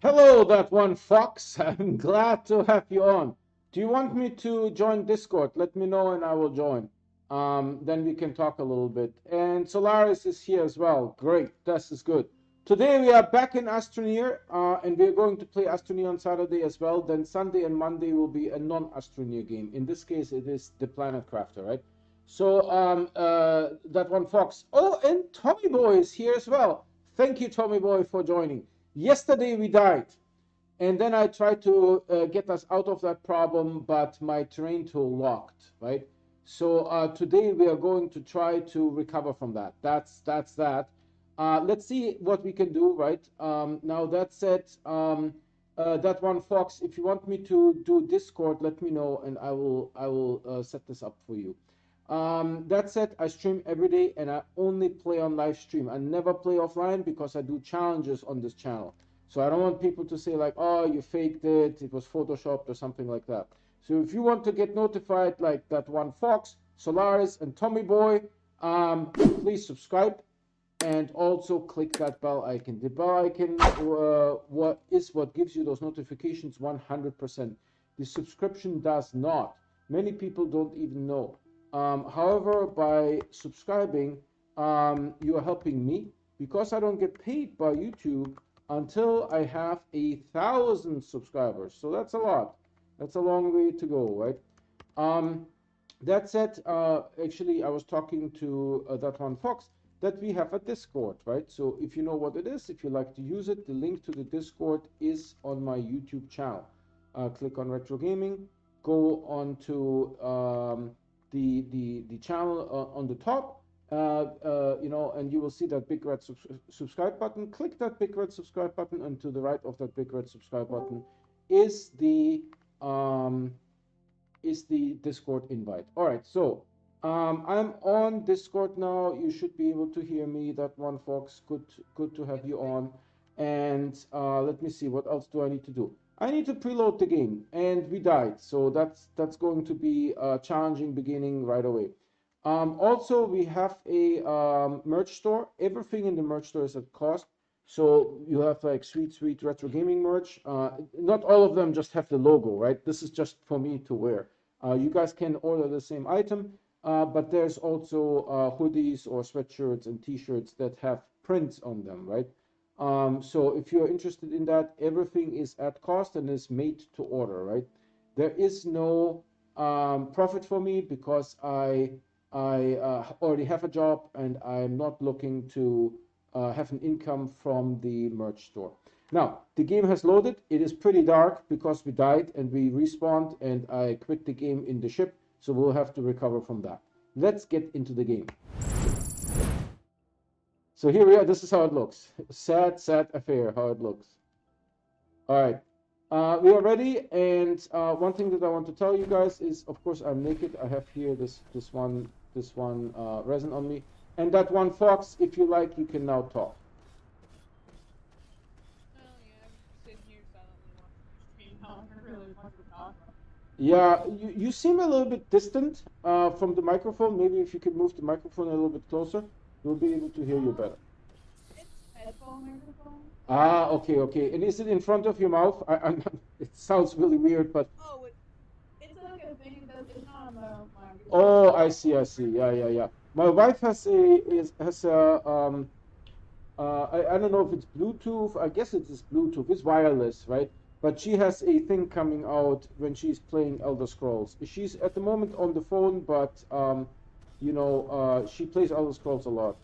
Hello, that one Fox. I'm glad to have you on. Do you want me to join Discord? Let me know and I will join. Then we can talk a little bit. And Solaris is here as well. Great, this is good. Today we are back in Astroneer, and we're going to play Astroneer on Saturday as well. Then Sunday and Monday will be a non-Astroneer game. In this case, it is the Planet Crafter, right? So that one Fox. Oh, and Tommy Boy is here as well. Thank you, Tommy Boy, for joining. Yesterday we died, and then I tried to get us out of that problem, but my terrain tool locked, right? So today we are going to try to recover from that. That's that. Let's see what we can do, right? Now that said, that one Fox, if you want me to do Discord, let me know, and I will set this up for you. That said, I stream every day and I only play on live stream. I never play offline because I do challenges on this channel. So I don't want people to say like, oh, you faked it, it was photoshopped or something like that. So if you want to get notified like that one Fox, Solaris, and Tommy Boy, please subscribe and also click that bell icon. The bell icon what gives you those notifications 100%. The subscription does not. Many people don't even know. However, by subscribing, you are helping me because I don't get paid by YouTube until I have 1,000 subscribers. So that's a lot. That's a long way to go, right? That said, actually, I was talking to that one Fox that we have a Discord, right? So if you know what it is, if you like to use it, the link to the Discord is on my YouTube channel. Click on Retro Gaming, go on to the channel on the top, and you will see that big red subscribe button. Click that big red subscribe button, and to the right of that big red subscribe button is the Discord invite. All right, so I'm on Discord now. You should be able to hear me. That one Fox, good to have you on. And let me see, what else do I need to do? I need to preload the game, and we died, so that's going to be a challenging beginning right away. Also, we have a merch store. Everything in the merch store is at cost. So you have like sweet retro gaming merch. Not all of them just have the logo, right? This is just for me to wear. You guys can order the same item, but there's also hoodies or sweatshirts and t-shirts that have prints on them, right? So if you're interested in that, everything is at cost and is made to order, right? There is no profit for me because I already have a job and I'm not looking to have an income from the merch store. Now, the game has loaded. It is pretty dark because we died and we respawned and I quit the game in the ship, so we'll have to recover from that. Let's get into the game. So here we are. This is how it looks. Sad affair, how it looks. All right. We are ready, and one thing that I want to tell you guys is, of course, I'm naked. I have here this one resin on me, and that one Fox. If you like, you can now talk. Oh yeah, I'm sitting here silently watching your stream. I don't really much to talk about. Yeah, you seem a little bit distant from the microphone. Maybe if you could move the microphone a little bit closer, we'll be able to hear you better. It's headphone microphone. Ah, okay. And is it in front of your mouth? It sounds really weird, but Oh, it's like a thing that it's not about my. oh, I see. Yeah. My wife has a I don't know if it's Bluetooth. I guess it is Bluetooth. It's wireless, right? But she has a thing coming out when she's playing Elder Scrolls. She's at the moment on the phone, but she plays Elder Scrolls a lot.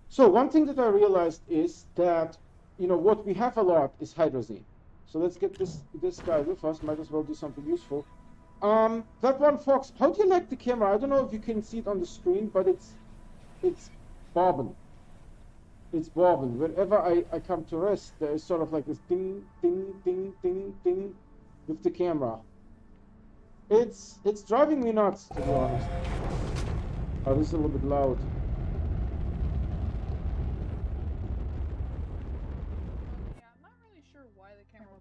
So one thing that I realized is that, what we have a lot is hydrazine. So let's get this guy with us. Might as well do something useful. That one Fox. How do you like the camera? I don't know if you can see it on the screen, but it's bobbing. It's bobbing. Whenever I come to rest, there is sort of like this ding, ding, ding, ding, ding with the camera. It's driving me nuts, to be honest. Oh, this is a little bit loud. Yeah, I'm not really sure why the camera.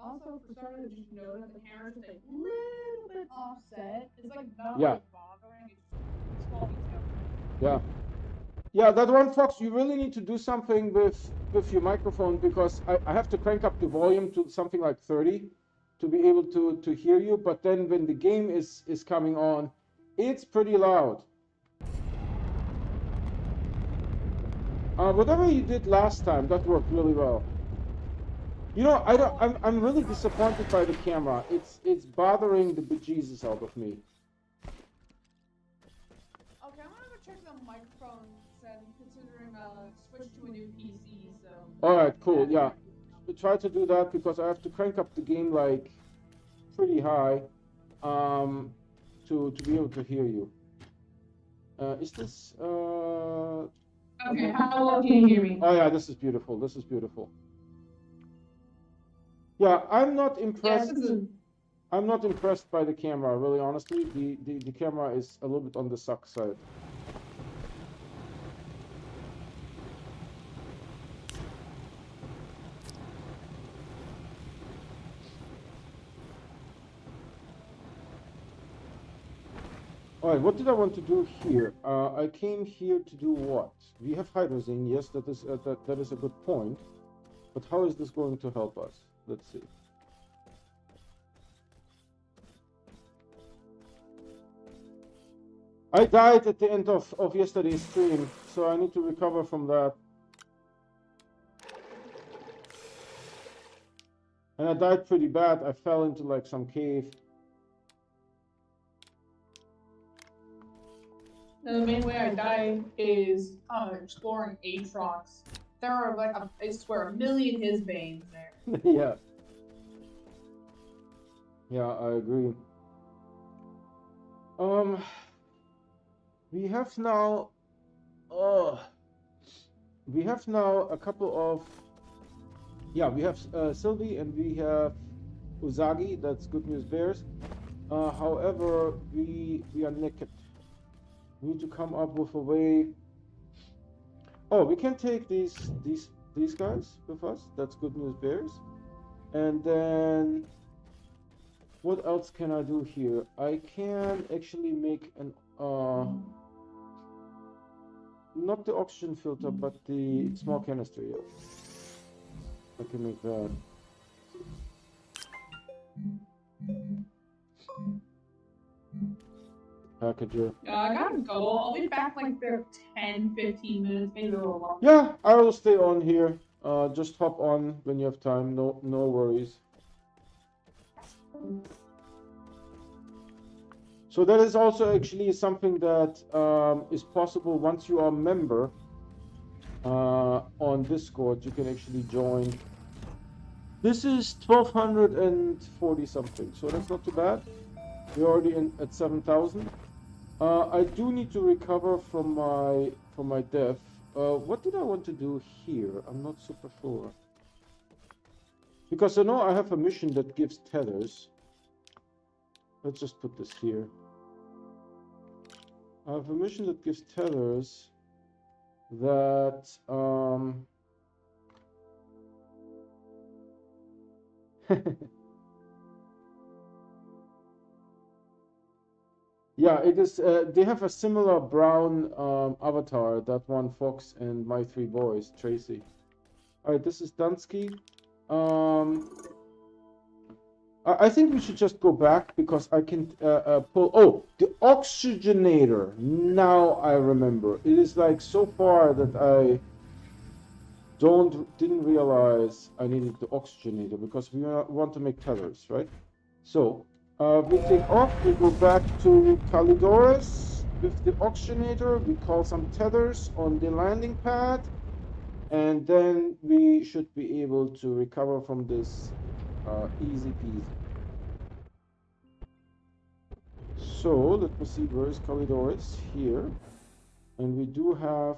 Also, for starters, just know that the camera's just a little bit offset. It's like not Yeah. like bothering. It's just small detail. Yeah. Yeah, that one, Fox, you really need to do something with your microphone, because I have to crank up the volume to something like 30 to be able to hear you. But then when the game is coming on, it's pretty loud. Whatever you did last time, that worked really well. You know, I'm really disappointed by the camera. It's bothering the bejesus out of me. Okay, I'm gonna go check the microphone setting, considering switch to a new PC. So. All right, cool. Yeah, try to do that, because I have to crank up the game like pretty high, to be able to hear you. Is this Okay, how well can you hear me? Oh yeah, this is beautiful. This is beautiful. Yeah, I'm not impressed. Yes, I'm not impressed by the camera, really, honestly. The camera is a little bit on the suck side. All right, what did I want to do here? I came here to do what? We have hydrazine. Yes, that is that is a good point. But how is this going to help us? Let's see. I died at the end of yesterday's stream, so I need to recover from that. And I died pretty bad. I fell into like some cave. the main way I die is exploring Aatrox. There are like I swear, a million his veins there. Yeah. Yeah, I agree. We have now a couple of, yeah, we have Sylvie and we have Uzagi. That's good news bears. However, we are naked. We need to come up with a way. Oh, we can take these guys with us. That's good news bears. And then what else can I do here? I can actually make an not the oxygen filter, but the small canister. Yeah, I can make that. Packager. I gotta go. I'll be back like for 10, 15 minutes, maybe a little longer. Yeah, I will stay on here. Just hop on when you have time. No worries. So that is also actually something that is possible once you are a member on Discord. You can actually join. This is 1240 something, so that's not too bad. We're already at 7,000. I do need to recover from my death. What did I want to do here? I'm not super sure. Because I know I have a mission that gives tethers. Let's just put this here. I have a mission that gives tethers that yeah, it is. They have a similar brown avatar, that one Fox and my three boys, Tracy. All right, this is Dunsky. I think we should just go back because I can pull. Oh, the oxygenator. Now I remember. It is like so far that I didn't realize I needed the oxygenator because we want to make tethers, right? So. We take off, we go back to Calidorus with the oxygenator, we call some tethers on the landing pad, and then we should be able to recover from this easy peasy. So, let me see, where is Calidorus? Here. And we do have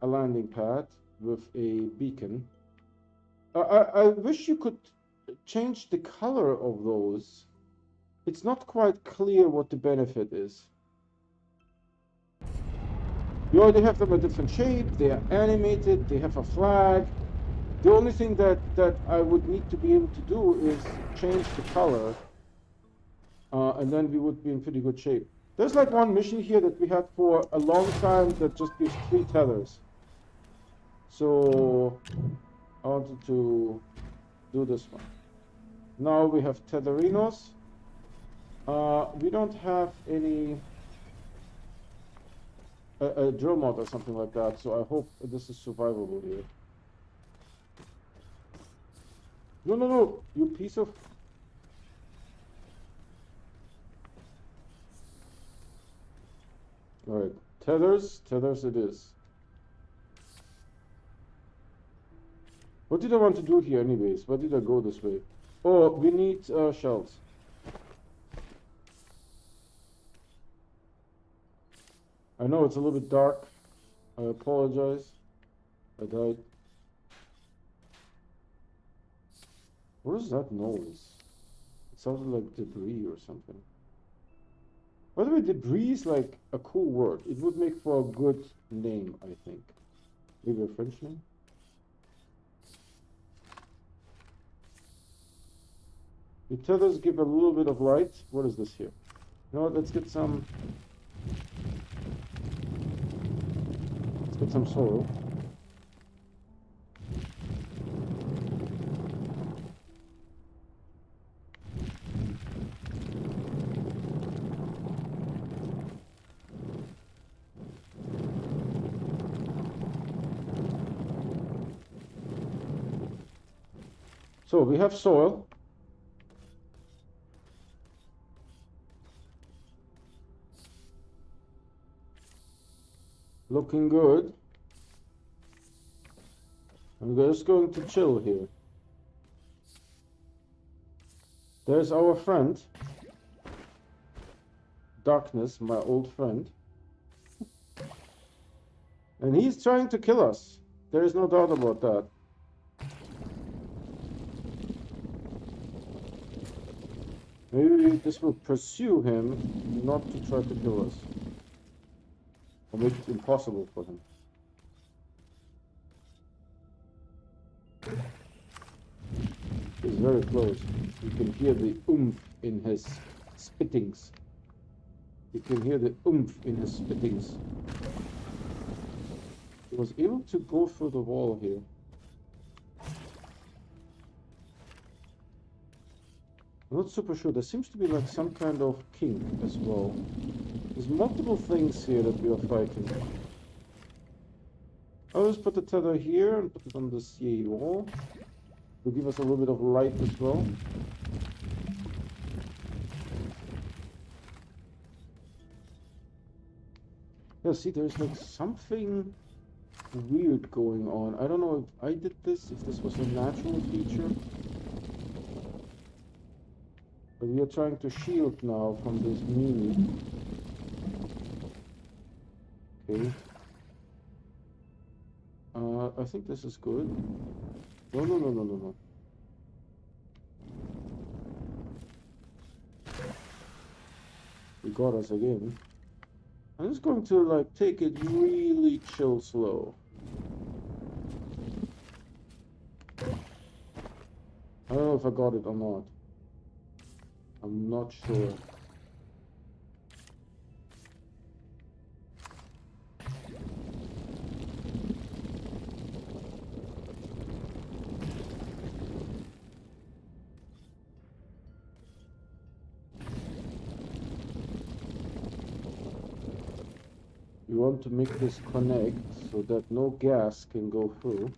a landing pad with a beacon. I wish you could change the color of those. It's not quite clear what the benefit is. You already have them a different shape, they are animated, they have a flag. The only thing that I would need to be able to do is change the color, and then we would be in pretty good shape. There's like one mission here that we had for a long time that just gives 3 tethers. So I wanted to do this one. Now we have tetherinos. We don't have any a drill mod or something like that, so I hope this is survivable here. No, no, no, you piece of... Alright, tethers it is. What did I want to do here anyways? Why did I go this way? Oh, we need shells. I know it's a little bit dark. I apologize. I died. What is that noise? It sounded like debris or something. By the way, debris is like a cool word. It would make for a good name, I think. Maybe a French name? The tethers give a little bit of light. What is this here? You know what, let's get some soil. So we have soil. Looking good. I'm just going to chill here. There's our friend. Darkness, my old friend. And he's trying to kill us. There is no doubt about that. Maybe this will pursue him, not to try to kill us. Or make it impossible for him. He's very close. You can hear the oomph in his spittings. You can hear the oomph in his spittings. He was able to go through the wall here. I'm not super sure. There seems to be like some kind of kink as well. There's multiple things here that we are fighting. I'll just put the tether here and put it on the CA wall. Will give us a little bit of light as well. Yeah, see, there's like something weird going on. I don't know if I did this, if this was a natural feature. But we are trying to shield now from this mini. Okay. I think this is good. No, no, no, no, no, no. He got us again. I'm just going to like take it really chill slow. I don't know if I got it or not. I'm not sure. We want to make this connect so that no gas can go through.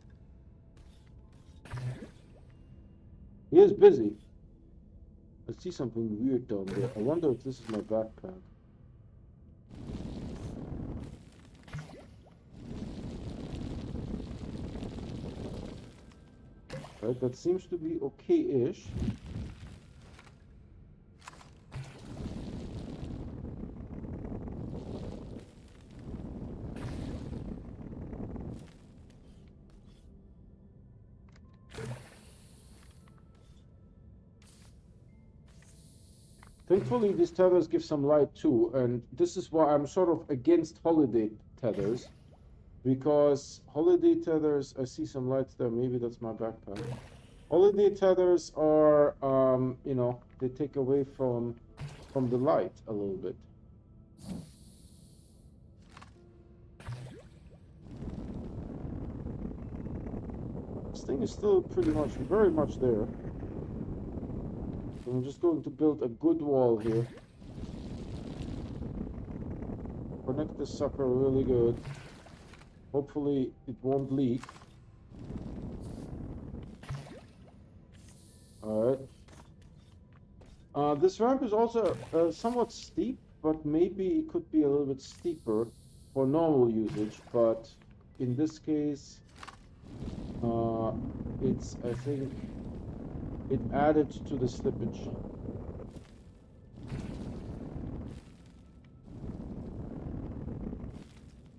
He is busy. I see something weird down there. I wonder if this is my backpack. Right, that seems to be okay-ish. Thankfully, these tethers give some light too, and this is why I'm sort of against holiday tethers, because holiday tethers, I see some lights there, maybe that's my backpack. Holiday tethers are, you know, they take away from the light a little bit. this thing is still pretty much, very much there. So I'm just going to build a good wall here. Connect this sucker really good. Hopefully it won't leak. Alright. This ramp is also somewhat steep, but maybe it could be a little bit steeper for normal usage, but in this case, it's, I think, it added to the slippage.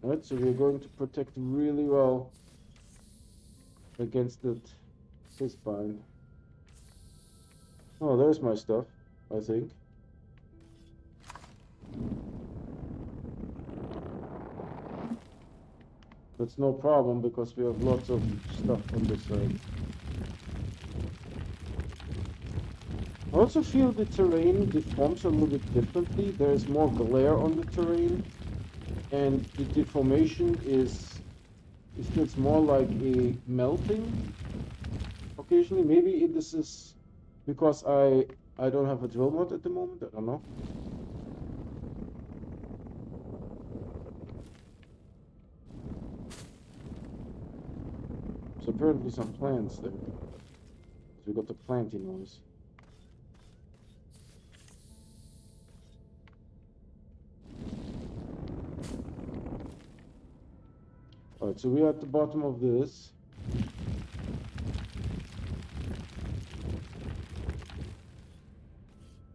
Alright, so we're going to protect really well against that fist bind. Oh, there's my stuff, I think. That's no problem because we have lots of stuff on this side. I also feel the terrain deforms a little bit differently. There's more glare on the terrain, and the deformation is, it feels more like a melting occasionally. Maybe this is because I don't have a drill mod at the moment, I don't know. So apparently some plants there. So we got the planty noise. Alright, so we're at the bottom of this.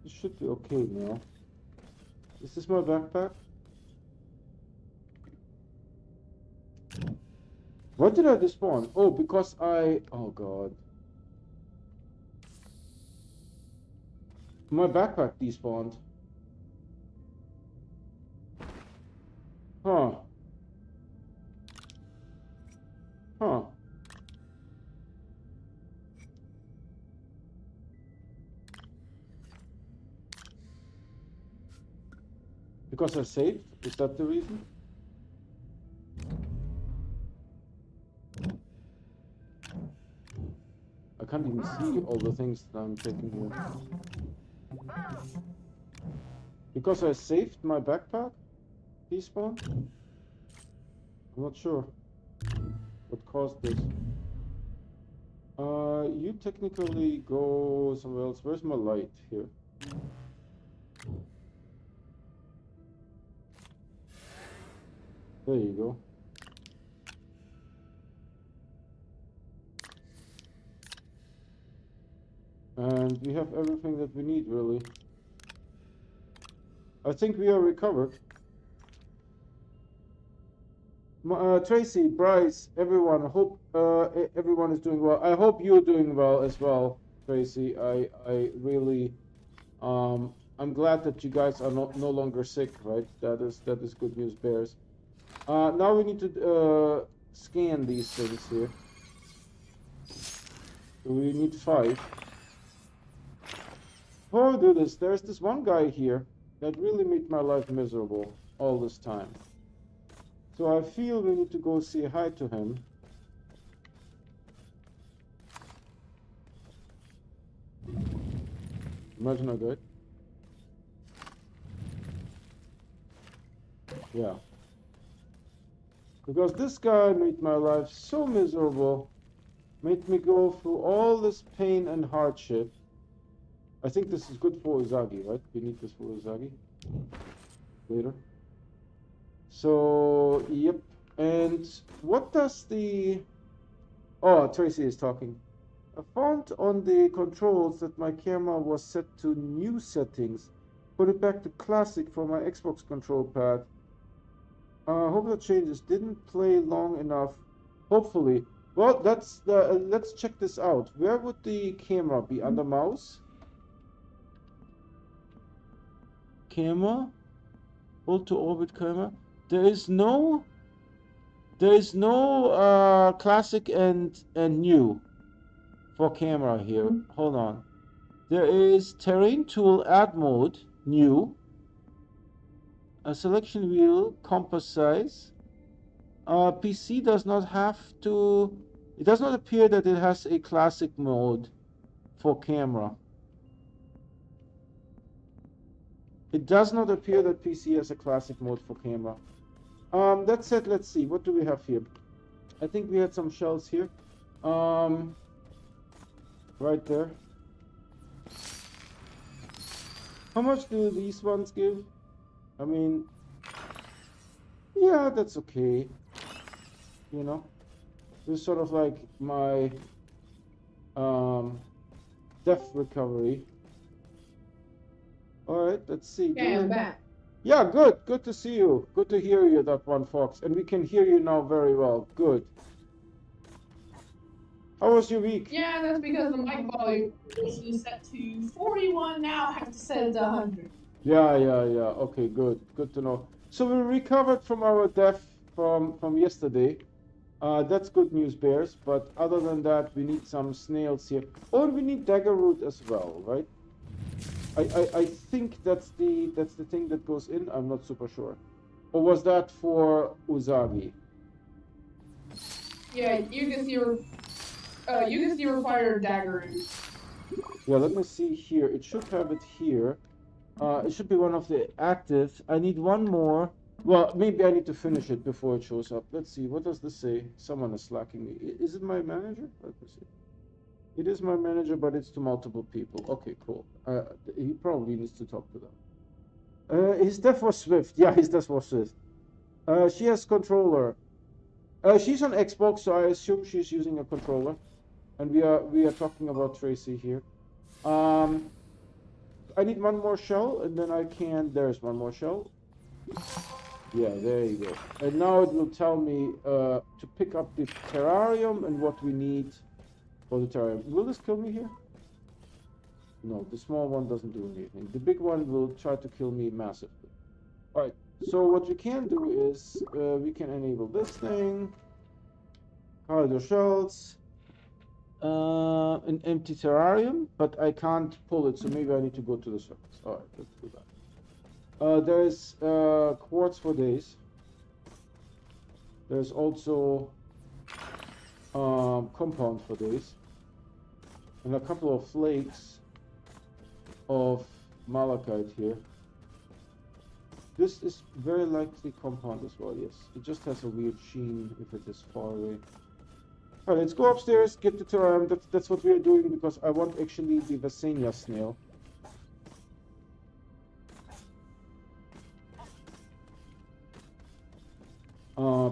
This should be okay now. Is this my backpack? Why did I despawn? Oh, because oh god. My backpack despawned. Huh. Huh. Because I saved? Is that the reason? I can't even see all the things that I'm taking here. Because I saved my backpack? Despawn? I'm not sure what caused this. You technically go somewhere else. Where's my light? Here. There you go. And we have everything that we need, really. I think we are recovered. Tracy, Bryce, everyone, I hope everyone is doing well. I hope you're doing well as well, Tracy. I really, I'm glad that you guys are no longer sick, right? That is good news, Bears. Now we need to scan these things here. So we need 5. Before we do this, there's this one guy here that really made my life miserable all this time. So I feel we need to go say hi to him. Imagine I got. Yeah. Because this guy made my life so miserable, made me go through all this pain and hardship. I think this is good for Uzagi, right? We need this for Uzagi later. So, yep. And what does the... Oh, Tracy is talking. I found on the controls that my camera was set to new settings. Put it back to classic for my Xbox control pad. Hope that changes. Didn't play long enough. Hopefully. Well, that's the... let's check this out. Where would the camera be? Under mouse? Camera? Hold to orbit camera. There is no classic and new for camera here. Hold on. There is terrain tool, add mode, new. A selection wheel, compass size. PC does not have to It does not appear that it has a classic mode for camera. It does not appear that PC has a classic mode for camera. That said, let's see, what do we have here? I think we had some shells here. Right there. How much do these ones give? I mean, yeah, that's okay. You know, this is sort of like my death recovery. All right, let's see. Okay, I'm back. Yeah, good. Good to see you. Good to hear you, that one fox. And we can hear you now very well. Good. How was your week? Yeah, that's because the mic volume is set to 41 now. I have to set it to 100. Yeah. Okay, good. Good to know. So we recovered from our death from yesterday. That's good news, bears. But other than that, we need some snails here. Or we need dagger root as well, right? I think that's the thing that goes in. I'm not super sure. Or was that for Uzagi? Yeah, you can see required dagger. Yeah, let me see here. It should have it here. It should be one of the active. I need one more. Well, maybe I need to finish it before it shows up. Let's see. What does this say? Someone is slacking me. Is it my manager? Let me see. It is my manager, but it's to multiple people. Okay, cool. He probably needs to talk to them. His death was swift. Yeah, his death was swift. She has controller. She's on Xbox, so I assume she's using a controller. And we are talking about Tracy here. I need one more shell, and then I can. There's one more shell. Yeah, there you go. And now it will tell me to pick up the terrarium and what we need for the terrarium. Will this kill me here? No, the small one doesn't do anything. The big one will try to kill me massively. All right. So what we can do is we can enable this thing. Corridor shells. An empty terrarium, but I can't pull it, so maybe I need to go to the surface. All right, let's do that. There's quartz for days. There's also compound for days, and a couple of flakes of malachite here. This is very likely compound as well, yes. It just has a weird sheen if it is far away. Alright, let's go upstairs, get the terrarium. That's what we are doing because I want actually the Vasenia snail.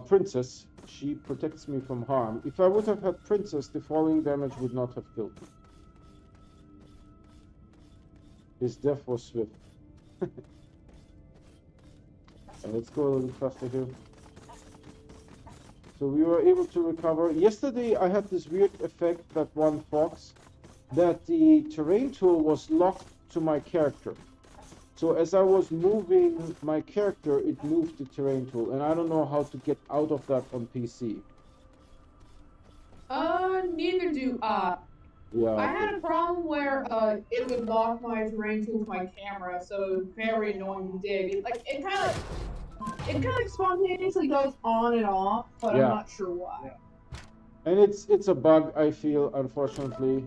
Princess, she protects me from harm. If I would have had Princess, the falling damage would not have killed me. His death was swift. Let's go a little faster here. So we were able to recover. Yesterday I had this weird effect, that one fox, that the terrain tool was locked to my character. So as I was moving my character, it moved the terrain tool, and I don't know how to get out of that on PC. Neither do I. Yeah. I had a problem where it would lock my terrain tool to my camera, so it was very annoying to dig. It kind of spontaneously goes on and off, but Yeah. I'm not sure why. Yeah. And it's a bug, I feel, unfortunately.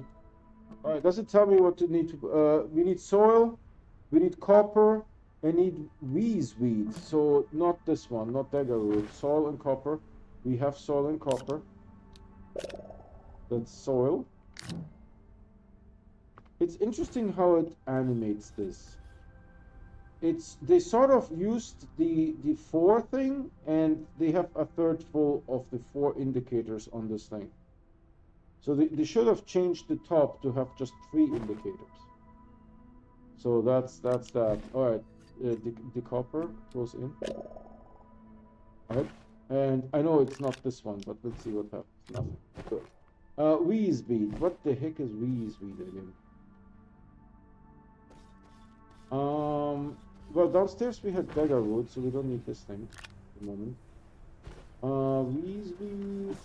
All right, does it tell me what to need to? We need soil, we need copper, and need weed. So not this one, not dagger root. Soil and copper. We have soil and copper. That's soil. It's interesting how it animates this. They sort of used the 4 thing, and they have a third full of the 4 indicators on this thing. So they should have changed the top to have just 3 indicators. So that's that. All right, the copper goes in. All right, and I know it's not this one, but let's see what happens. Nothing. Good. Wheeze bead. What the heck is wheeze bead again? Well, downstairs we had dagger wood, so we don't need this thing at the moment. Wheeze bead.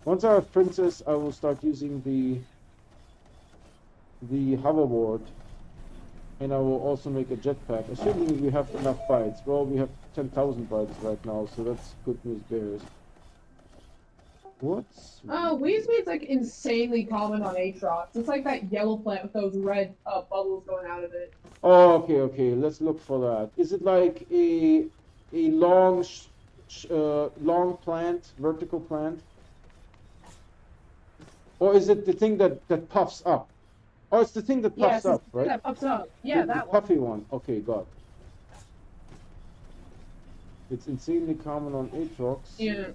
Once I have Princess, I will start using the hoverboard, and I will also make a jetpack, assuming we have enough bytes. Well, we have 10,000 bytes right now, so that's good news bears. What's... Weezeweed's like insanely common on Aatrox. It's like that yellow plant with those red bubbles going out of it. Oh, okay. Let's look for that. Is it like a long, long plant, vertical plant, or is it the thing that puffs up? Oh, it's the thing that puffs up, right? That puffs up. Yeah, the that one. puffy one. Okay, got it. It's insanely common on Aatrox. Yeah.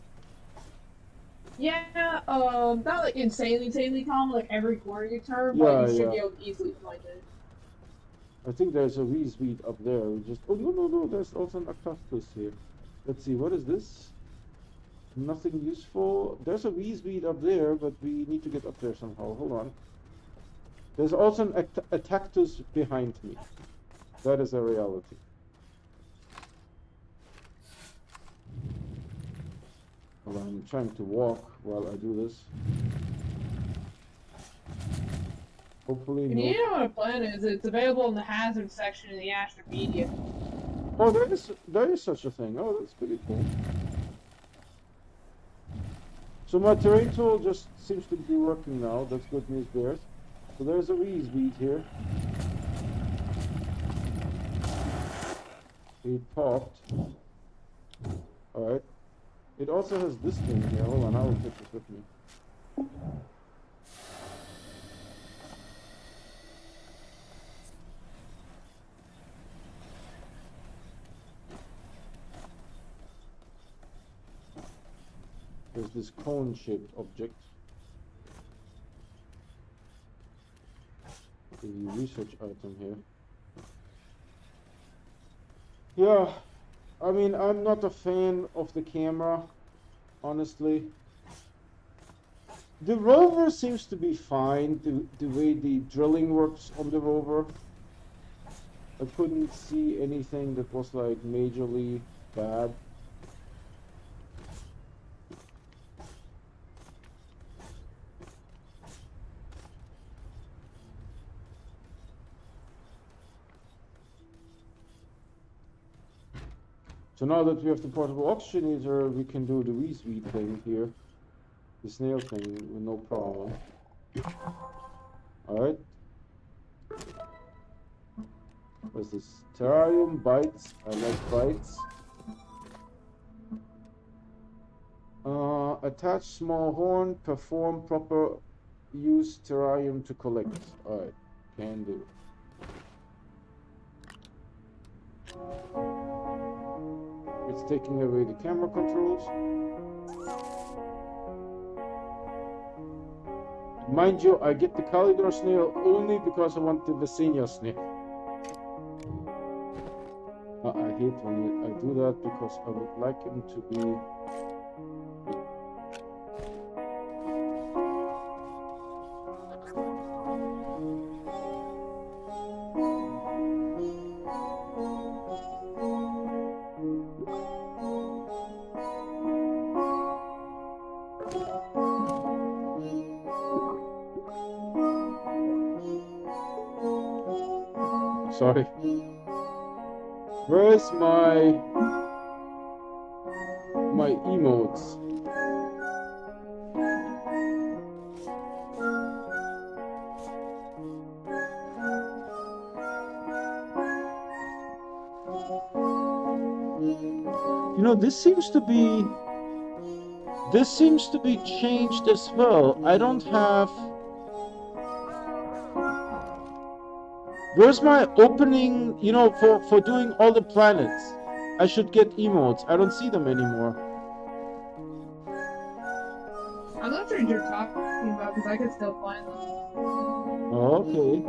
Yeah, not like insanely common, like every corner you turn, but you should be able to easily find it. I think there's a Weezeweed up there. Oh, no, there's also an Octopus here. Let's see, what is this? Nothing useful. There's a Weezeweed up there, but we need to get up there somehow. Hold on. There's also a Tactus behind me. That is a reality. Well, I'm trying to walk while I do this. Hopefully, no. You know what a plan is? It's available in the hazard section in the Astropedia. Oh, there is such a thing. Oh, that's pretty cool. So my terrain tool just seems to be working now. That's good news, bears. So there's a Weezeweed here. It popped. Alright. It also has this thing here. Hold on, I will take this with me. There's this cone-shaped object. The research item here. Yeah, I mean, I'm not a fan of the camera, honestly. The rover seems to be fine, the way the drilling works on the rover. I couldn't see anything that was like majorly bad. So now that we have the portable oxygenator, we can do the Weezeweed thing here. The snail thing with no problem. Alright. What's this? Terrarium, bites. I like bites. Attach small horn, perform proper use terrarium to collect. Alright, can do. It's taking away the camera controls. Mind you, I get the Calidor snail only because I want the Visenia snail. I hate when I do that because I would like him to be... Sorry. Where's my emotes? You know, this seems to be changed as well. I don't have... Where's my opening, you know, for doing all the planets? I should get emotes. I don't see them anymore. I'm not sure what you're talking about because I could still find them. Oh, okay.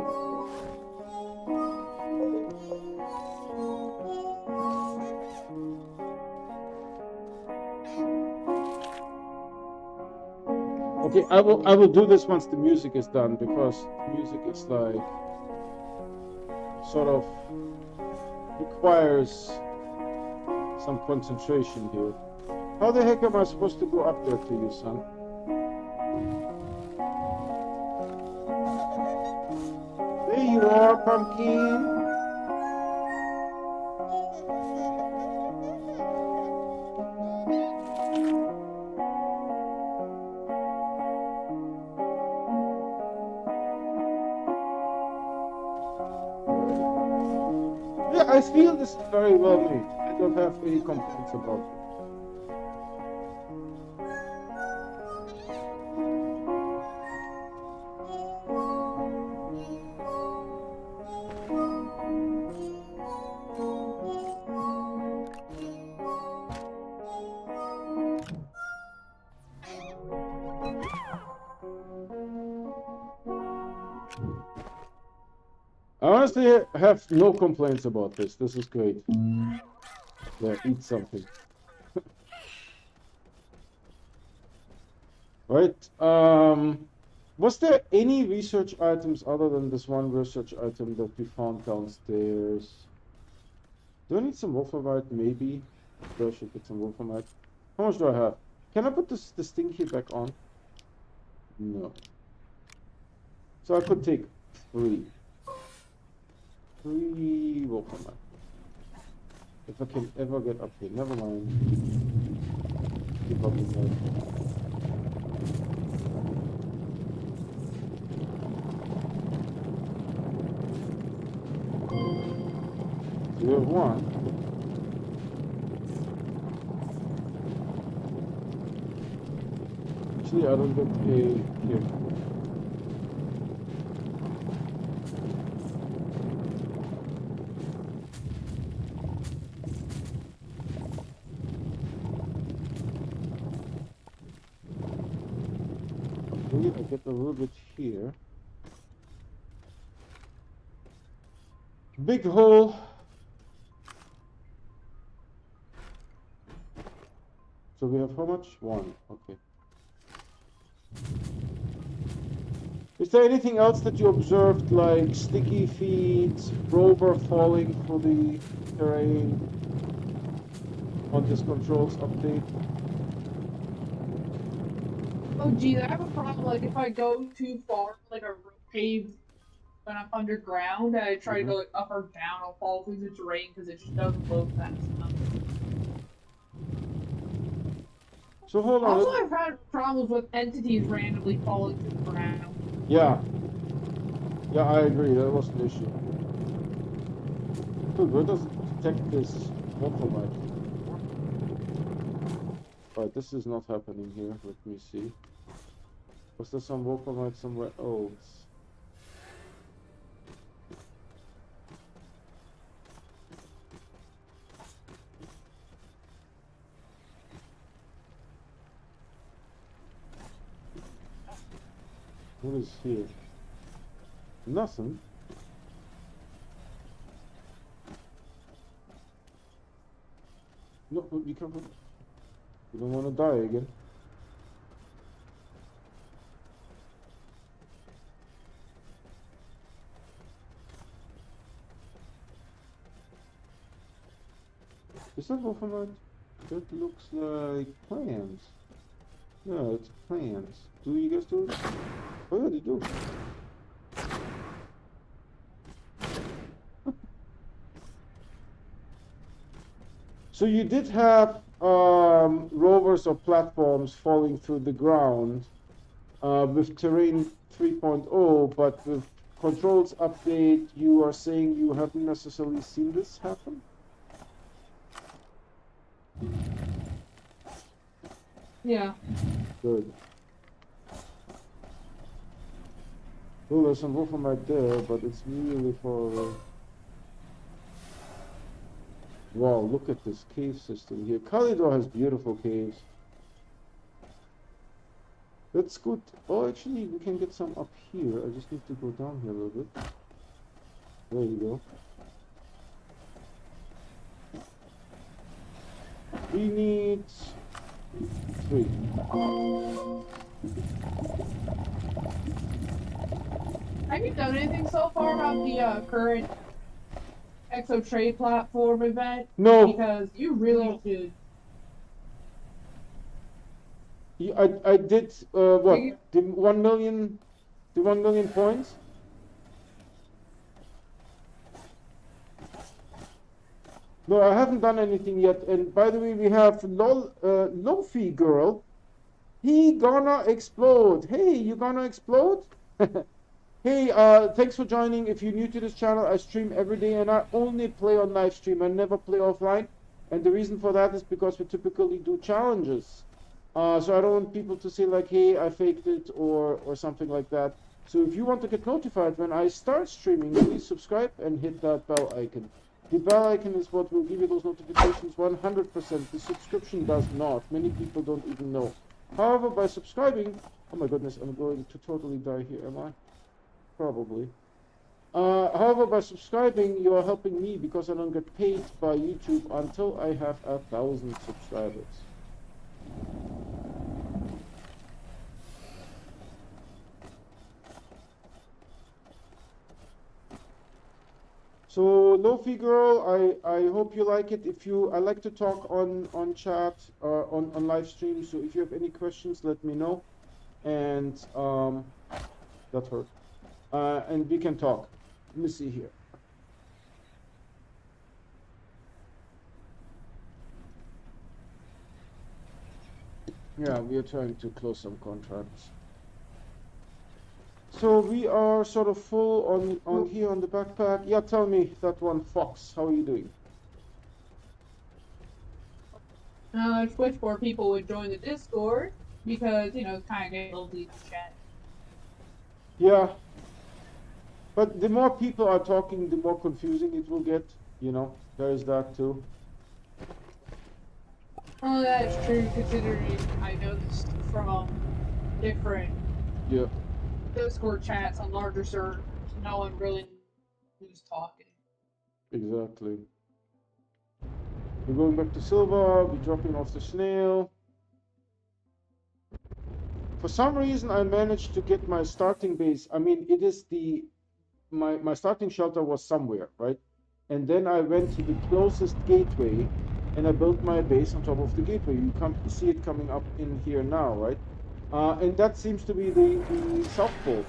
Okay, I will do this once the music is done because music is like sort of requires some concentration here. How the heck am I supposed to go up there to you, son? There you are, pumpkin. I feel this is very well made. I don't have any complaints about it. I honestly have no complaints about this. This is great. Yeah, eat something. Right. Was there any research items other than this one research item that we found downstairs? Do I need some wolframite? Maybe. I should get some wolframite. How much do I have? Can I put this thing here back on? No. So I could take 3. 3 wolframite. If I can ever get up here. Never mind. Keep up with that. So we have 1. Actually, I don't get a here. I get a little bit here. Big hole. So we have how much? 1. Okay. Is there anything else that you observed, like sticky feet, rover falling through the terrain on this controls update? Oh geez, I have a problem, like if I go too far, like a paved when I'm underground, and I try to go like, up or down, I'll fall through the terrain because it just doesn't load fast enough. So hold on. Also, I've had problems with entities randomly falling to the ground. Yeah. Yeah, I agree. That was an issue. Dude, where does it detect this wolframite? Right, this is not happening here. Let me see. Was there some wolframite somewhere else? What is here? Nothing. No, be careful. You don't want to die again. Is that wolframite? That looks like plants. No, it's plants. Do you guys do it? Oh yeah, they do. So you did have rovers or platforms falling through the ground with terrain 3.0, but with controls update, you are saying you haven't necessarily seen this happen? Yeah. Good. Oh, there's some wolframite there, but it's really far away. Wow, look at this cave system here. Kalidor has beautiful caves. That's good. Oh, actually, we can get some up here. I just need to go down here a little bit. There you go. We need 3. Have you done anything so far about the current Exo Trade Platform event? No. Because you really should. I did what? The 1 million, the 1 million points. No, I haven't done anything yet. And by the way, we have Lofi girl. He gonna explode. Hey, you gonna explode? Hey, thanks for joining. If you're new to this channel, I stream every day and I only play on live stream. I never play offline. And the reason for that is because we typically do challenges. So I don't want people to say like, hey, I faked it or something like that. So if you want to get notified when I start streaming, please subscribe and hit that bell icon. The bell icon is what will give you those notifications 100%. The subscription does not. Many people don't even know. However, by subscribing, oh my goodness, I'm going to totally die here, am I? Probably. However, by subscribing, you are helping me because I don't get paid by YouTube until I have 1,000 subscribers. So, Lofi girl, I hope you like it. If you, I like to talk on chat or on live stream. So if you have any questions, let me know. And that hurt. And we can talk. Let me see here. Yeah, we are trying to close some contracts. So we are sort of full on here on the backpack. Yeah, tell me that one, Fox. How are you doing? I just wish more people would join the Discord because, you know, it's kind of getting a little deep chat. Yeah. But the more people are talking, the more confusing it will get. You know, there is that too. Oh, that's true, considering I noticed from different Discord chats on larger servers, no one really knows who's talking. Exactly. We're going back to Silva, we're dropping off the snail. For some reason, I managed to get my starting base. I mean, it is my starting shelter was somewhere, right? And then I went to the closest gateway and I built my base on top of the gateway. You can see it coming up in here now, right? And that seems to be the South Pole.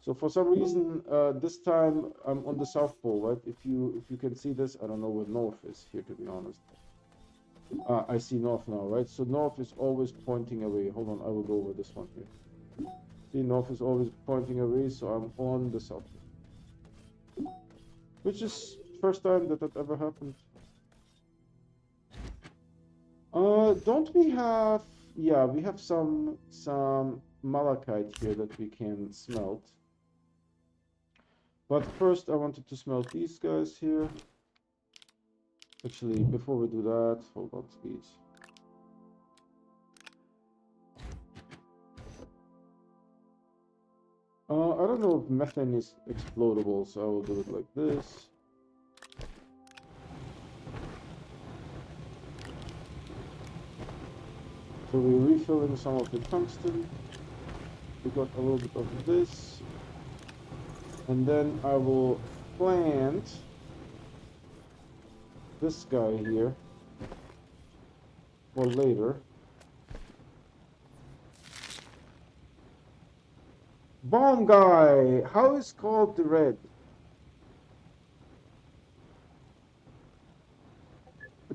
So for some reason, this time I'm on the South Pole, right? If you can see this, I don't know where North is here, to be honest. I see North now, right? So North is always pointing away. Hold on, I will go over this one here. See, North is always pointing away, so I'm on the South Pole. Which is first time that ever happened. Don't we have... Yeah, we have some malachite here that we can smelt. But first I wanted to smelt these guys here. Actually, before we do that, hold on, please. I don't know if methane is explodable, so I will do it like this. So we're refilling some of the tungsten. We got a little bit of this. And then I will plant this guy here for later. Bomb guy, how is called the red?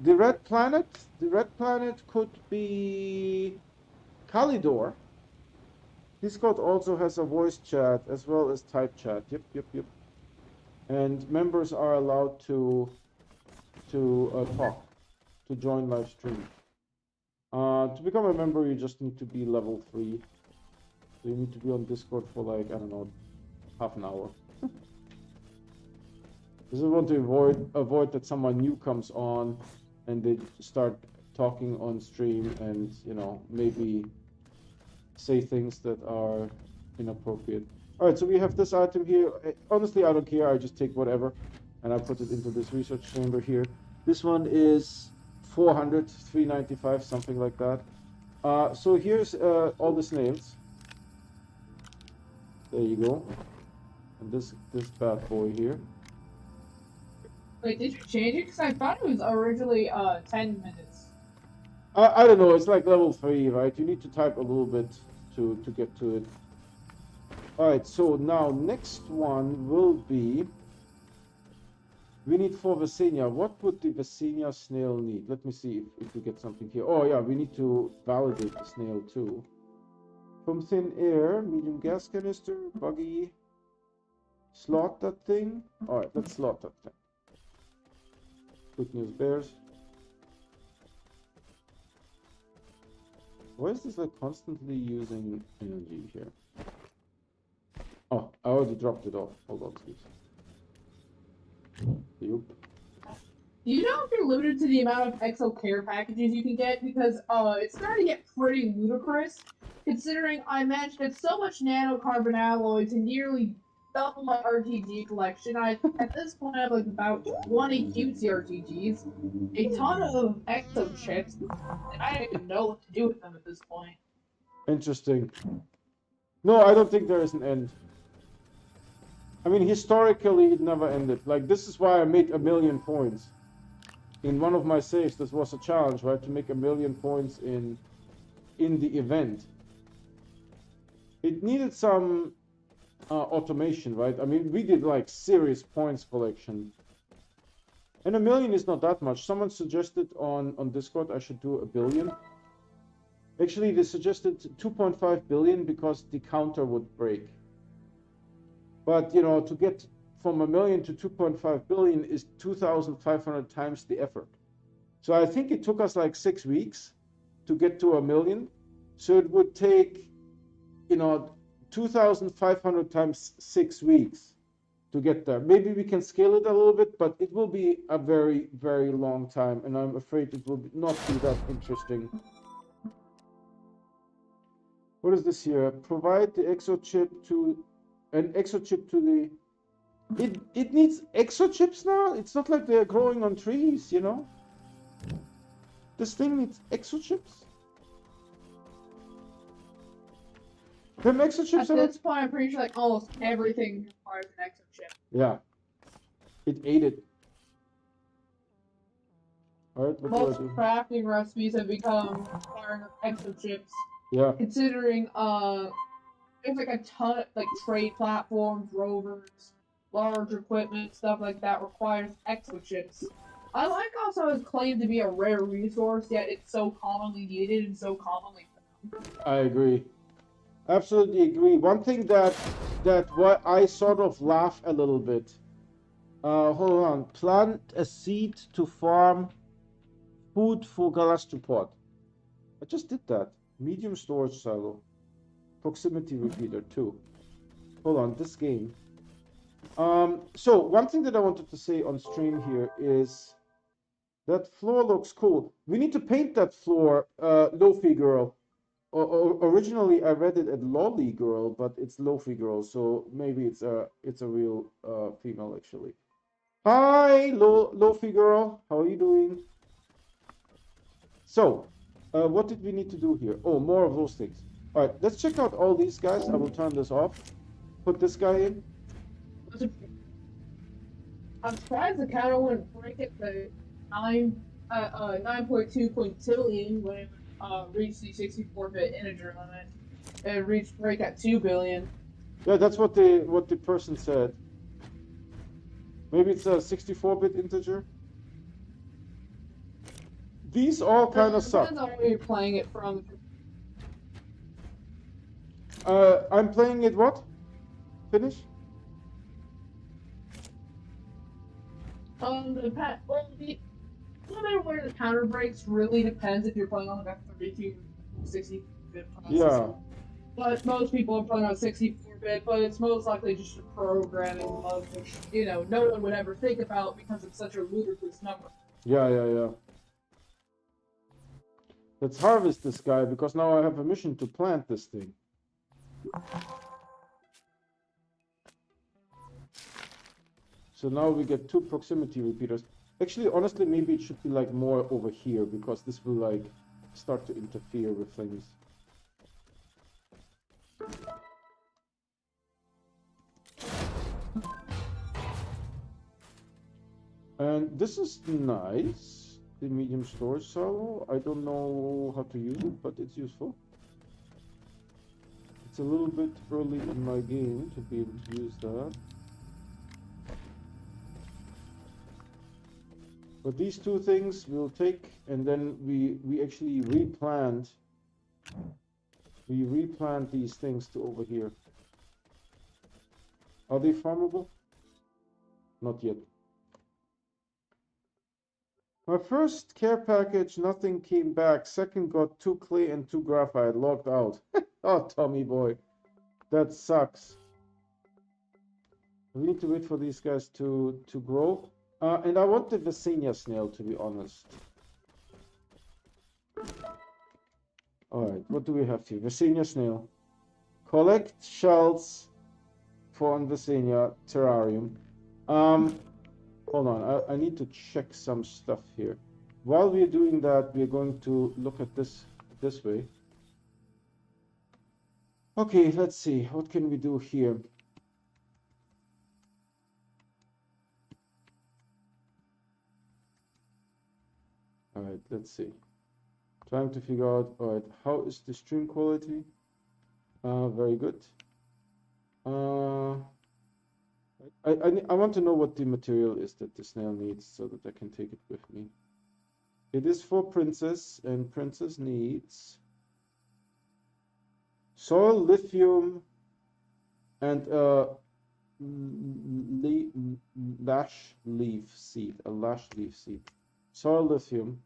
The red planet? The red planet could be Kalidor. Discord also has a voice chat as well as type chat. Yep. And members are allowed to talk, to join live stream. To become a member, you just need to be level 3. So you need to be on Discord for like, I don't know, half an hour. Because I want to avoid that someone new comes on and they start talking on stream and, you know, maybe say things that are inappropriate. All right, so we have this item here. Honestly, I don't care. I just take whatever and I put it into this research chamber here. This one is 400, 395, something like that. So here's all the snails. There you go. And this bad boy here. Wait, did you change it? Because I thought it was originally 10 minutes. I don't know. It's like level 3, right? You need to type a little bit to get to it. All right. So now next one will be. We need 4 Vasenia. What would the Vasenia snail need? Let me see if we get something here. Oh yeah, we need to validate the snail too. From thin air, medium gas canister, buggy. slot that thing. All right, let's slot that thing. Good news bears. Why is this like constantly using energy here? Oh, I already dropped it off. Hold on, please. Yep. Do you know if you're limited to the amount of exo care packages you can get? Because it's starting to get pretty ludicrous, considering I managed to get so much nanocarbon alloy to nearly double my RTG collection. At this point I have like about 20 QT-RTGs, a ton of exo chips, and I don't even know what to do with them at this point. Interesting. No, I don't think there is an end. I mean, historically, it never ended. Like, this is why I made 1,000,000 points. In one of my saves, this was a challenge, right? To make 1,000,000 points in the event. It needed some automation, right? I mean, we did like serious points collection. And 1,000,000 is not that much. Someone suggested on Discord I should do 1 billion. Actually, they suggested 2.5 billion because the counter would break. But, you know, to get from 1,000,000 to 2.5 billion is 2,500 times the effort. So I think it took us like 6 weeks to get to 1,000,000. So it would take, you know, 2,500 times 6 weeks to get there. Maybe we can scale it a little bit, but it will be a very, very long time. And I'm afraid it will not be that interesting. What is this here? Provide the exochip to an exochip to the. It needs exochips now. It's not like they're growing on trees, you know. This thing needs exochips. Them exochips. At this point, I'm pretty sure like almost everything requires an exochip. Yeah. It ate it. All right. What Most do I do? crafting recipes have become requiring exochips. Yeah. Considering there's like a ton of like trade platforms, rovers, large equipment, stuff like that requires exochips. I like also it's claimed to be a rare resource, yet it's so commonly needed and so commonly found. I agree. Absolutely agree. One thing that what I sort of laugh a little bit. Hold on. Plant a seed to farm food for galastropod. I just did that. Medium storage silo. Proximity repeater too. Hold on, this game. So one thing that I wanted to say on stream here is that floor looks cool. We need to paint that floor, Lofi Girl. Originally I read it at Lolly Girl, but it's Lofi Girl, so maybe it's a real female actually. Hi, Lofi Girl, how are you doing? So, what did we need to do here? Oh, more of those things. All right, let's check out all these guys. I will turn this off. Put this guy in. I'm surprised the counter wouldn't break it to 9.2 quintillion when it reached the 64-bit integer limit. It reached break at 2 billion. Yeah, that's what the person said. Maybe it's a 64-bit integer. These all kind of suck. Depends on where you're playing it from. I'm playing it what? Finish? No matter where the counter breaks really depends if you're playing on like a 32 60-bit processor. Yeah. But most people are playing on 64-bit, but it's most likely just a programming bug, which, you know, no one would ever think about because it's such a ludicrous number. Yeah. Let's harvest this guy because now I have a mission to plant this thing. So now we get 2 proximity repeaters. Actually, honestly, maybe it should be like more over here because this will like start to interfere with things. And this is nice. The medium storage silo. I don't know how to use it, but it's useful. It's a little bit early in my game to be able to use that. But these 2 things we'll take, and then we actually replant. We replant these things to over here. Are they farmable? Not yet. My first care package, nothing came back. Second got 2 clay and 2 graphite. Logged out. Oh, Tommy boy. That sucks. We need to wait for these guys to grow. And I want the Visenia snail, to be honest. Alright, what do we have here? Visenia snail. Collect shells for an Visenia terrarium. Hold on, I need to check some stuff here. While we're doing that, we're going to look at this way. Okay, let's see. What can we do here? All right, let's see. Trying to figure out, all right, how is the stream quality? Very good. I want to know what the material is that the snail needs so that I can take it with me. It is for Princess, and Princess needs soil, lithium, and lash leaf seed, a lash leaf seed. Soil, lithium.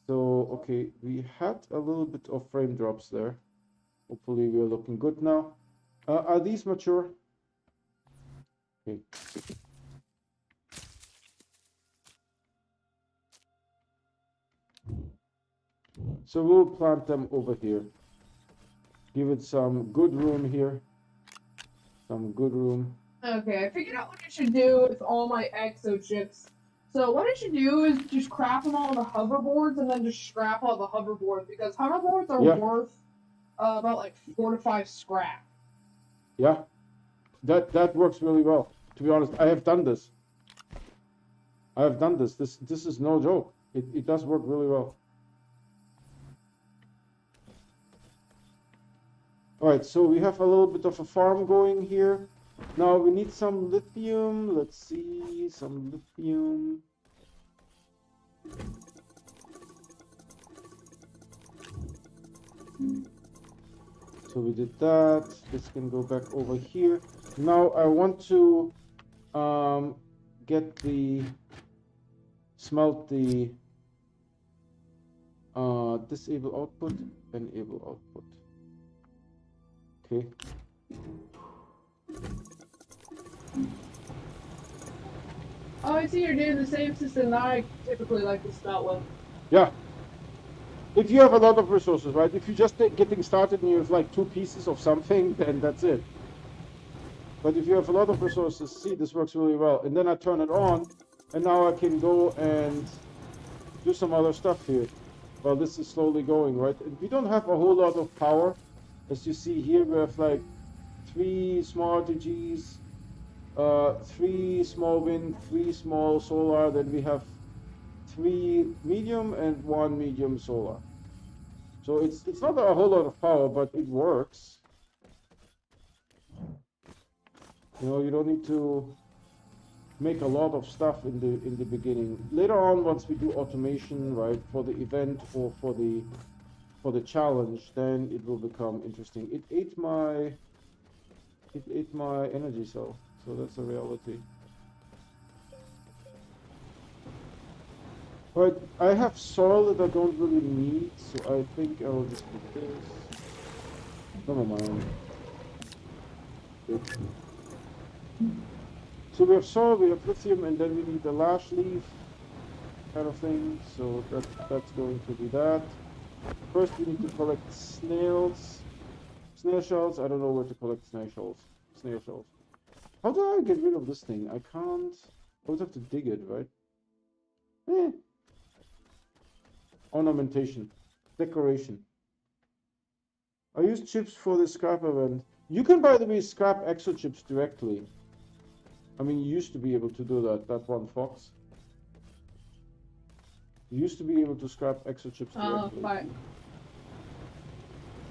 So, okay, we had a little bit of frame drops there. Hopefully we're looking good now. Are these mature? Okay. So we'll plant them over here. Give it some good room here. Some good room. Okay, I figured out what I should do with all my exo chips. So what I should do is just crap them all on the hoverboards and then just scrap all the hoverboards because hoverboards are worth about like 4 to 5 scrap. Yeah, that works really well. To be honest, I have done this. This is no joke. It does work really well. All right, so we have a little bit of a farm going here. Now we need some lithium. Let's see, some lithium. So we did that. This can go back over here. Now I want to smelt the disable output, enable output. Okay. Oh, I see you're doing the same system that I typically like to smelt with. Yeah. If you have a lot of resources, right? If you're just getting started and you have like 2 pieces of something, then that's it. But if you have a lot of resources, see, this works really well. And then I turn it on, and now I can go and do some other stuff here. Well, this is slowly going, right? And we don't have a whole lot of power. As you see here, we have like 3 small RTGs, 3 small wind, 3 small solar, then we have 3 medium and 1 medium solar. So it's not a whole lot of power, but it works. You know, you don't need to make a lot of stuff in the beginning. Later on, once we do automation, right, for the event or for the challenge, then it will become interesting. It ate my energy cell, so that's a reality. But I have soil that I don't really need, so I think I will just put this. Never mind. So we have soil, we have lithium, and then we need the lash leaf kind of thing. So that's going to be that. First, we need to collect snail shells. I don't know where to collect snail shells. How do I get rid of this thing? I can't. I would have to dig it, right? Ornamentation, decoration. I use chips for the scrap event. You can, by the way, scrap exo chips directly. I mean, you used to be able to do that one fox. You used to be able to scrap exo chips directly. Fine.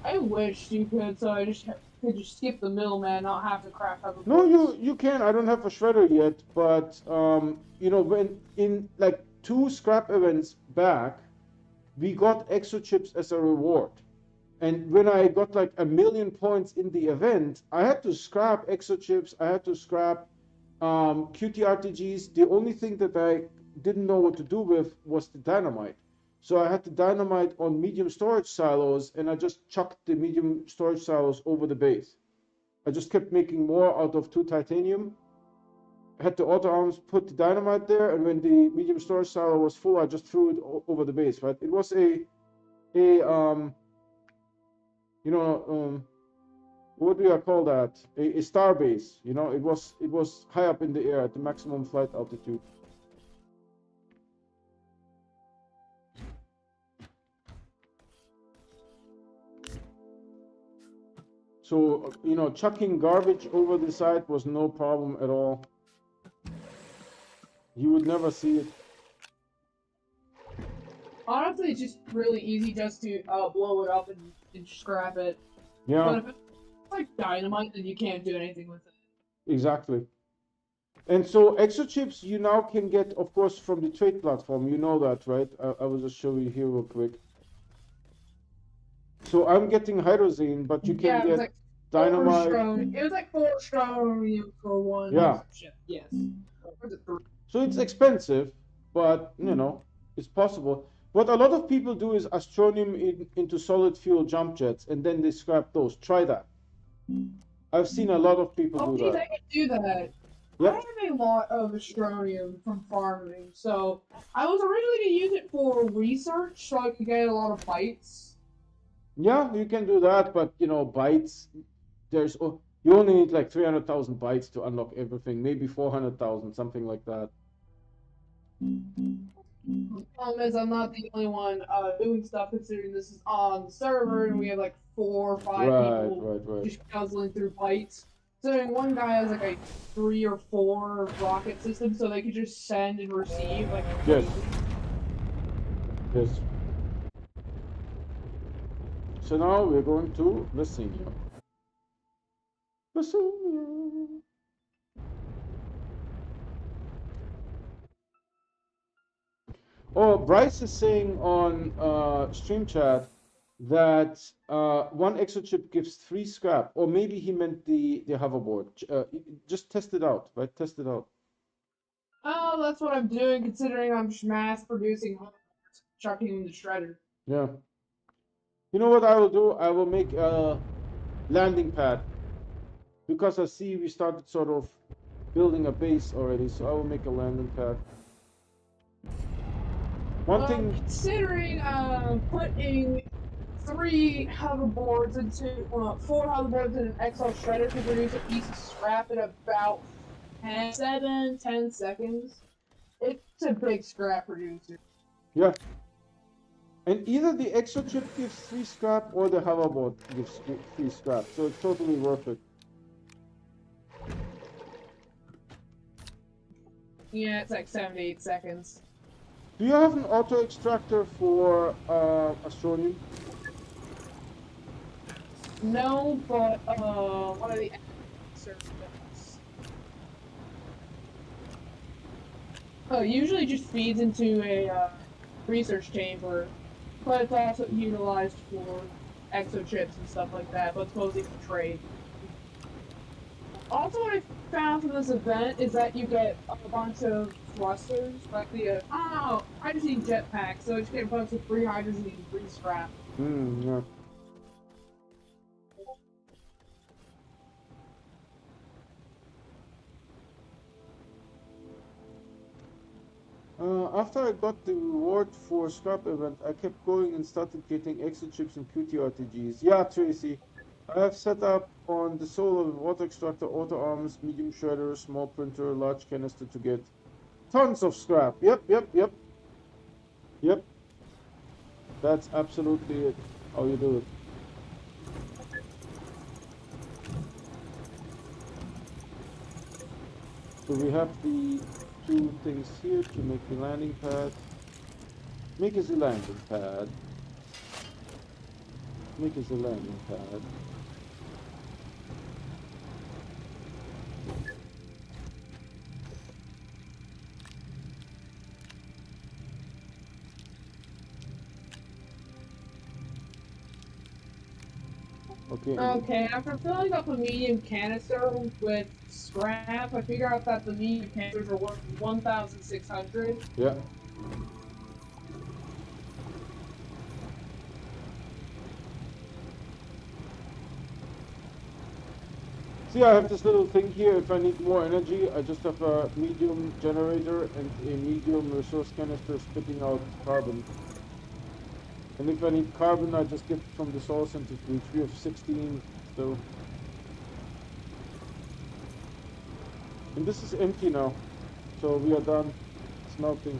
I wish you could, so I could just skip the middleman, not have to craft hoverboards. No, you can. I don't have a shredder yet, but you know, when in like 2 scrap events back, we got exo chips as a reward. And when I got like 1,000,000 points in the event, I had to scrap exochips, I had to scrap QT-RTGs. The only thing that I didn't know what to do with was the dynamite. So I had the dynamite on medium storage silos, and I just chucked the medium storage silos over the base. I just kept making more out of 2 titanium. I had the auto arms put the dynamite there, and when the medium storage silo was full, I just threw it over the base. Right? It was what do I call that? A star base. You know, it was high up in the air at the maximum flight altitude. So, chucking garbage over the side was no problem at all. You would never see it. Honestly, it's just really easy just to blow it up and scrap it. Yeah. But if it's like dynamite, then you can't do anything with it. Exactly. And so exochips you now can get, of course, from the trade platform. You know that, right? I will just show you here real quick. So I'm getting hydrazine, but you can get dynamite. It was like 4 strontium for one. Yeah. Yes. So it's expensive, but it's possible. What a lot of people do is astronium into solid fuel jump jets, and then they scrap those. Try that. I've seen a lot of people do that. I can do that. Yep. I have a lot of astronium from farming, so I was originally going to use it for research, so I could get a lot of bytes. Yeah, you can do that, but bytes, you only need like 300,000 bytes to unlock everything, maybe 400,000, something like that. The problem is I'm not the only one doing stuff, considering this is on the server, and we have like 4 or 5 people just guzzling through bytes. So one guy has like a 3 or 4 rocket system, so they could just send and receive like. Yes. So now we're going to Lysenia. Oh, Bryce is saying on stream chat that 1 exochip gives 3 scrap, or maybe he meant the hoverboard. Just test it out, right? Test it out. Oh, that's what I'm doing, considering I'm mass producing hoverboards, chucking them in the shredder. Yeah. You know what I will do? I will make a landing pad, because I see we started sort of building a base already, so I will make a landing pad. One thing, considering putting 3 hoverboards into 4 hoverboards in an XL shredder to produce a piece of scrap in about 10 seconds, it's a big scrap producer. Yeah. And either the exochip gives 3 scrap or the hoverboard gives 3 scrap, so it's totally worth it. Yeah, it's like 7 to 8 seconds. Do you have an auto extractor for astronium? No, but one of the servers usually just feeds into a research chamber, but it's also utilized for exochips and stuff like that, but it's mostly for trade. Also, what I found from this event is that you get a bunch of thrusters, like the, I just need jetpacks, so I just get a bunch of free hydrogen and free scrap. Yeah. After I got the reward for scrap event, I kept going and started getting exochips and QT-RTGs. Yeah, Tracy. I have set up on the solar water extractor, auto arms, medium shredder, small printer, large canister to get tons of scrap. Yep. That's absolutely it. How you do it. So we have the 2 things here to make the landing pad. Make us a landing pad. Okay. Okay, after filling up a medium canister with scrap, I figure out that the medium canisters are worth 1,600. Yeah. See, I have this little thing here. If I need more energy, I just have a medium generator and a medium resource canister spitting out carbon. And if I need carbon, I just get it from the soil centrifuge. We have 16, so. And this is empty now, so we are done smelting.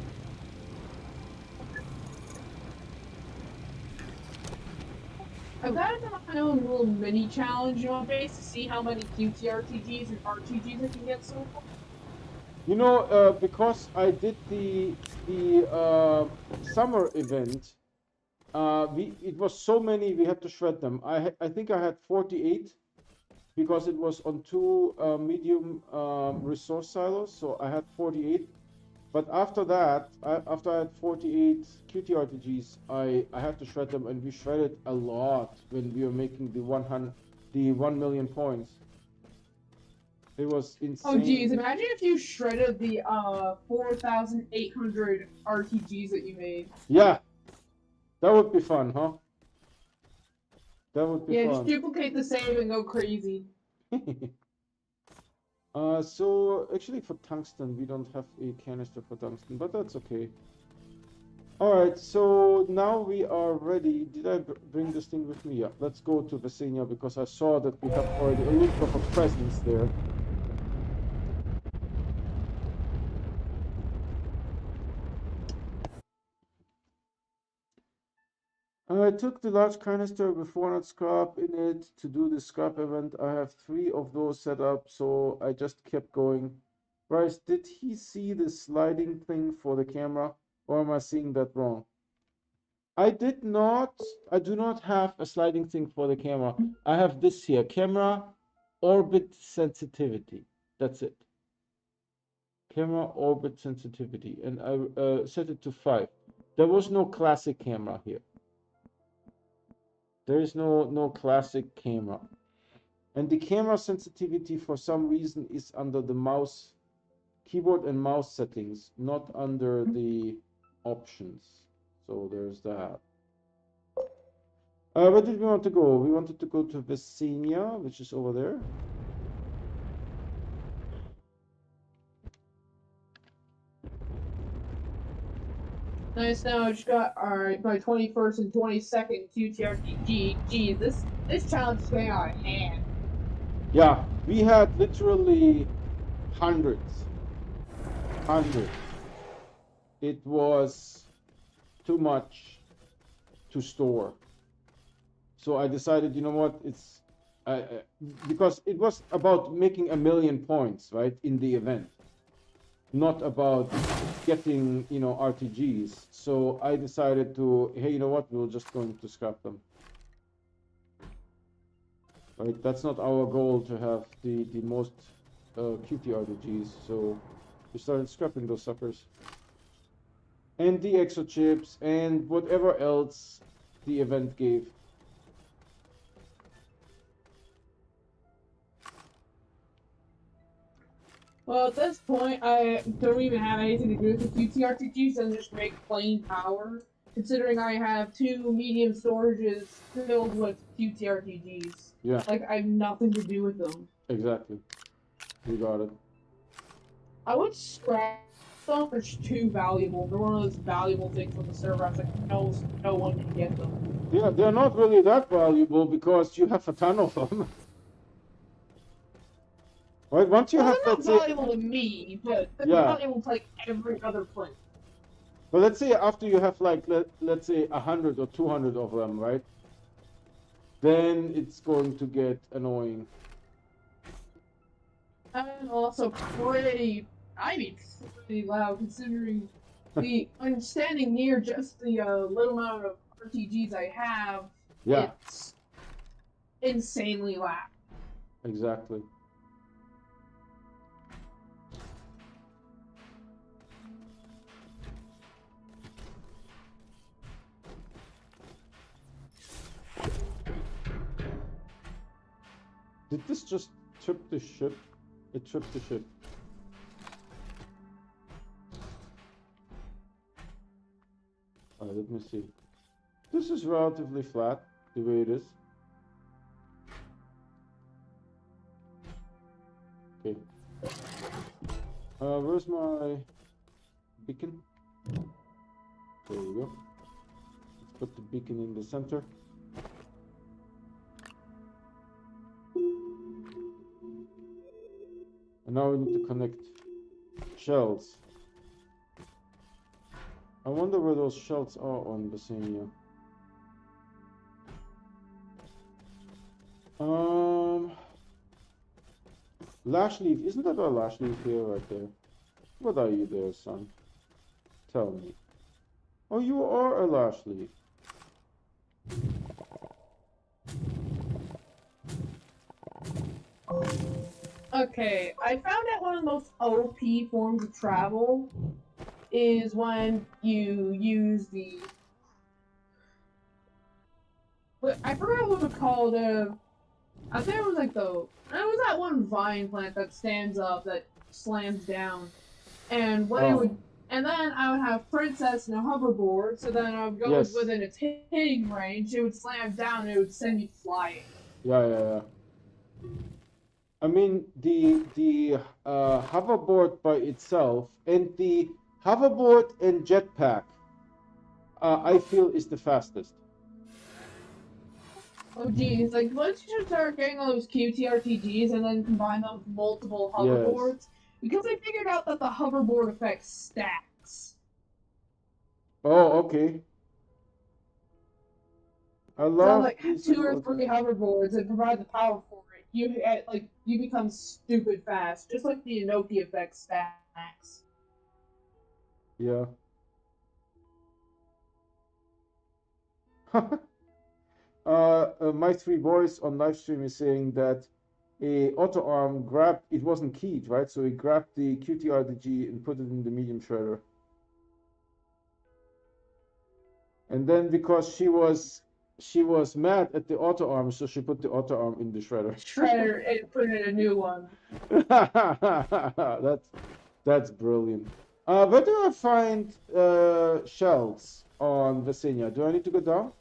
I've got my own little mini challenge on base to see how many QT-RTGs and RTGs I can get so far. You know, because I did the summer event, it was so many we had to shred them. I think I had 48 because it was on two medium resource silos, so I had 48. But after that, after I had 48 QT-RTGs, I had to shred them, and we shredded a lot when we were making the 1 million points. It was insane. Oh geez, imagine if you shredded the 4,800 RTGs that you made. Yeah, that would be fun, huh? That would be fun. Yeah, just duplicate the save and go crazy. So actually for tungsten, we don't have a canister for tungsten, but that's okay. All right, so now we are ready. Did I bring this thing with me? Yeah, let's go to Vesenia because I saw that we have already a little bit of a presence there. I took the large canister with 400 scrap in it to do the scrap event. I have 3 of those set up, so I just kept going. Bryce, did he see the sliding thing for the camera, or am I seeing that wrong? I do not have a sliding thing for the camera. I have this here, camera orbit sensitivity. That's it. Camera orbit sensitivity, and I set it to 5. There was no classic camera here. There is no classic camera. And the camera sensitivity for some reason is under the mouse, keyboard and mouse settings, not under the options. So there's that. Where did we want to go? We wanted to go to Vesenia, which is over there. Nice. Now I just got my 21st and 22nd QT-RTG. Geez, this challenge is going out of hand. Yeah, we had literally hundreds. It was too much to store. So I decided, you know what, it's because it was about making 1 million points, right, in the event, not about getting, you know, RTGs. So I decided to, hey, you know what, we're just going to scrap them. Right, that's not our goal to have the most QT-RTGs. So we started scrapping those suckers. And the exo chips and whatever else the event gave. Well, at this point, I don't even have anything to do with the QT-RTGs and just make plain power, considering I have 2 medium storages filled with QT-RTGs. Yeah. Like, I have nothing to do with them. Exactly. You got it. I would scrap them, they're just too valuable. They're one of those valuable things on the server. I was like, no one can get them. Yeah, they're not really that valuable because you have a ton of them. Right, once you have, They're let's not say, valuable to me, but they're Yeah. valuable to like every other player. but let's say after you have like, let's say 100 or 200 of them, right? Then it's going to get annoying. And also pretty loud considering I'm standing near just the little amount of RTGs I have. Yeah, It's insanely loud. exactly. Did this just trip the ship? It tripped the ship. Alright, let me see. This is relatively flat, the way it is. Okay. Where's my beacon? There we go. Let's put the beacon in the center. And now we need to connect shells. I wonder where those shells are on Basania. Lash leaf, isn't that a lash leaf here right there? What are you there, son? Tell me. Oh, you are a lash leaf. Okay, I found out one of the most OP forms of travel is when you use the... I forgot what it was called. I think it was like the... It was that one vine plant that stands up, that slams down. And what it would... And then I would have Princess and a hoverboard, so then I would go within its hitting range, it would slam down, and it would send me flying. Yeah. I mean, the hoverboard by itself, and the hoverboard and jetpack, I feel is the fastest. Oh geez, like once you start getting all those QT-RTGs and then combine them with multiple hoverboards, because I figured out that the hoverboard affects stacks. Oh, okay. I love like 2 or 3 hoverboards and provide the power for it. You become stupid fast, just like the Inoki affects stacks. Yeah. My 3 boys on live stream is saying that a auto arm grabbed, it wasn't keyed, right? So he grabbed the QT-RTG and put it in the medium shredder. And then because she was mad at the auto arm, so she put the auto arm in the shredder. Shredder and put in a new one. That's brilliant. Where do I find shells on Visenya? Do I need to go down?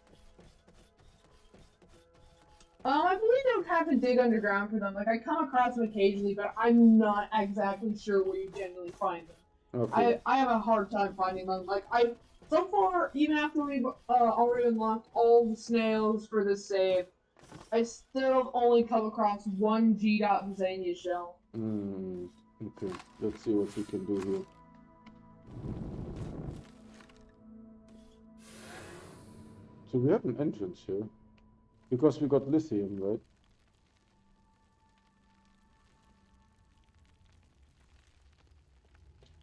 I believe they would have to dig underground for them. Like, I come across them occasionally, but I'm not exactly sure where you generally find them. Okay. I have a hard time finding them. Like, so far, even after we've already unlocked all the snails for this save, I still only come across one G.Visenya shell. Okay, let's see what we can do here. So we have an entrance here. Because we got lithium, right?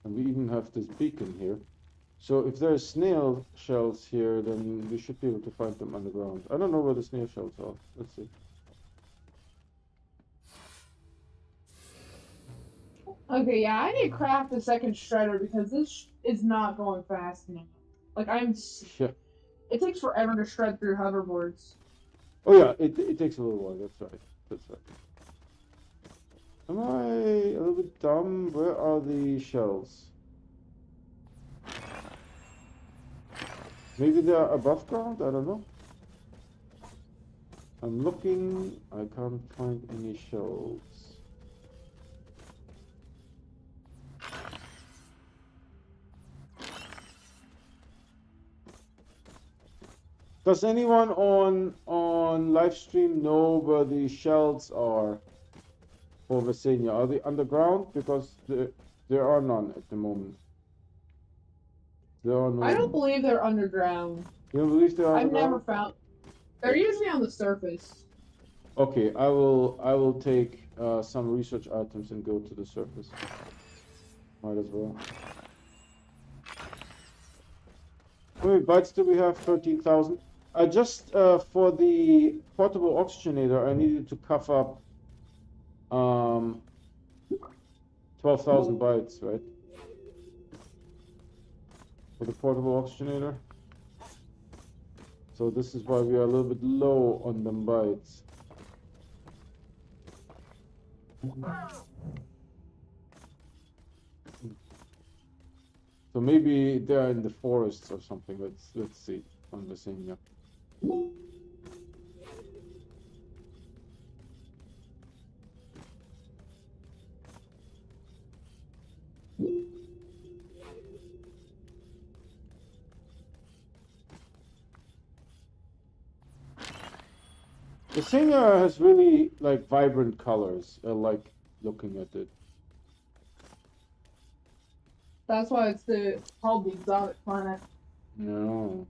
And we even have this beacon here. So if there are snail shells here, then we should be able to find them underground. I don't know where the snail shells are. Let's see. Okay, yeah, I need to craft a second shredder because this is not going fast enough. Like, Yeah. It takes forever to shred through hoverboards. Oh yeah, it takes a little while, that's right. Am I a little bit dumb? Where are the shells? Maybe they are above ground? I don't know. I'm looking, I can't find any shells. Does anyone on live stream know where the shells are for Visenya? Are they underground? Because there are none at the moment. There are no. I don't believe they're underground. You don't believe they're underground? I've never found. They're usually on the surface. Okay, I will take some research items and go to the surface. Might as well. How many bytes do we have? 13,000. Just for the portable oxygenator, I needed to cough up 12,000 bytes, right? For the portable oxygenator. So this is why we are a little bit low on them bytes. So maybe they're in the forests or something. Let's see on the thing. Yeah. The singer has really like vibrant colors. I like looking at it. That's why it's called the exotic planet. No.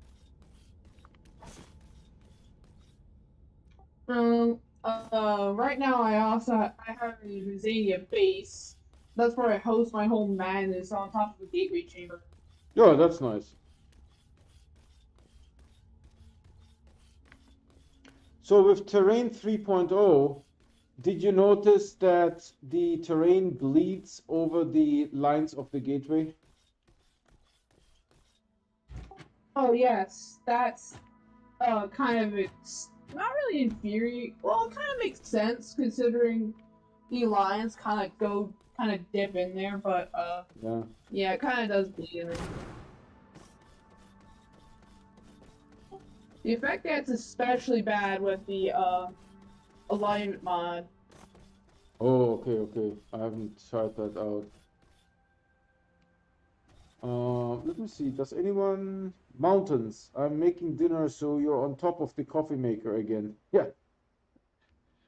Right now I have a Rosania base. That's where I host my whole madness on top of the gateway chamber. Yeah, that's nice. So with Terrain 3.0, did you notice that the terrain bleeds over the lines of the gateway? Oh yes, that's kind of not really infuriating. Well, it kind of makes sense considering the lines kind of dip in there, but yeah, it kind of does bleed in there. The effect gets especially bad with the alignment mod. Oh, okay. I haven't tried that out. Let me see. Does anyone... Mountains. I'm making dinner, so you're on top of the coffee maker again. Yeah.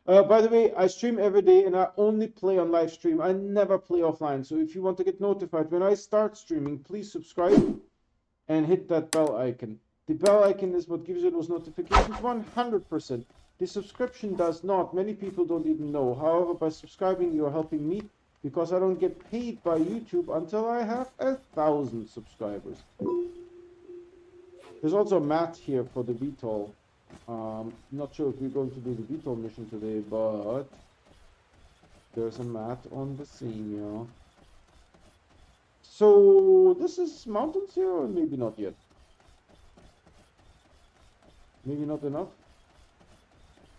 By the way, I stream every day and I only play on live stream. I never play offline. So if you want to get notified when I start streaming, please subscribe and hit that bell icon. The bell icon is what gives you those notifications 100%. The subscription does not. Many people don't even know. However, by subscribing, you are helping me because I don't get paid by YouTube until I have 1,000 subscribers. There's also a mat here for the VTOL. Not sure if we're going to do the VTOL mission today, but there's a mat on the scene, yeah. So this is mountains here, or maybe not yet? Maybe not enough?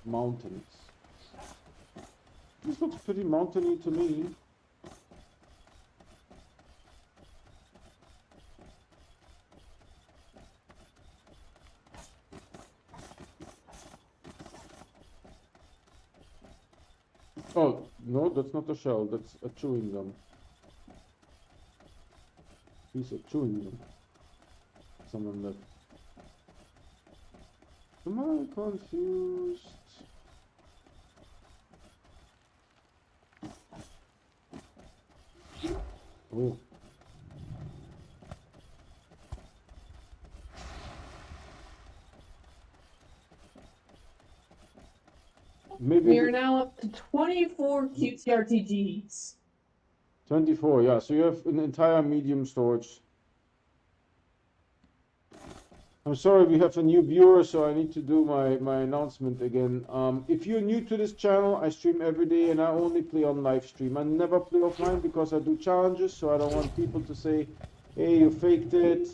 Mountains. This looks pretty mountainy to me. Oh, no, that's not a shell, that's a chewing gum. Piece of chewing gum. Someone left. Am I confused? Oh. Maybe we are now up to 24 QT-RTGs. 24, yeah. So you have an entire medium storage. I'm sorry, we have a new viewer, so I need to do my announcement again. If you're new to this channel, I stream every day and I only play on live stream. I never play offline because I do challenges, so I don't want people to say, hey, you faked it,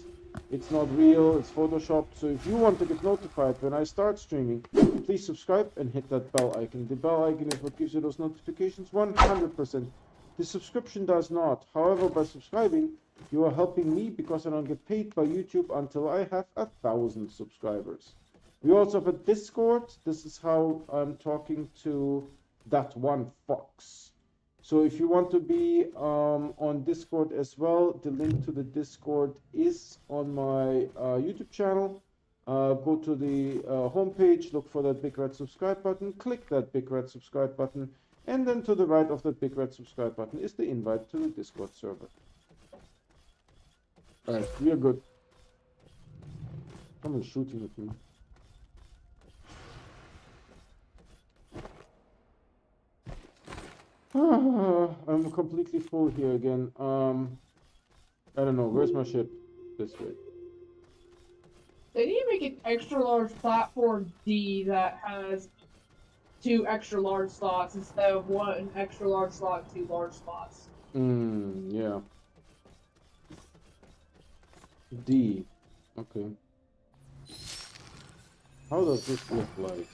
it's not real, it's photoshopped. So if you want to get notified when I start streaming, please subscribe and hit that bell icon. The bell icon is what gives you those notifications 100%. The subscription does not. However, by subscribing, you are helping me because I don't get paid by YouTube until I have 1,000 subscribers. We also have a Discord. This is how I'm talking to that one fox. So if you want to be on Discord as well, the link to the Discord is on my YouTube channel. Go to the homepage, look for that big red subscribe button, click that big red subscribe button, and then to the right of that big red subscribe button is the invite to the Discord server. Alright, we are good. Someone's shooting at me. I'm completely full here again. I don't know. Where's my ship? This way. They need to make an extra large platform D that has 2 extra large slots instead of 1 extra large slot, 2 large slots. Yeah. D. Okay. How does this look like?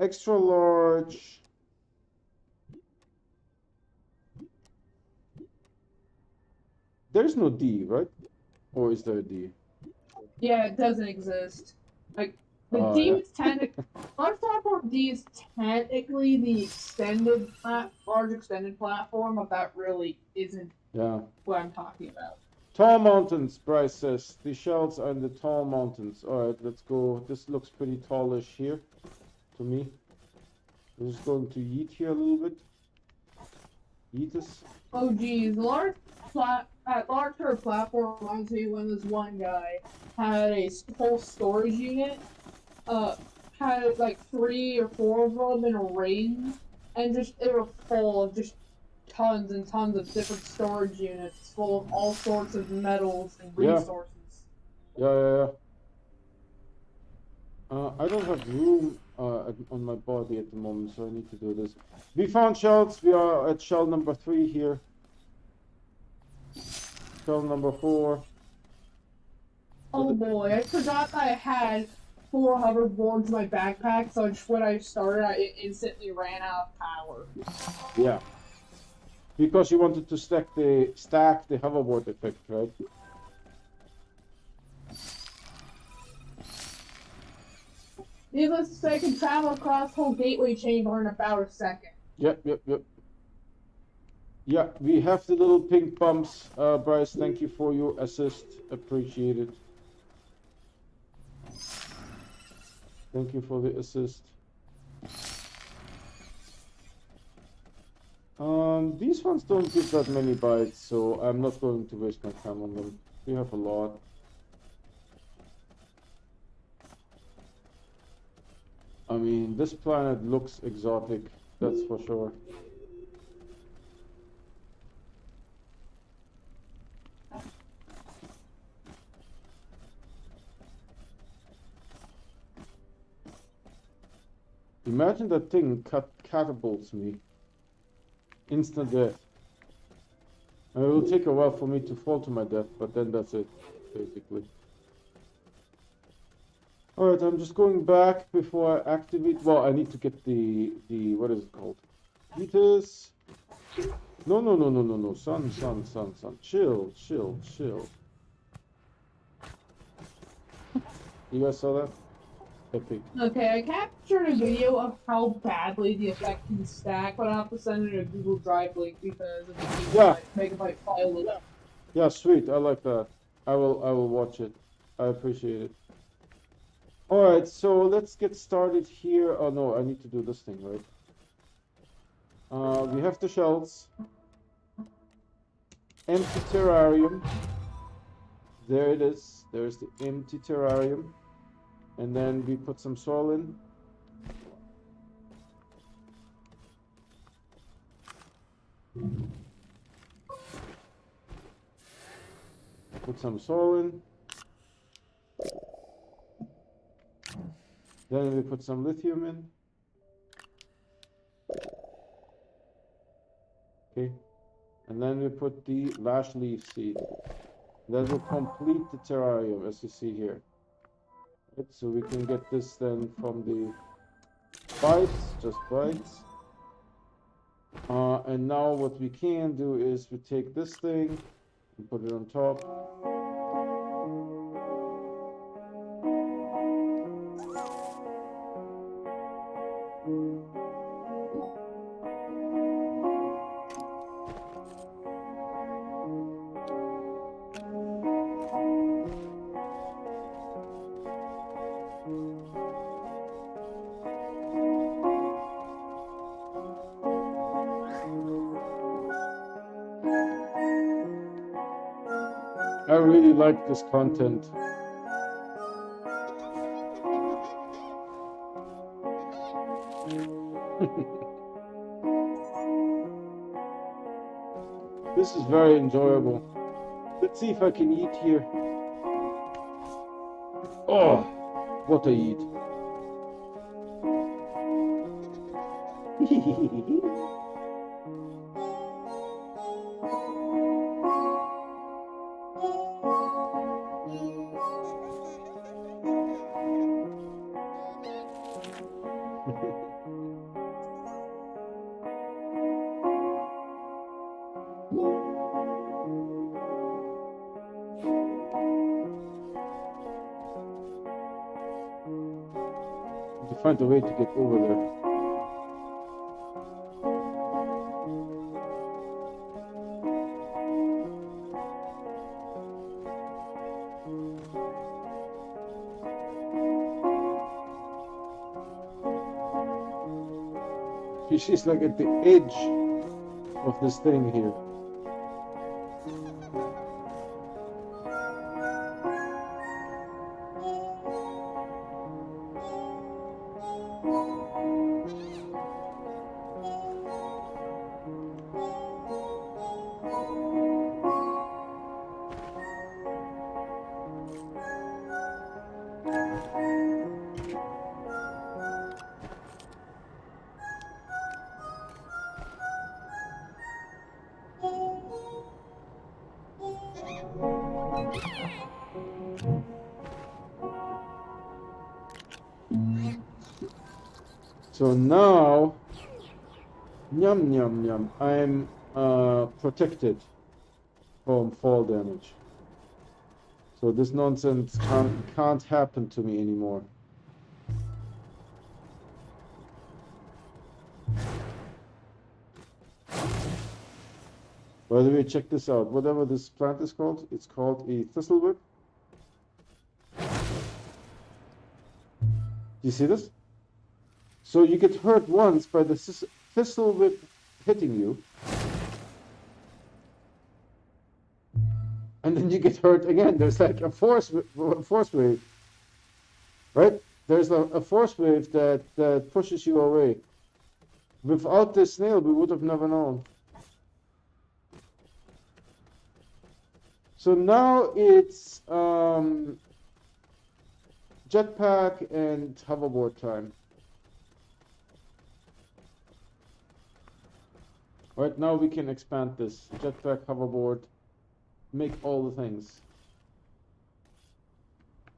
extra large. There's no D, right? Or is there a D? Yeah, it doesn't exist. Like the D Yeah. is technically large platform D is technically the extended large extended platform, but that really isn't what I'm talking about. Tall mountains, Bryce says. The shells are in the tall mountains. All right, let's go. This looks pretty tallish here to me. We're just going to yeet here a little bit. Yeet this. Oh geez, larger platform reminds me when this one guy had a whole storage unit, had like 3 or 4 of them in a ring, and just they were full of just tons and tons of different storage units full of all sorts of metals and resources. Yeah. I don't have room on my body at the moment, so I need to do this. We found shells. We are at shell number 3 here. Shell number 4. Oh boy, I forgot I had 4 hoverboards in my backpack, so just when I started, it instantly ran out of power. Yeah. Because you wanted to stack the hoverboard effect, right? Needless to say, I can travel across the whole gateway chamber in about a second. Yep. Yeah, we have the little pink bumps. Bryce, thank you for your assist. Appreciate it. Thank you for the assist. These ones don't give that many bites, so I'm not going to waste my time on them. We have a lot. I mean, this planet looks exotic, that's for sure. Imagine that thing catapults me. Instant death. And it will take a while for me to fall to my death, but then that's it, basically. Alright, I'm just going back before I activate. Well, I need to get the what is it called? Meters. No. Sun. Chill. You guys saw that? Epic. Okay, I captured a video of how badly the effect can stack, but I'll have to send it a Google Drive link because of the megabyte file. Yeah, sweet. I like that. I will watch it. I appreciate it. Alright, so let's get started here. Oh no, I need to do this thing, right? We have the shells. Empty terrarium. There it is. There's the empty terrarium. And then we put some soil in. Put some soil in. Then we put some lithium in. Okay. And then we put the lash leaf seed. That will complete the terrarium, as you see here. Right, so we can get this then from the bites, just bites. And now what we can do is we take this thing and put it on top. I really like this content. This is very enjoyable. Let's see if I can eat here. Oh, what I eat. find a way to get over there. She's like at the edge of this thing here. So now, yum yum yum, I'm protected from fall damage. So this nonsense can't happen to me anymore. By the way, check this out. Whatever this plant is called, it's called a thistlewhip. Do you see this? So you get hurt once by the thistlewhip hitting you, and then you get hurt again. There's like a force wave, right? There's a force wave that pushes you away. Without this snail, we would have never known. So now it's jetpack and hoverboard time. Right now we can expand this. Jetpack, hoverboard, make all the things.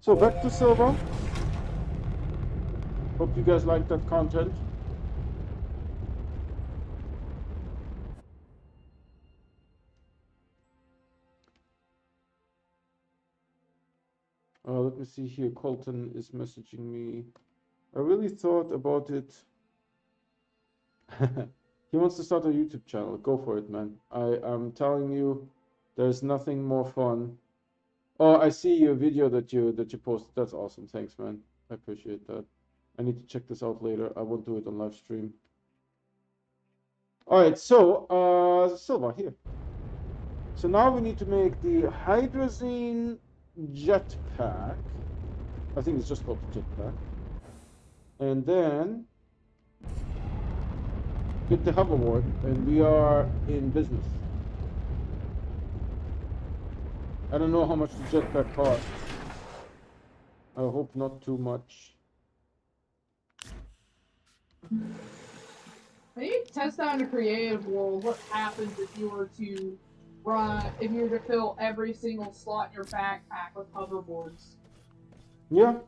So back to Silver. Hope you guys like that content. Let me see here. Colton is messaging me. I really thought about it. He wants to start a YouTube channel. Go for it, man. I'm telling you, there's nothing more fun. Oh, I see your video that you posted. That's awesome. Thanks, man. I appreciate that. I need to check this out later. I won't do it on live stream. All right, so Silva here. So now we need to make the hydrazine jetpack. I think it's just called the jetpack. And then get the hoverboard, and we are in business. I don't know how much the jetpack costs. I hope not too much. I need to test out in a creative world what happens if you were to fill every single slot in your backpack with hoverboards. Yeah.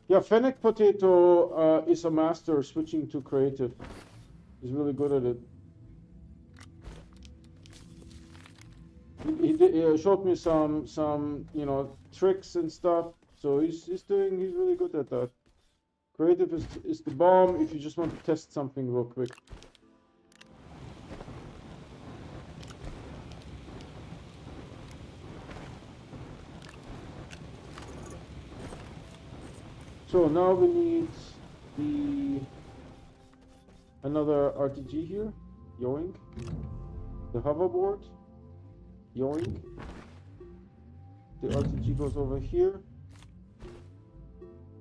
Yeah, Fennec Potato is a master switching to creative. He's really good at it. He showed me some tricks and stuff. So he's really good at that. Creative is the bomb if you just want to test something real quick. So now we need another RTG here. Yoink. The hoverboard. Yoink. The RTG goes over here.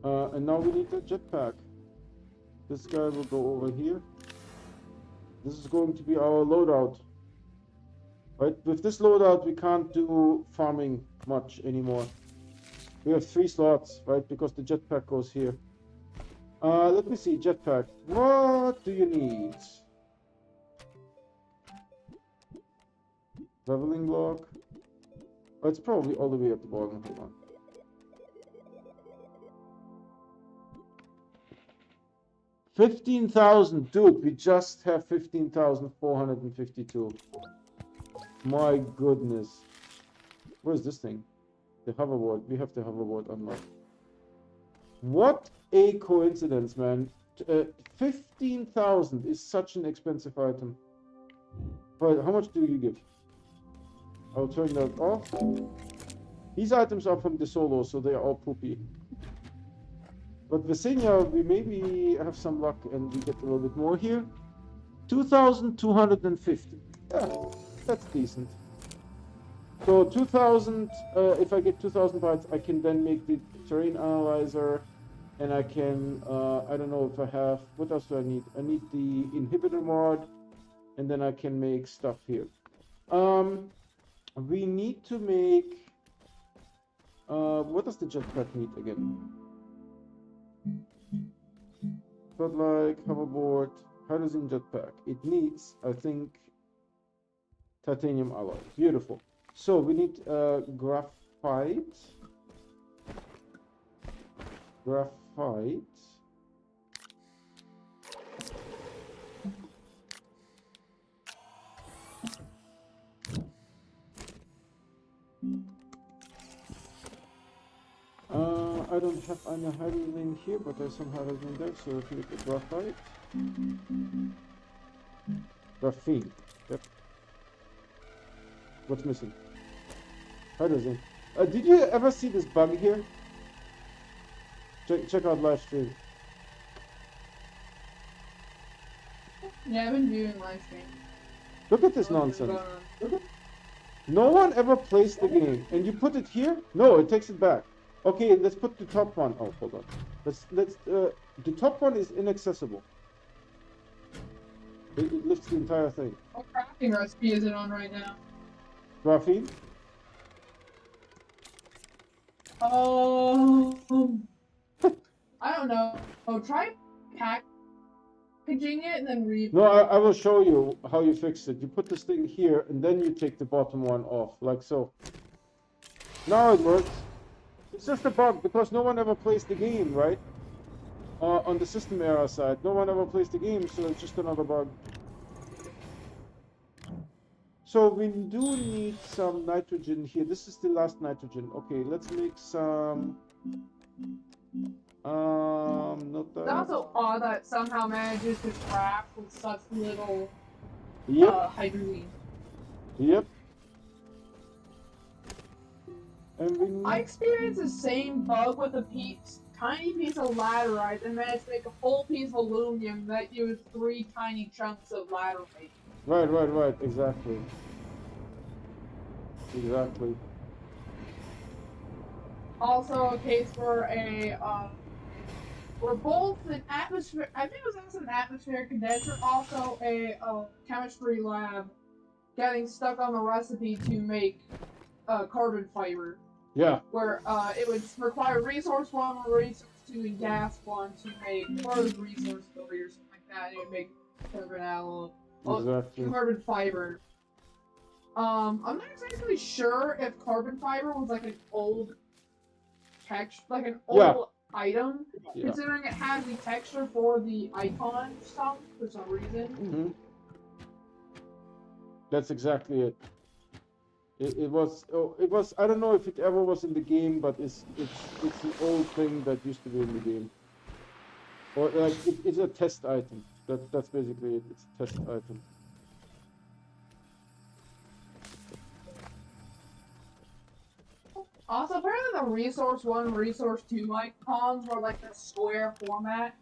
And now we need the jetpack. This guy will go over here. This is going to be our loadout. Right? With this loadout, we can't do farming much anymore. We have 3 slots, right? Because the jetpack goes here. Let me see, jetpack. What do you need? Leveling block. Oh, it's probably all the way at the bottom. Hold on. $15,000, dude. We just have 15,452. My goodness. Where's this thing? The hoverboard. We have the hoverboard unlocked. What a coincidence, man. 15,000 is such an expensive item. But how much do you give? I'll turn that off. These items are from the solo, so they are all poopy. But Visenya, we maybe have some luck and we get a little bit more here. 2,250. Yeah, that's decent. So 2,000, if I get 2,000 bytes, I can then make the terrain analyzer, and I can, I don't know if I have, what else do I need? I need the inhibitor mod, and then I can make stuff here. We need to make, what does the jetpack need again? But like hoverboard, hydrogen jetpack. It needs, I think, titanium alloy. Beautiful. So we need graphite. Graphite. I don't have any hydrogen here, but there's some hydrogen there, so if you look at graphite. Graphene. Yep. What's missing? Hydrogen. Did you ever see this bug here? Check out live stream. Yeah, I've been viewing live stream. Look at this nonsense. No one ever plays the game, and you put it here? No, it takes it back. Okay, let's put the top one. Oh, hold on. The top one is inaccessible. It lifts the entire thing. What crafting recipe is it on right now? Graphene? I don't know. Oh, try packaging it and then read. No, I will show you how you fix it. You put this thing here, and then you take the bottom one off, like so. Now it works. It's just a bug, because no one ever plays the game, right? On the system era side, no one ever plays the game, so it's just another bug. So we do need some nitrogen here. This is the last nitrogen. Okay, let's make some... not that. It's also odd that somehow manages to craft with such little hydrogen. Yep. And we need... I experienced the same bug with a tiny piece of laterite and managed to make a full piece of aluminum that used 3 tiny chunks of laterite. Right, exactly. Exactly. Also a case for both an atmosphere, I think it was also an atmospheric condenser, also a chemistry lab getting stuck on the recipe to make carbon fiber. Yeah. Where it would require resource 1 or resource 2 and gas 1 to make resource 3 or something like that. It would make carbon alloy. Exactly. Carbon fiber. I'm not exactly sure if carbon fiber was like an old texture, like an old item, considering it has the texture for the icon stuff for some reason. Mm-hmm. That's exactly it. It was I don't know if it ever was in the game, but it's an old thing that used to be in the game. Or like it's a test item. That's basically it. It's a test item. Also, apparently the resource 1, resource 2 icons were like the square format,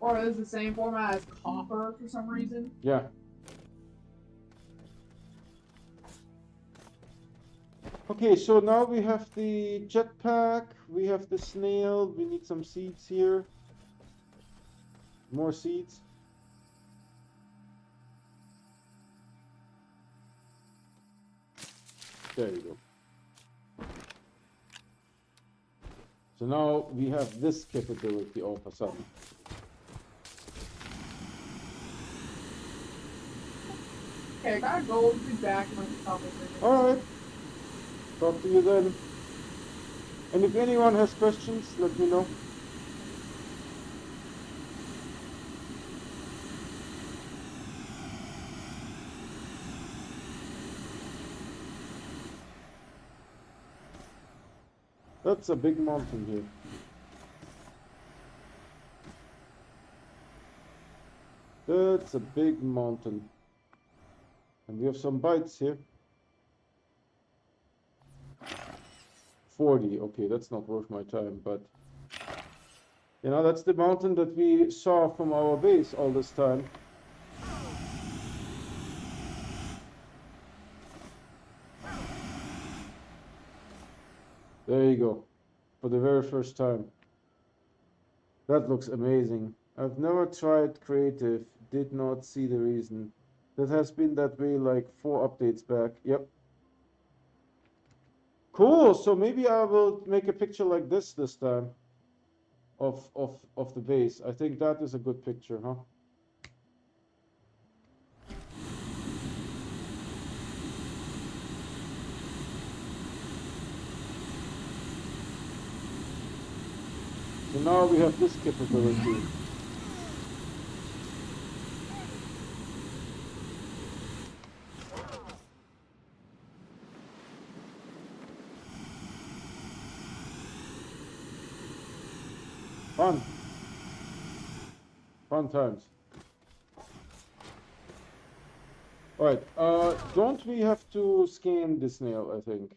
or it was the same format as copper for some reason. Yeah. Okay, so now we have the jetpack, we have the snail, we need some seeds here. More seeds. There you go. So now we have this capability all of a sudden. Okay, I gotta go be back in a couple minutes. Alright. Talk to you then. And if anyone has questions, let me know. That's a big mountain here. That's a big mountain. And we have some bites here. 40, okay, that's not worth my time, but you know, that's the mountain that we saw from our base all this time. There you go, for the very first time. That looks amazing. I've never tried creative, did not see the reason. That has been that way like 4 updates back. Yep. Cool, so maybe I will make a picture like this time of the base. I think that is a good picture, huh? So now we have this capability. Fun. Fun times. Alright, don't we have to scan this nail, I think?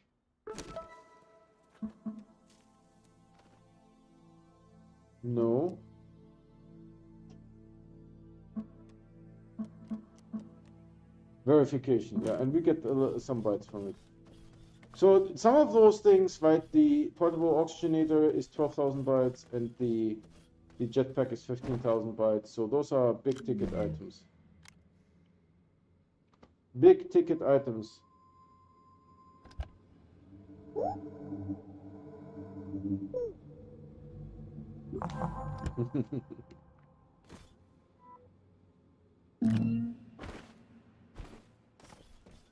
No. Verification, yeah, and we get some bytes from it. So some of those things, right, the portable oxygenator is 12,000 bytes and the jetpack is 15,000 bytes. So those are big ticket items. Big ticket items.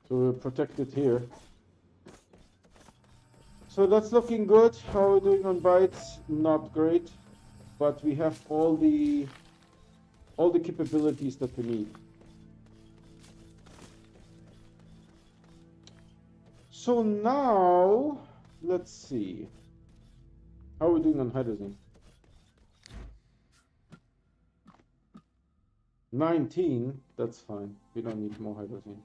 So we're protected here. So that's looking good. How are we doing on bytes? Not great, but we have all the capabilities that we need. So now let's see. How are we doing on hydrogen? 19, that's fine. We don't need more hydrogen.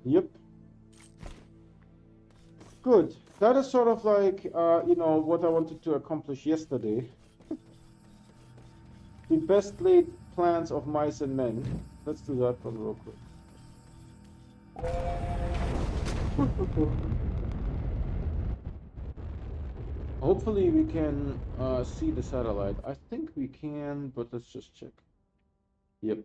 Yep. Good. That is sort of like, you know, what I wanted to accomplish yesterday. The best laid plans of mice and men. Let's do that one real quick. Hopefully we can see the satellite. I think we can, but let's just check. Yep.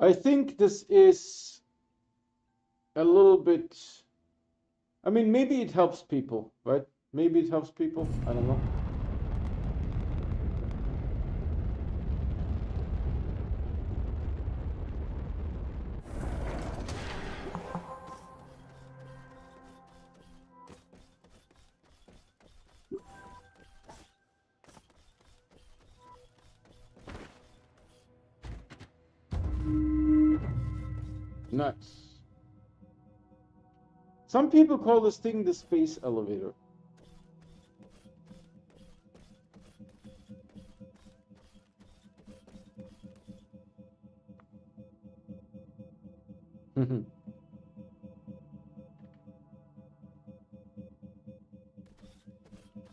I think this is a little bit, I mean, maybe it helps people, right? Maybe it helps people, I don't know. Nice. Some people call this thing the space elevator.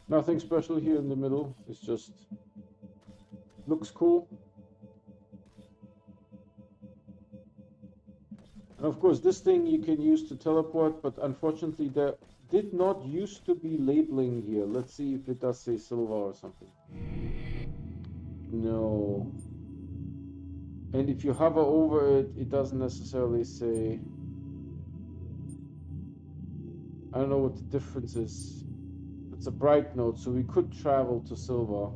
Nothing special here in the middle. It's just looks cool. And of course, this thing you can use to teleport, but unfortunately there did not used to be labeling here. Let's see if it does say silver or something. No. And if you hover over it, it doesn't necessarily say. I don't know what the difference is. It's a bright node, so we could travel to silver.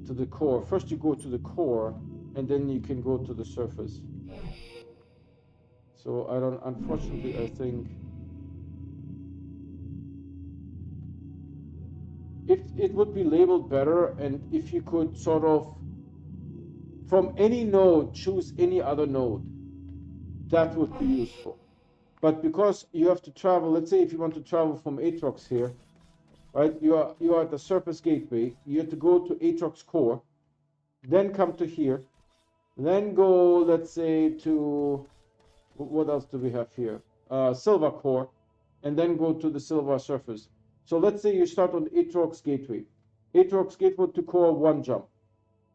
To the core. First you go to the core, and then you can go to the surface. So I don't, unfortunately, I think if it would be labeled better, and if you could sort of from any node, choose any other node. That would be useful. But because you have to travel, let's say if you want to travel from Aatrox here, right? You are at the surface gateway. You have to go to Aatrox core, then come to here, then go, let's say, to what else do we have here? Silver core, and then go to the silver surface. So let's say you start on Aatrox gateway. Aatrox gateway to core, 1 jump.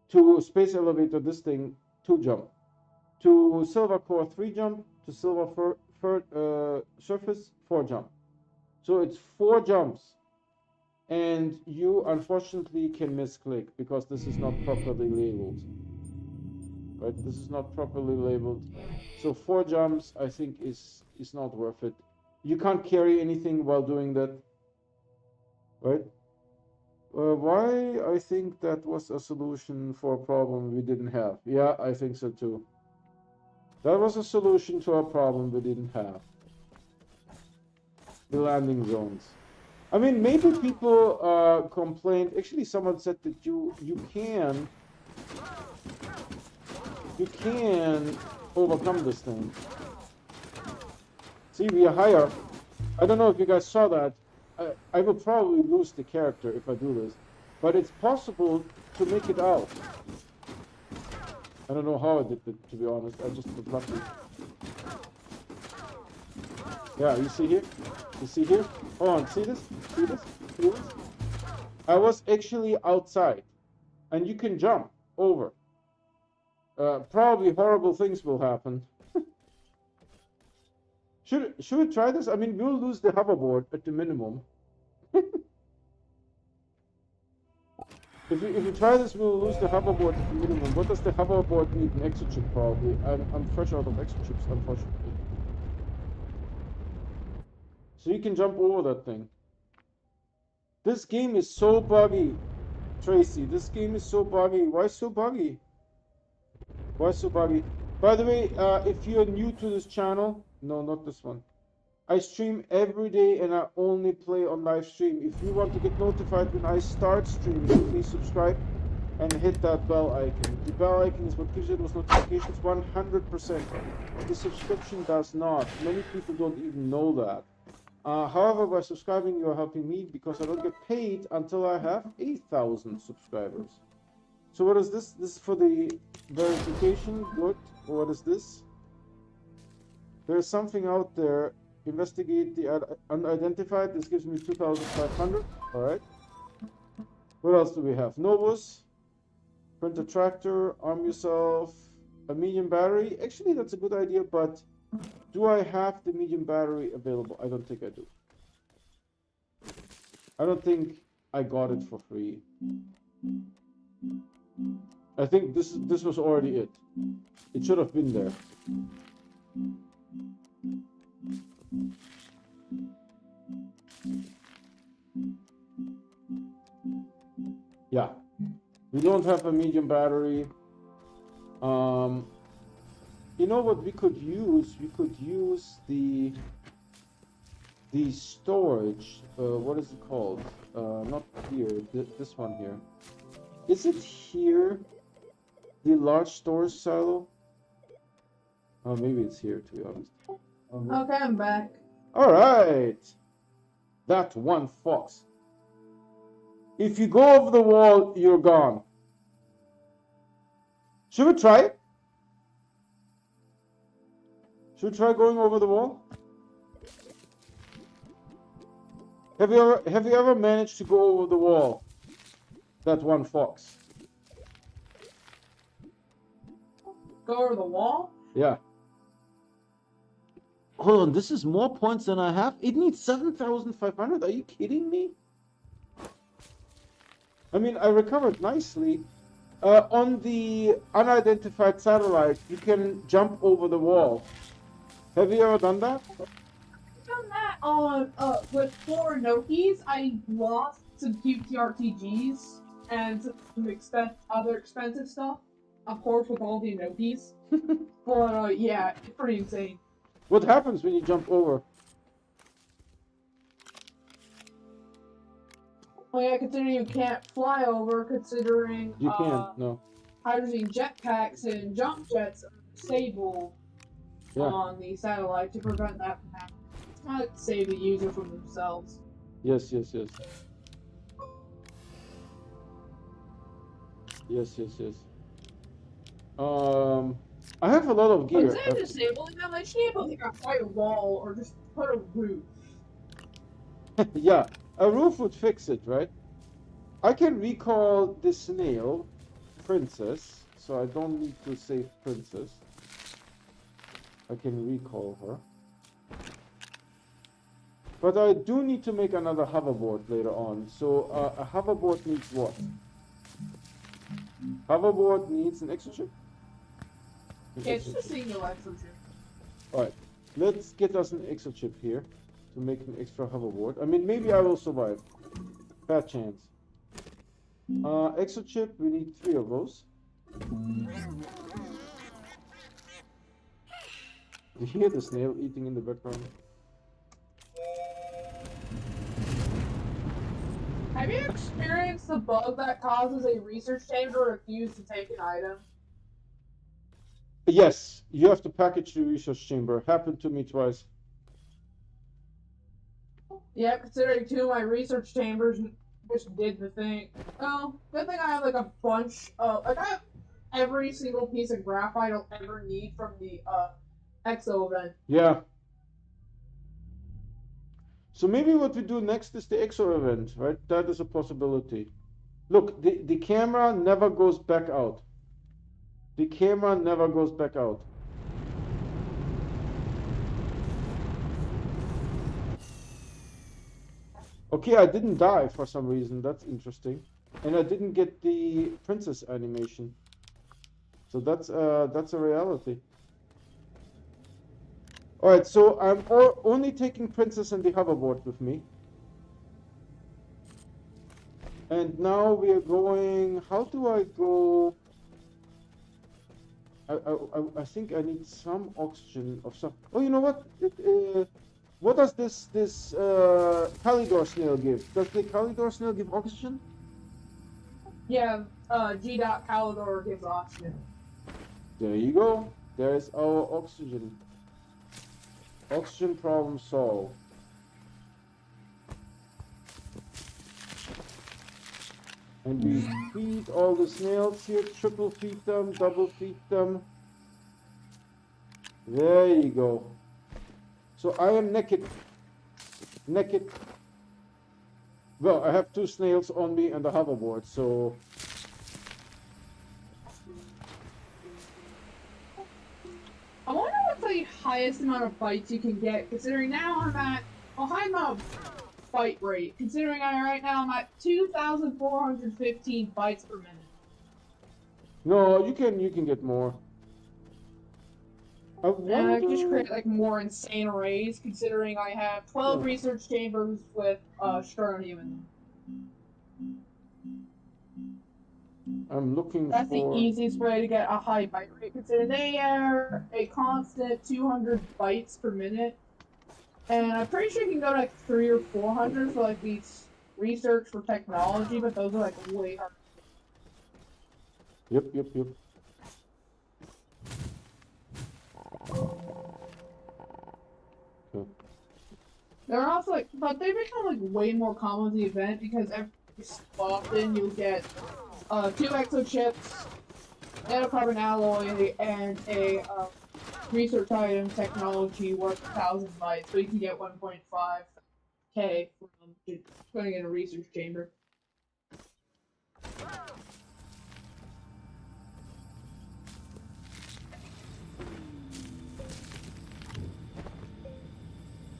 To space elevator, this thing, 2 jump. To silver core, 3 jump. To silver surface, 4 jump. So it's 4 jumps. And you unfortunately can misclick because this is not properly labeled. Right? This is not properly labeled. So 4 jumps, I think, is not worth it. You can't carry anything while doing that. Right? Why? I think that was a solution for a problem we didn't have. Yeah, I think so too. That was a solution to a problem we didn't have. The landing zones. I mean, maybe people complained. Actually, someone said that you can overcome this thing. See, we are higher. I don't know if you guys saw that. I will probably lose the character if I do this, but it's possible to make it out. I don't know how I did it, to be honest. I just was lucky. Yeah, you see here? You see here? Hold on, see this? See this? See this? I was actually outside, and you can jump over. Probably horrible things will happen. Should we try this? I mean, we'll lose the hoverboard at the minimum. If you try this, we'll lose the hoverboard at the minimum. What does the hoverboard need? An exochip, probably. I'm fresh out of exochips, unfortunately. So you can jump over that thing. This game is so buggy, Tracy. This game is so buggy. Why so buggy? Why so buggy? By the way, if you're new to this channel, no, not this one. I stream every day and I only play on live stream. If you want to get notified when I start streaming, please subscribe and hit that bell icon. The bell icon is what gives you those notifications 100%. The subscription does not. Many people don't even know that. However, by subscribing, you are helping me because I don't get paid until I have 8,000 subscribers. So what is this? This is for the verification. Good. What is this? There's something out there. Investigate the unidentified. This gives me 2,500. All right. What else do we have? Novus. Print a tractor. Arm yourself. A medium battery. Actually, that's a good idea, but do I have the medium battery available? I don't think I do. I don't think I got it for free. I think this was already it. It should have been there. Yeah, we don't have a medium battery. You know what we could use? We could use the storage. What is it called? Not here. This one here. Is it here? The large storage silo? Oh, maybe it's here, to be honest. Okay, I'm back. All right. That one fox. If you go over the wall, you're gone. Should we try it? Should we try going over the wall? Have you ever managed to go over the wall? That one fox. Go over the wall? Yeah. Hold on, this is more points than I have? It needs 7,500? Are you kidding me? I mean, I recovered nicely. On the unidentified satellite, you can jump over the wall. Have you ever done that? I've done that on, with 4 Nokis. I lost some QT-RTGs and some other expensive stuff. Of course, with all the Nokis. But, yeah, it's pretty insane. What happens when you jump over? Well, yeah, considering you can't fly over, considering... You can't, no. hydrogen jetpacks and jump jets are disabled on the satellite to prevent that from happening. It's not to save the user from themselves. Yes. I have a lot of gear. Instead of disabling them, they should be able to fight a wall or just put a roof. Yeah, a roof would fix it, right? I can recall the snail, Princess, so I don't need to save Princess. I can recall her. But I do need to make another hoverboard later on. So a hoverboard needs what? Hoverboard needs an exochip? It's just a single exochip. Alright, let's get us an exochip here to make an extra hoverboard. I mean, maybe I will survive. Bad chance. Exochip, we need 3 of those. Do you hear the snail eating in the background? Have you experienced the bug that causes a research chamber to refuse to take an item? Yes, you have to package the research chamber. Happened to me twice. Yeah, considering 2 of my research chambers just did the thing. Oh, good thing I have like a bunch of, like I have every single piece of graphite I'll ever need from the EXO event. Yeah. So maybe what we do next is the EXO event, right? That is a possibility. Look, the camera never goes back out. The camera never goes back out. Okay, I didn't die for some reason. That's interesting. And I didn't get the princess animation. So that's a reality. Alright, so I'm only taking princess and the hoverboard with me. And now we are going... How do I go... I think I need some oxygen of some... Oh, you know what? What does this Calidor snail give? Does the Calidor snail give oxygen? Yeah, G. Calidor gives oxygen. There you go. There's our oxygen. Oxygen problem solved. And we feed all the snails here, triple feed them, double feed them. There you go. So I am naked. Naked. Well, I have 2 snails on me and a hoverboard, so... I wonder what's the highest amount of bites you can get, considering now I'm at a high amount of bite rate, considering right now I'm at 2,415 bites per minute. No, you can get more. And I can just create like more insane arrays, considering I have 12 research chambers with strontium in them. I'm looking That's for... the easiest way to get a high bite rate, considering they are a constant 200 bytes per minute. And I'm pretty sure you can go to like 300 or 400 for like these research for technology, but those are like way hard. Yep. Okay. They're also like, but they become like way more common in the event because every so often you'll get 2 exo chips, nanocarbon alloy, and a research item technology worth 1,000 bytes, so you can get 1.5K from putting in a research chamber.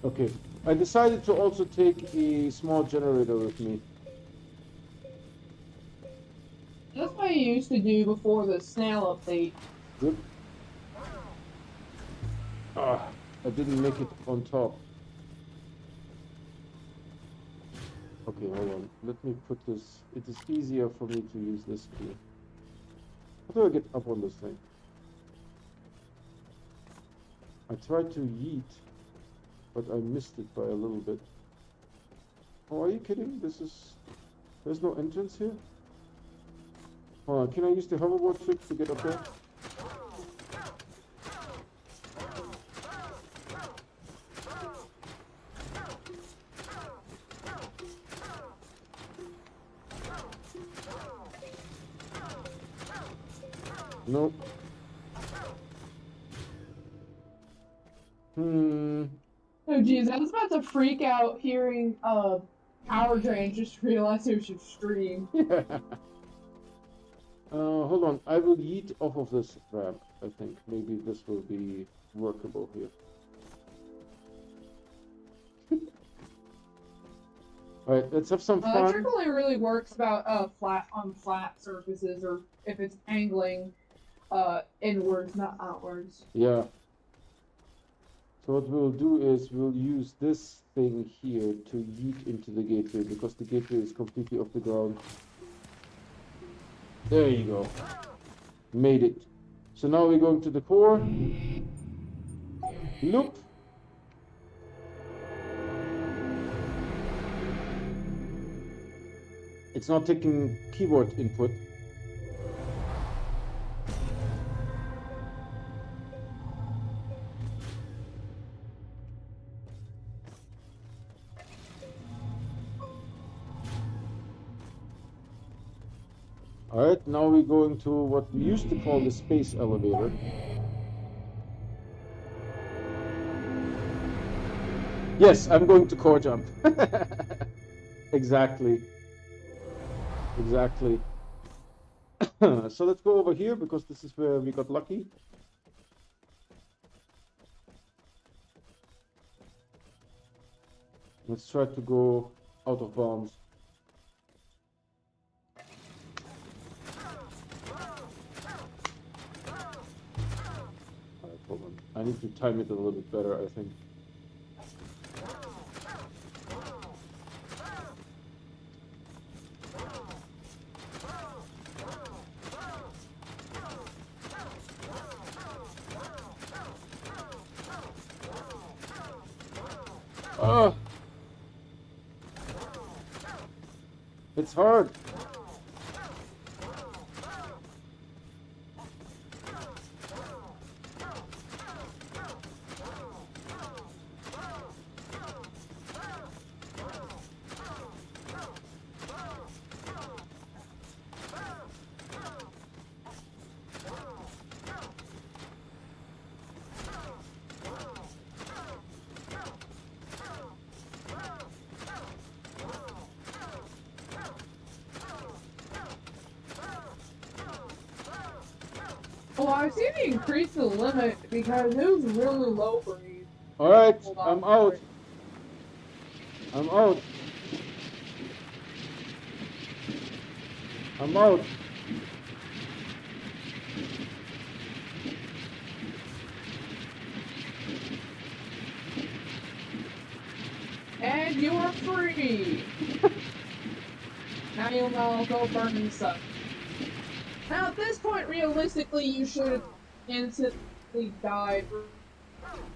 Okay, I decided to also take a small generator with me. That's what I used to do before the snail update. Good. I didn't make it on top. Okay, hold on. Let me put this. It is easier for me to use this key. How do I get up on this thing? I tried to yeet, but I missed it by a little bit. Oh, are you kidding? There's no entrance here? Hold on, can I use the hoverboard trick to get up there? Nope. Oh geez, I was about to freak out hearing power drain, just realized it was your stream. Yeah. Hold on, I will yeet off of this ramp, I think. Maybe this will be workable here. Alright, let's have some fun. The trick only really works about flat surfaces, or if it's angling inwards, not outwards. Yeah. So what we'll do is we'll use this thing here to yeet into the gateway, because the gateway is completely off the ground. There you go. Made it. So now we're going to the core. Loop. It's not taking keyboard input. Alright, now we're going to what we used to call the space elevator. Yes, I'm going to core jump. Exactly. Exactly. So let's go over here, because this is where we got lucky. Let's try to go out of bounds. Alright, hold on. I need to time it a little bit better, I think. It's hard. Well, I see they increased the limit because it was really low for me. Alright, I'm out. I'm out. I'm out. And you are free! Now you'll know go burn and suck. Now at this point, realistically, you should have instantly died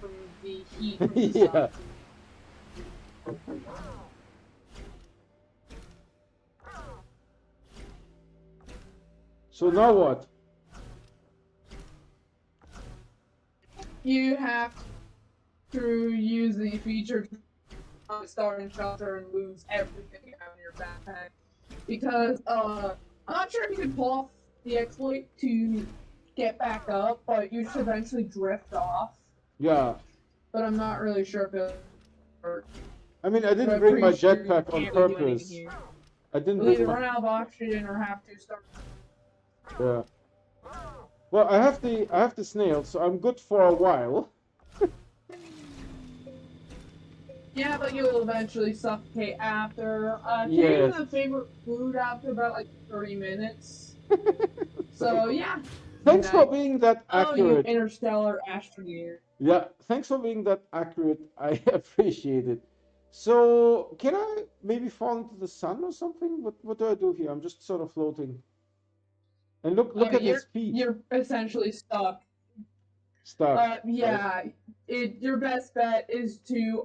from the heat from the Yeah. sun. So now what? You have to use the feature to start and shelter and lose everything you have in your backpack. Because, I'm not sure if you can pull off the exploit to get back up, but you should eventually drift off. Yeah. But I'm not really sure if it'll work. I mean, I didn't I'm bring my pretty sure jetpack you on can't really do anything purpose. here. I didn't You'll bring either my... run out of oxygen or have to start. Yeah. Well, I have the snail, so I'm good for a while. Yeah, but you'll eventually suffocate after. Yes. Taking a favorite food after about like 30 minutes. So yeah. Thanks Good for night. being that Oh, you accurate. interstellar astroneer. Yeah, thanks for being that accurate. I appreciate it. So, can I maybe fall into the sun or something? What do I do here? I'm just sort of floating. And look at his feet. You're essentially stuck. Stuck. Yeah. Your best bet is to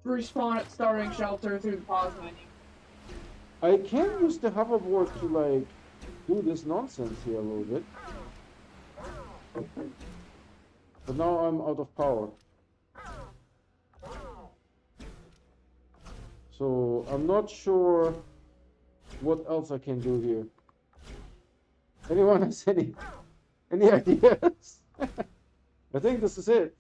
respawn at starting shelter through the pause menu. I can use the hoverboard to like do this nonsense here a little bit. But now I'm out of power. So I'm not sure what else I can do here. Anyone has any ideas? I think this is it.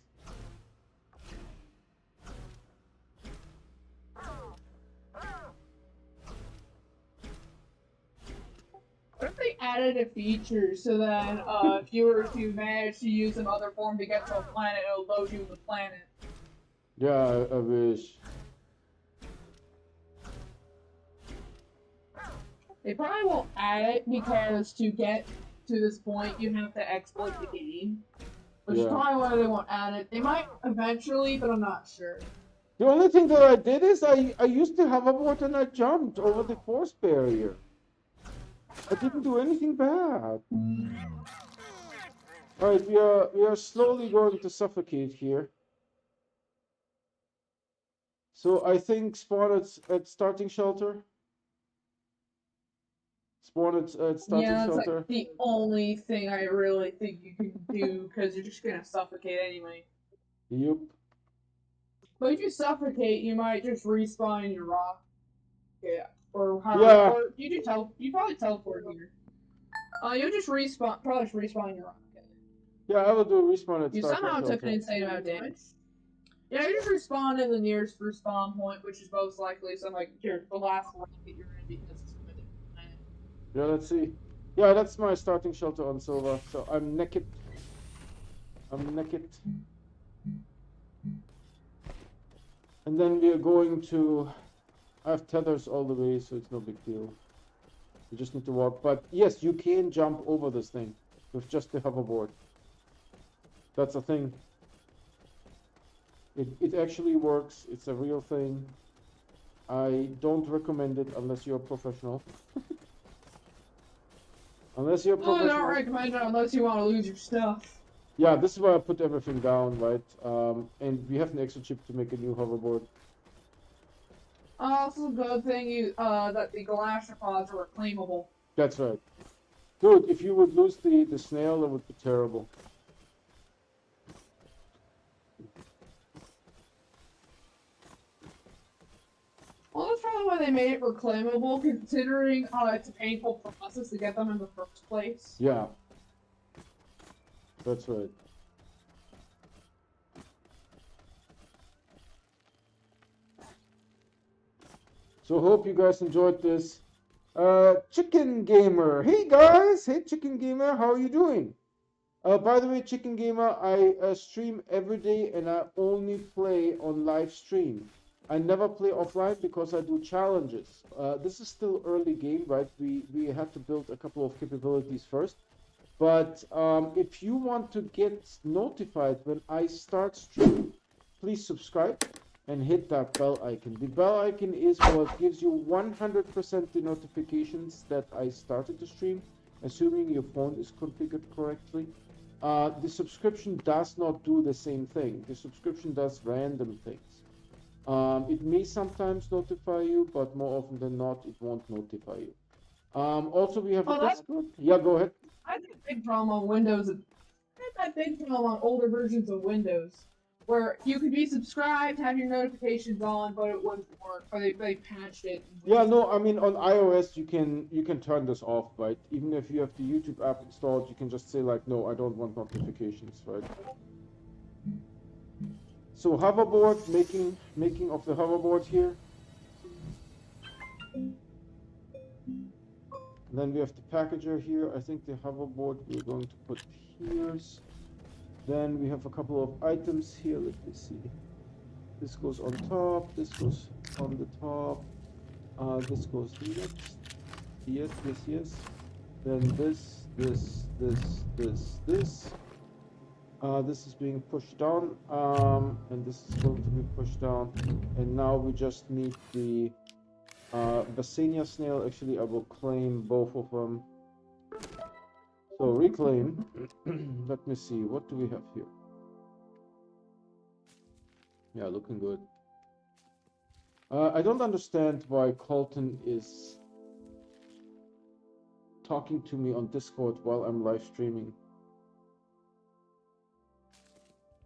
What if they added a feature so that if you were to manage to use some other form to get to a planet, it'll load you the planet? Yeah, I wish. They probably won't add it because to get to this point, you have to exploit the game. Which is Yeah. probably why they won't add it. They might eventually, but I'm not sure. The only thing that I did is I used the hoverboard and I jumped over the force barrier. I didn't do anything bad. All right, we are slowly going to suffocate here. So I think spawn at starting shelter. Spawn at starting Yeah, that's shelter. like the only thing I really think you can do because you're just gonna suffocate anyway. Yep. But if you suffocate, you might just respawn in your rock. Yeah. Or how? Yeah. Or you probably teleport here. You'll just respawn. Probably just respawn in your rock. Yeah, I will do a respawn at You starting somehow shelter. took an insane amount of damage. Yeah, you just respawn in the nearest respawn point, which is most likely some like the last rocket you're in because it's from a different planet. Yeah, let's see. Yeah, that's my starting shelter on Silva. So I'm naked. I'm naked. And then we are going to. I have tethers all the way, so it's no big deal. You just need to walk. But yes, you can jump over this thing with just the hoverboard. That's a thing. It actually works. It's a real thing. I don't recommend it unless you're a professional. Unless you're a professional. I don't recommend it unless you want to lose your stuff. Yeah, this is why I put everything down, right? And we have an extra chip to make a new hoverboard. Also, good thing that the Galastropods are reclaimable. That's right. Dude, if you would lose the snail, it would be terrible. Well, that's probably why they made it reclaimable, considering it's a painful process to get them in the first place. Yeah. That's right. So hope you guys enjoyed this. Chicken Gamer. Hey guys! Hey Chicken Gamer, how are you doing? By the way, Chicken Gamer, I stream every day and I only play on live stream. I never play offline because I do challenges. This is still early game, right? We have to build a couple of capabilities first. But if you want to get notified when I start streaming, please subscribe and hit that bell icon. The bell icon is what gives you 100% the notifications that I started the stream, assuming your phone is configured correctly. The subscription does not do the same thing. The subscription does random things. It may sometimes notify you, but more often than not, it won't notify you. Also, we have a Discord. Yeah, go ahead. I had a big problem on Windows. I had that big problem on older versions of Windows, where you could be subscribed, have your notifications on, but it wouldn't work. Or they patched it. Yeah, no, I mean on iOS you can turn this off, right? Even if you have the YouTube app installed, you can just say like, no, I don't want notifications, right? So hoverboard, making of the hoverboard here. And then we have the packager here. I think the hoverboard we're going to put here. Then we have a couple of items here. Let me see. This goes on top. This goes on the top. This goes next. Yes, yes, yes. Then this. This is being pushed down, and this is going to be pushed down. And now we just need the Bassania snail. Actually, I will claim both of them. So reclaim. Let me see. What do we have here? Yeah, looking good. I don't understand why Colton is talking to me on Discord while I'm live streaming.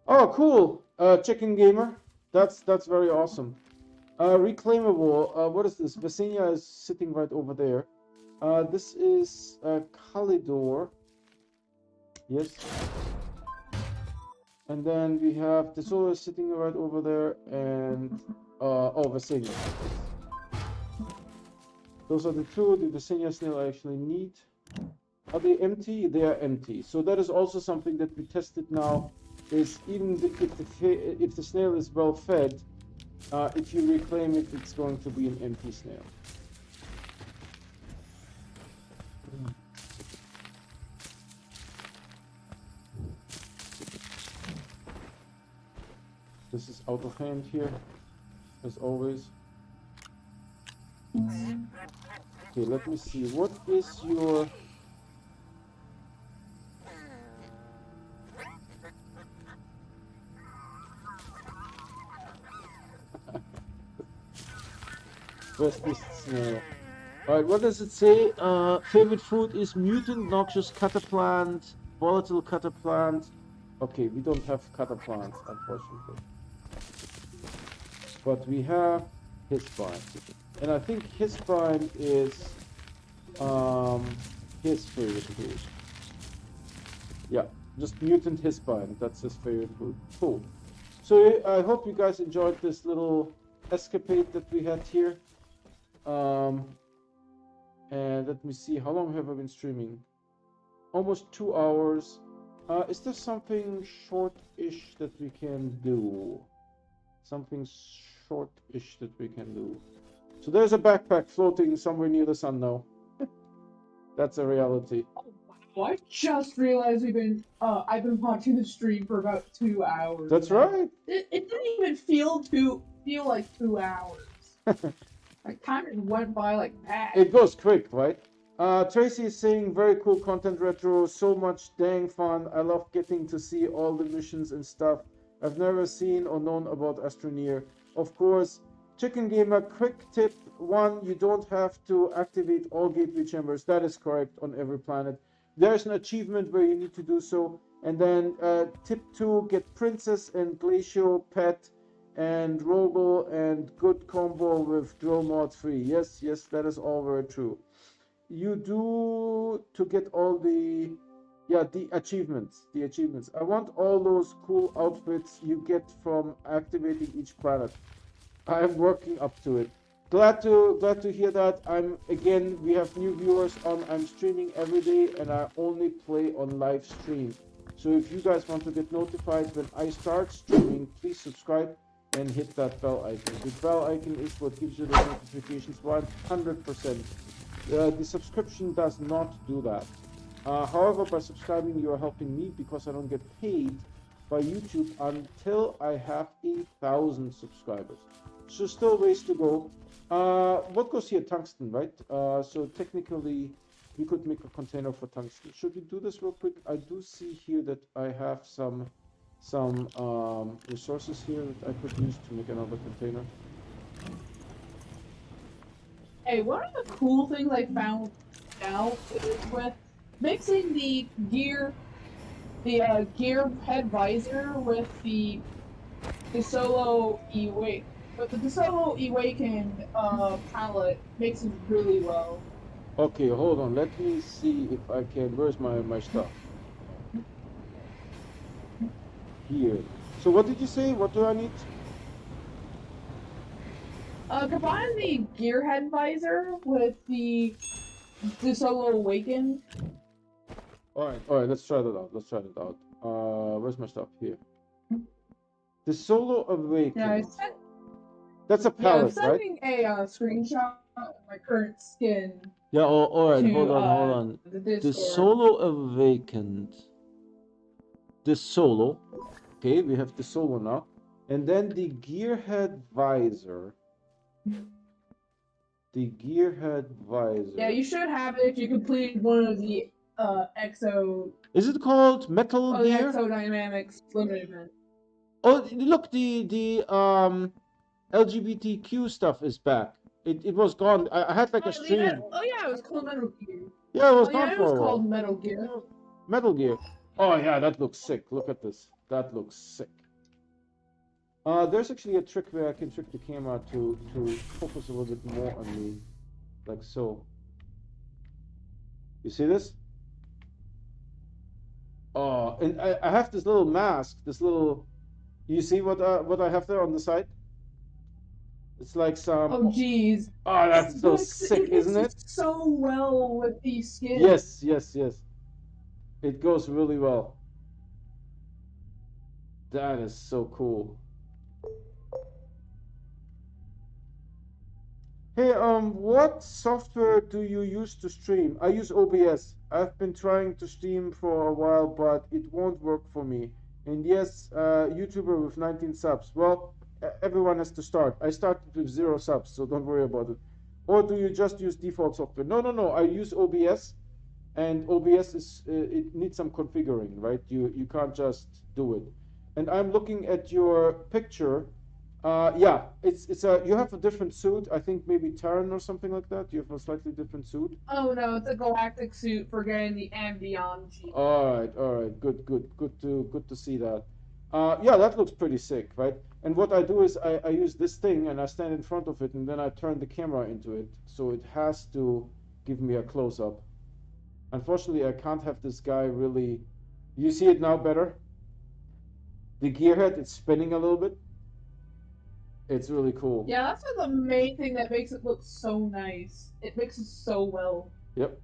Oh, cool. Chicken Gamer. That's very awesome. Reclaimable. What is this? Visenya is sitting right over there. This is Kalidor. Yes. And then we have the Solar sitting right over there, and oh, Visenya. Those are the two. The Visenya snail I actually need. Are they empty? They are empty. So that is also something that we tested now. Is even if the snail is well fed, if you reclaim it, it's going to be an empty snail. This is out of hand here, as always. Okay, let me see. What is your... Where's this snail? Alright, what does it say? Favorite food is mutant, noxious cataplant, volatile cataplant. Okay, we don't have cataplants, unfortunately. But we have Hisbine. And I think Hisbine is his favorite food. Yeah, just mutant Hisbine, that's his favorite food. Cool. So I hope you guys enjoyed this little escapade that we had here. And let me see, how long have I been streaming? Almost 2 hours. Is there something short-ish that we can do? Something short-ish that we can do. So there's a backpack floating somewhere near the sun now. That's a reality. Oh, wow. I just realized I've been watching the stream for about 2 hours. That's right. It didn't even feel like 2 hours. Like, time just went by like that. It goes quick, right? Tracy is saying, very cool content retro, so much dang fun. I love getting to see all the missions and stuff I've never seen or known about Astroneer. Of course, Chicken Gamer, quick tip 1, you don't have to activate all gateway chambers. That is correct on every planet. There's an achievement where you need to do so. And then tip 2, get Princess and Glacial Pet and Rogel and good combo with Drill Mod 3. Yes, that is all very true. You do to get all the achievements. I want all those cool outfits you get from activating each planet. I am working up to it. Glad to hear that. We have new viewers on. I'm streaming every day and I only play on live stream. So if you guys want to get notified when I start streaming, please subscribe and hit that bell icon. The bell icon is what gives you the notifications 100%. The subscription does not do that. However, by subscribing, you are helping me because I don't get paid by YouTube until I have 1,000 subscribers. So still ways to go. What goes here? Tungsten, right? So technically, we could make a container for tungsten. Should we do this real quick? I do see here that I have some resources here that I could use to make another container. Hey, one of the cool things I found out is with mixing the gear head visor with the DeSolo Awake. But the DeSolo Awakened palette makes it really well. Okay, hold on. Let me see if I can. Where's my stuff? Here. So what did you say? What do I need? Combine the gearhead visor with the DeSolo Awakened. Alright, let's try that out. Where's my stuff? Here. DeSolo Awakened. Yeah, that's a palette, I'm right? sending a screenshot of my current skin. Yeah, alright, hold on. The DeSolo Awakened. DeSolo. Okay, we have DeSolo now. And then the gearhead visor. Yeah, you should have it if you completed one of the Exo. Is it called Metal Gear? The Exodynamics Limited event. Oh, look, the LGBTQ stuff is back. It was gone. I had like a stream. It was called Metal Gear. Yeah, it was Oh gone yeah, it for was a while. called Metal Gear. Metal Gear. Oh yeah, that looks sick. Look at this. That looks sick. There's actually a trick where I can trick the camera to focus a little bit more on me, like so. You see this? Oh, and I have this little mask, this little. You see what I have there on the side? It's like some. Oh geez, Oh, that's so sick, it isn't mixes it? so well with the skin. Yes, yes, yes. It goes really well. That is so cool. Hey, what software do you use to stream? I use OBS. I've been trying to stream for a while, but it won't work for me. And yes, YouTuber with 19 subs. Well, everyone has to start. I started with 0 subs, so don't worry about it. Or do you just use default software? No, no, no. I use OBS, and OBS is it needs some configuring, right? You can't just do it. And I'm looking at your picture. Yeah, it's a you have a different suit. I think maybe Terran or something like that. You have a slightly different suit. Oh no, it's a galactic suit for getting the Ambion cheap. All right, good to see that. Yeah, that looks pretty sick, right? And what I do is I use this thing and I stand in front of it and then I turn the camera into it, so it has to give me a close up. Unfortunately, I can't have this guy really. You see it now better? The gearhead, it's spinning a little bit. It's really cool. Yeah, that's the main thing that makes it look so nice. It mixes so well. Yep.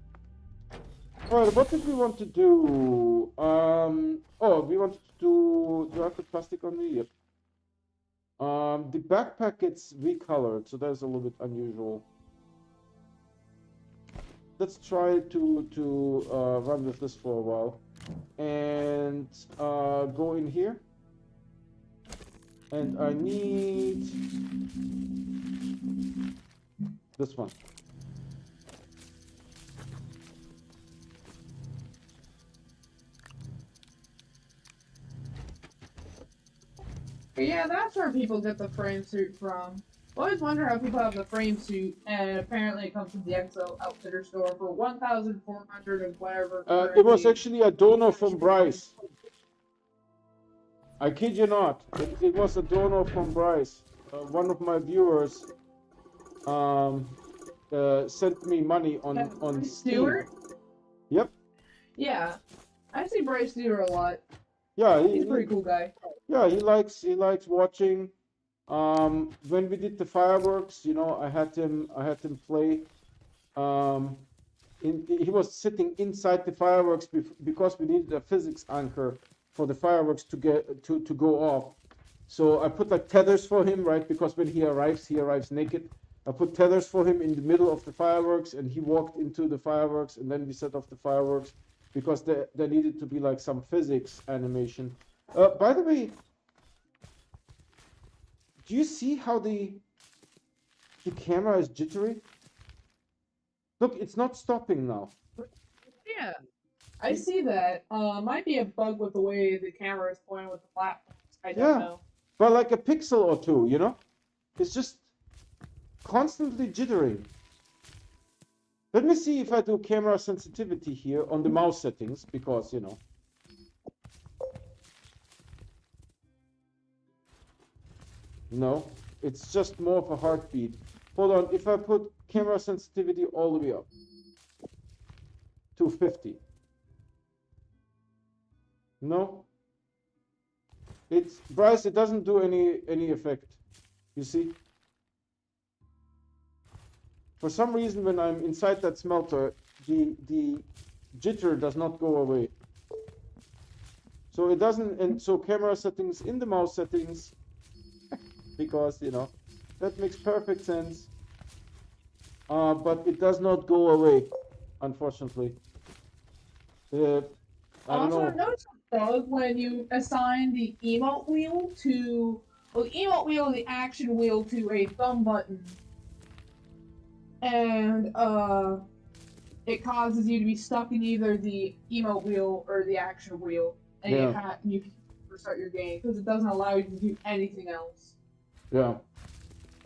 All right, what did we want to do? Oh, we wanted to do I have the plastic on me? Yep. The backpack gets recolored, so that's a little bit unusual. Let's try to run with this for a while, and go in here. And I need this one. But yeah, that's where people get the frame suit from. I always wonder how people have the frame suit, and apparently it comes from the Exo Outfitter store for 1,400 and whatever. It was actually a donor from Bryce. I kid you not. It was a donor from Bryce. One of my viewers sent me money on Steam. Stewart? Yep. Yeah, I see Bryce Stewart a lot. Yeah, He's a pretty cool guy. Yeah, he likes watching. When we did the fireworks, you know, I had him play. He was sitting inside the fireworks because we needed a physics anchor for the fireworks to go off. So I put like tethers for him, right? Because when he arrives naked. I put tethers for him in the middle of the fireworks, and he walked into the fireworks, and then we set off the fireworks because there needed to be like some physics animation. By the way, do you see how the camera is jittery? Look, it's not stopping now. Yeah, I see that. Might be a bug with the way the camera is playing with the platforms. I don't know. But like a pixel or two, you know? It's just constantly jittering. Let me see if I do camera sensitivity here on the mouse settings, because, you know. No, it's just more of a heartbeat. Hold on, if I put camera sensitivity all the way up to 50. No. It's Bryce, it doesn't do any effect. You see? For some reason when I'm inside that smelter, the jitter does not go away. So it doesn't, and so camera settings in the mouse settings, because, you know, that makes perfect sense. But it does not go away, unfortunately. I don't know. Also, notice a bug when you assign the emote wheel to, well, the emote wheel and the action wheel to a thumb button. And, it causes you to be stuck in either the emote wheel or the action wheel. And you can restart your game, because it doesn't allow you to do anything else. Yeah.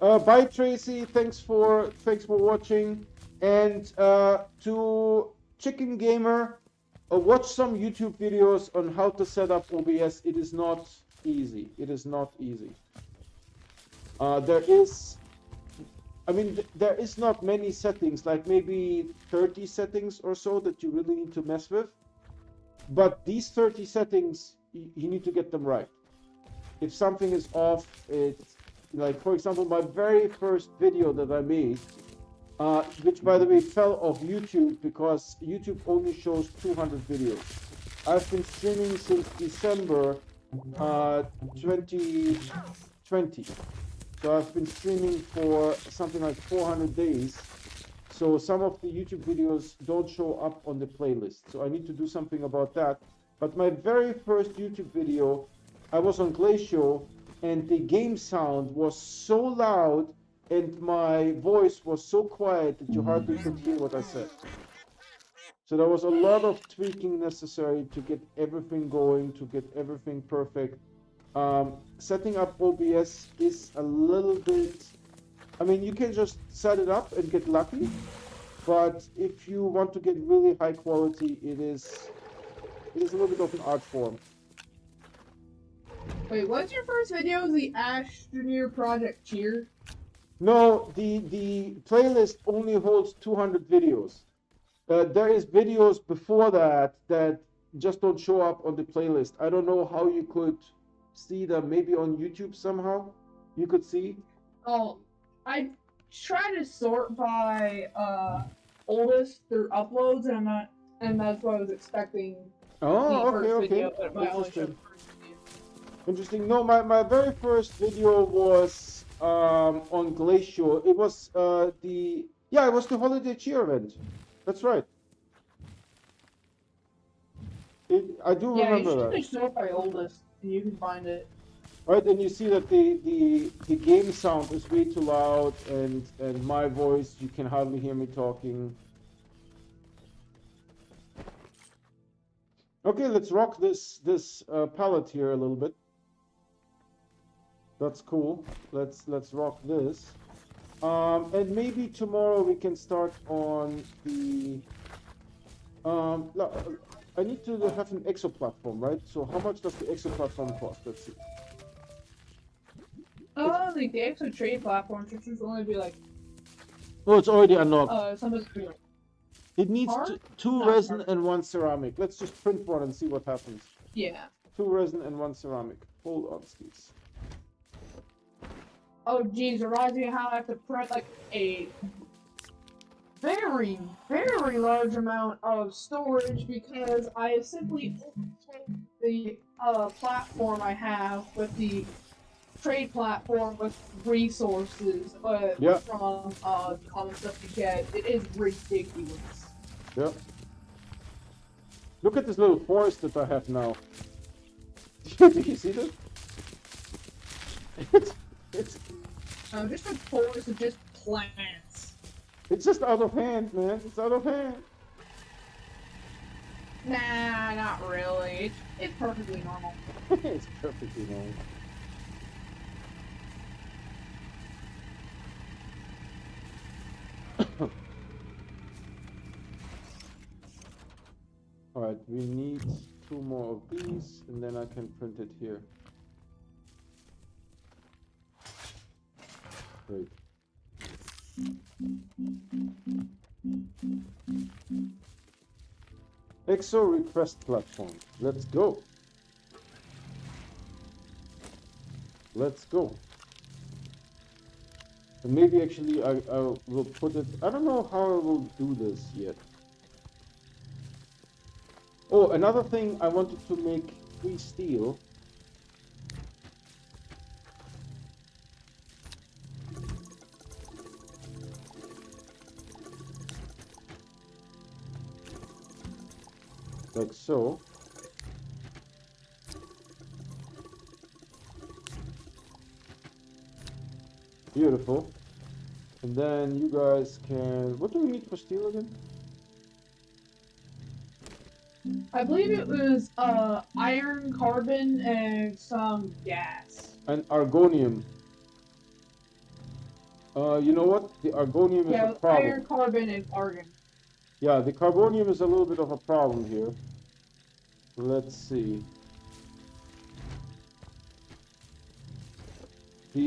Bye, Tracy. Thanks for watching. And to chicken gamer, watch some YouTube videos on how to set up OBS. It is not easy. It is not easy. There is not many settings, like maybe 30 settings or so that you really need to mess with. But these 30 settings, you need to get them right. If something is off, it's like, for example, my very first video that I made, which by the way fell off YouTube because YouTube only shows 200 videos. I've been streaming since December 2020. So I've been streaming for something like 400 days. So some of the YouTube videos don't show up on the playlist. So I need to do something about that. But my very first YouTube video, I was on Glacial, and the game sound was so loud and my voice was so quiet that you hardly could hear what I said. So there was a lot of tweaking necessary to get everything going, to get everything perfect. Setting up OBS is a little bit, I mean, you can just set it up and get lucky, but if you want to get really high quality, it is a little bit of an art form. Wait, what's your first video? The Astroneer Project Cheer? No, the playlist only holds 200 videos. There is videos before that just don't show up on the playlist. I don't know how you could see them. Maybe on YouTube somehow you could see. Oh, I try to sort by oldest through uploads, and that's what I was expecting. Oh, okay. Interesting. No, my very first video was on Glacial. It was the holiday cheer event. That's right. I do remember that. Yeah, you should sort by oldest, and you can find it. Right, and you see that the game sound is way too loud, and my voice, you can hardly hear me talking. Okay, let's rock this palette here a little bit. That's cool. Let's rock this. And maybe tomorrow we can start on the. I need to have an exo platform, right? So how much does the exo platform cost? Let's see. Oh, like the exo trade platform should only be like. Oh, it's already unlocked. Something. It needs two resin and one ceramic. Let's just print one and see what happens. Yeah. 2 resin and 1 ceramic. Hold on, Steve. Oh, geez, it reminds me of how I have to print like a very, very large amount of storage because I simply overtook the platform I have with the trade platform with resources from common stuff you get. It is ridiculous. Yep. Look at this little forest that I have now. Do you see this? It's just a forest of just plants. It's just out of hand, man. It's out of hand. Nah, not really. It's perfectly normal. It's perfectly normal. Alright, we need 2 more of these, and then I can print it here. Great. EXO request platform. Let's go. Let's go. And maybe actually I will put it. I don't know how I will do this yet. Oh, another thing, I wanted to make 3 steel. Like so. Beautiful. And then you guys can... What do we need for steel again? I believe it was iron, carbon, and some gas. And argonium. You know what? The argonium is a problem. Iron, carbon, and argon. Yeah, the carbonium is a little bit of a problem here. Let's see.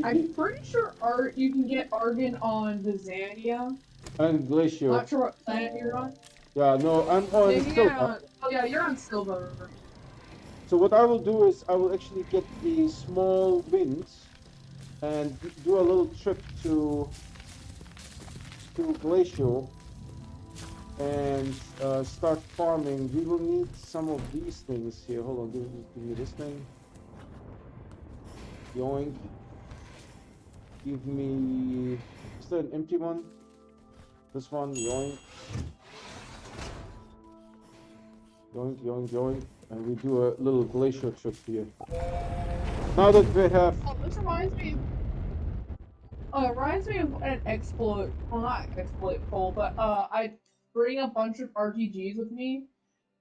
I'm pretty sure you can get argon on Vizania. And Glacier. Not sure what planet you're on. Yeah, no, I'm on Oh yeah, you're on Silver. So what I will do is I will actually get the small winds and do a little trip to Glacial and start farming. We will need some of these things here. Hold on, give me this thing. Yoink. Give me, is that an empty one? This one, yoink. Yoink, yoink, yoink. And we do a little glacier trip here. Now that we have... Oh, this reminds me of an exploit, well not exploit poll, but I bring a bunch of RTGs with me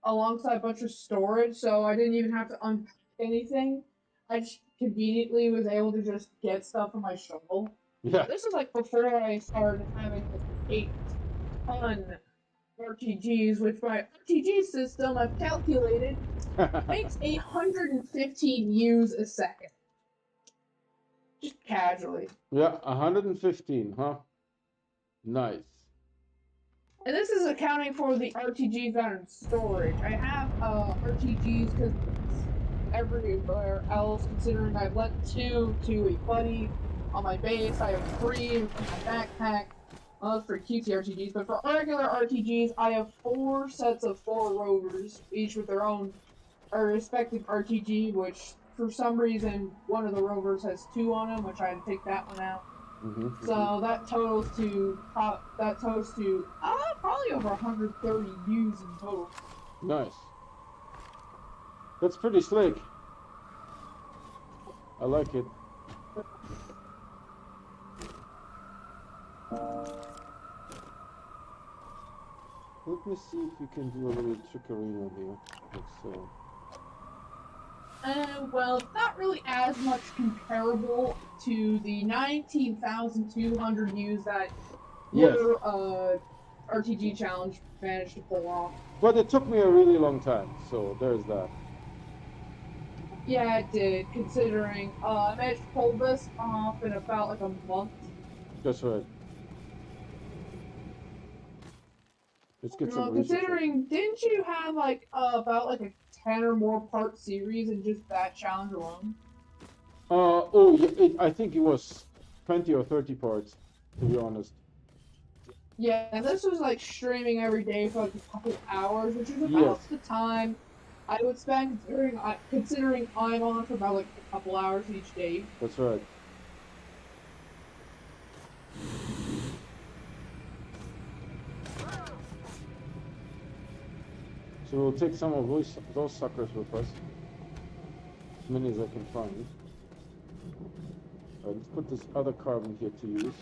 alongside a bunch of storage, so I didn't even have to unpack anything. I just conveniently was able to just get stuff from my shovel. Yeah. This is like before I started having 8-ton RTGs, which my RTG system I've calculated makes 115 U's a second. Just casually. Yeah, 115, huh? Nice. And this is accounting for the RTGs that are in storage. I have RTGs because everywhere else, considering I've lent 2 to a buddy on my base. I have 3 in my backpack. Well, that's for QT-RTGs, but for regular RTGs, I have 4 sets of 4 rovers, each with their own respective RTG, which for some reason one of the rovers has 2 on them, which I had to take that one out. So that totals to probably over 130 U's in total. Nice. That's pretty slick. I like it. Let me see if we can do a little trickery here, like so. Well, it's not really as much comparable to the 19,200 U's that your RTG challenge managed to pull off. But it took me a really long time, so there's that. Yeah, it did, considering I managed to pull this off in about like a month. That's right. Let's get some considering, didn't you have like about like a 10 or more part series in just that challenge alone? Oh, yeah, I think it was 20 or 30 parts, to be honest. Yeah, this was like streaming every day for like a couple hours, which is about the time I would spend considering I'm on for about like a couple hours each day. That's right. So we'll take some of those suckers with us, as many as I can find. Alright, let's put this other carbon here to use.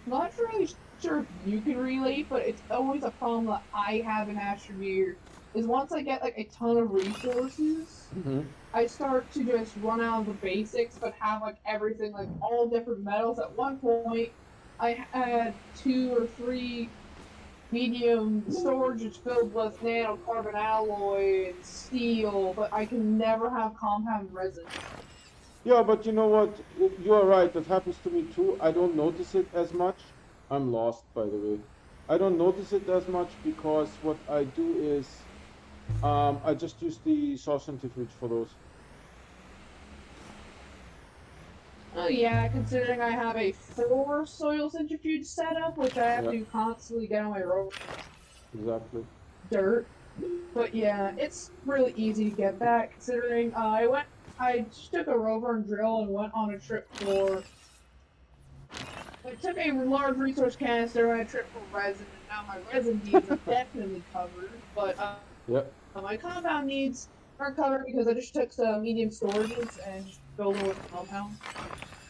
Not really sure if you can relate, but it's always a problem that I have in Astroneer, is once I get like a ton of resources, I start to just run out of the basics, but have like everything, like all different metals. At one point, I had 2 or 3 medium storages filled with nanocarbon alloy and steel, but I can never have compound resin. Yeah, but you know what? You are right. That happens to me too. I don't notice it as much. I'm lost, by the way. I don't notice it as much because what I do is I just use the soil centrifuge for those. Oh yeah, considering I have a 4 soil centrifuge setup, which I have to constantly get on my rope. Exactly. Dirt. But yeah, it's really easy to get that, considering I just took a rover and drill and went on a trip for... I took a large resource canister and a trip for resin, and now my resin needs are definitely covered, but my compound needs aren't covered because I just took some medium storages and just filled them with compounds.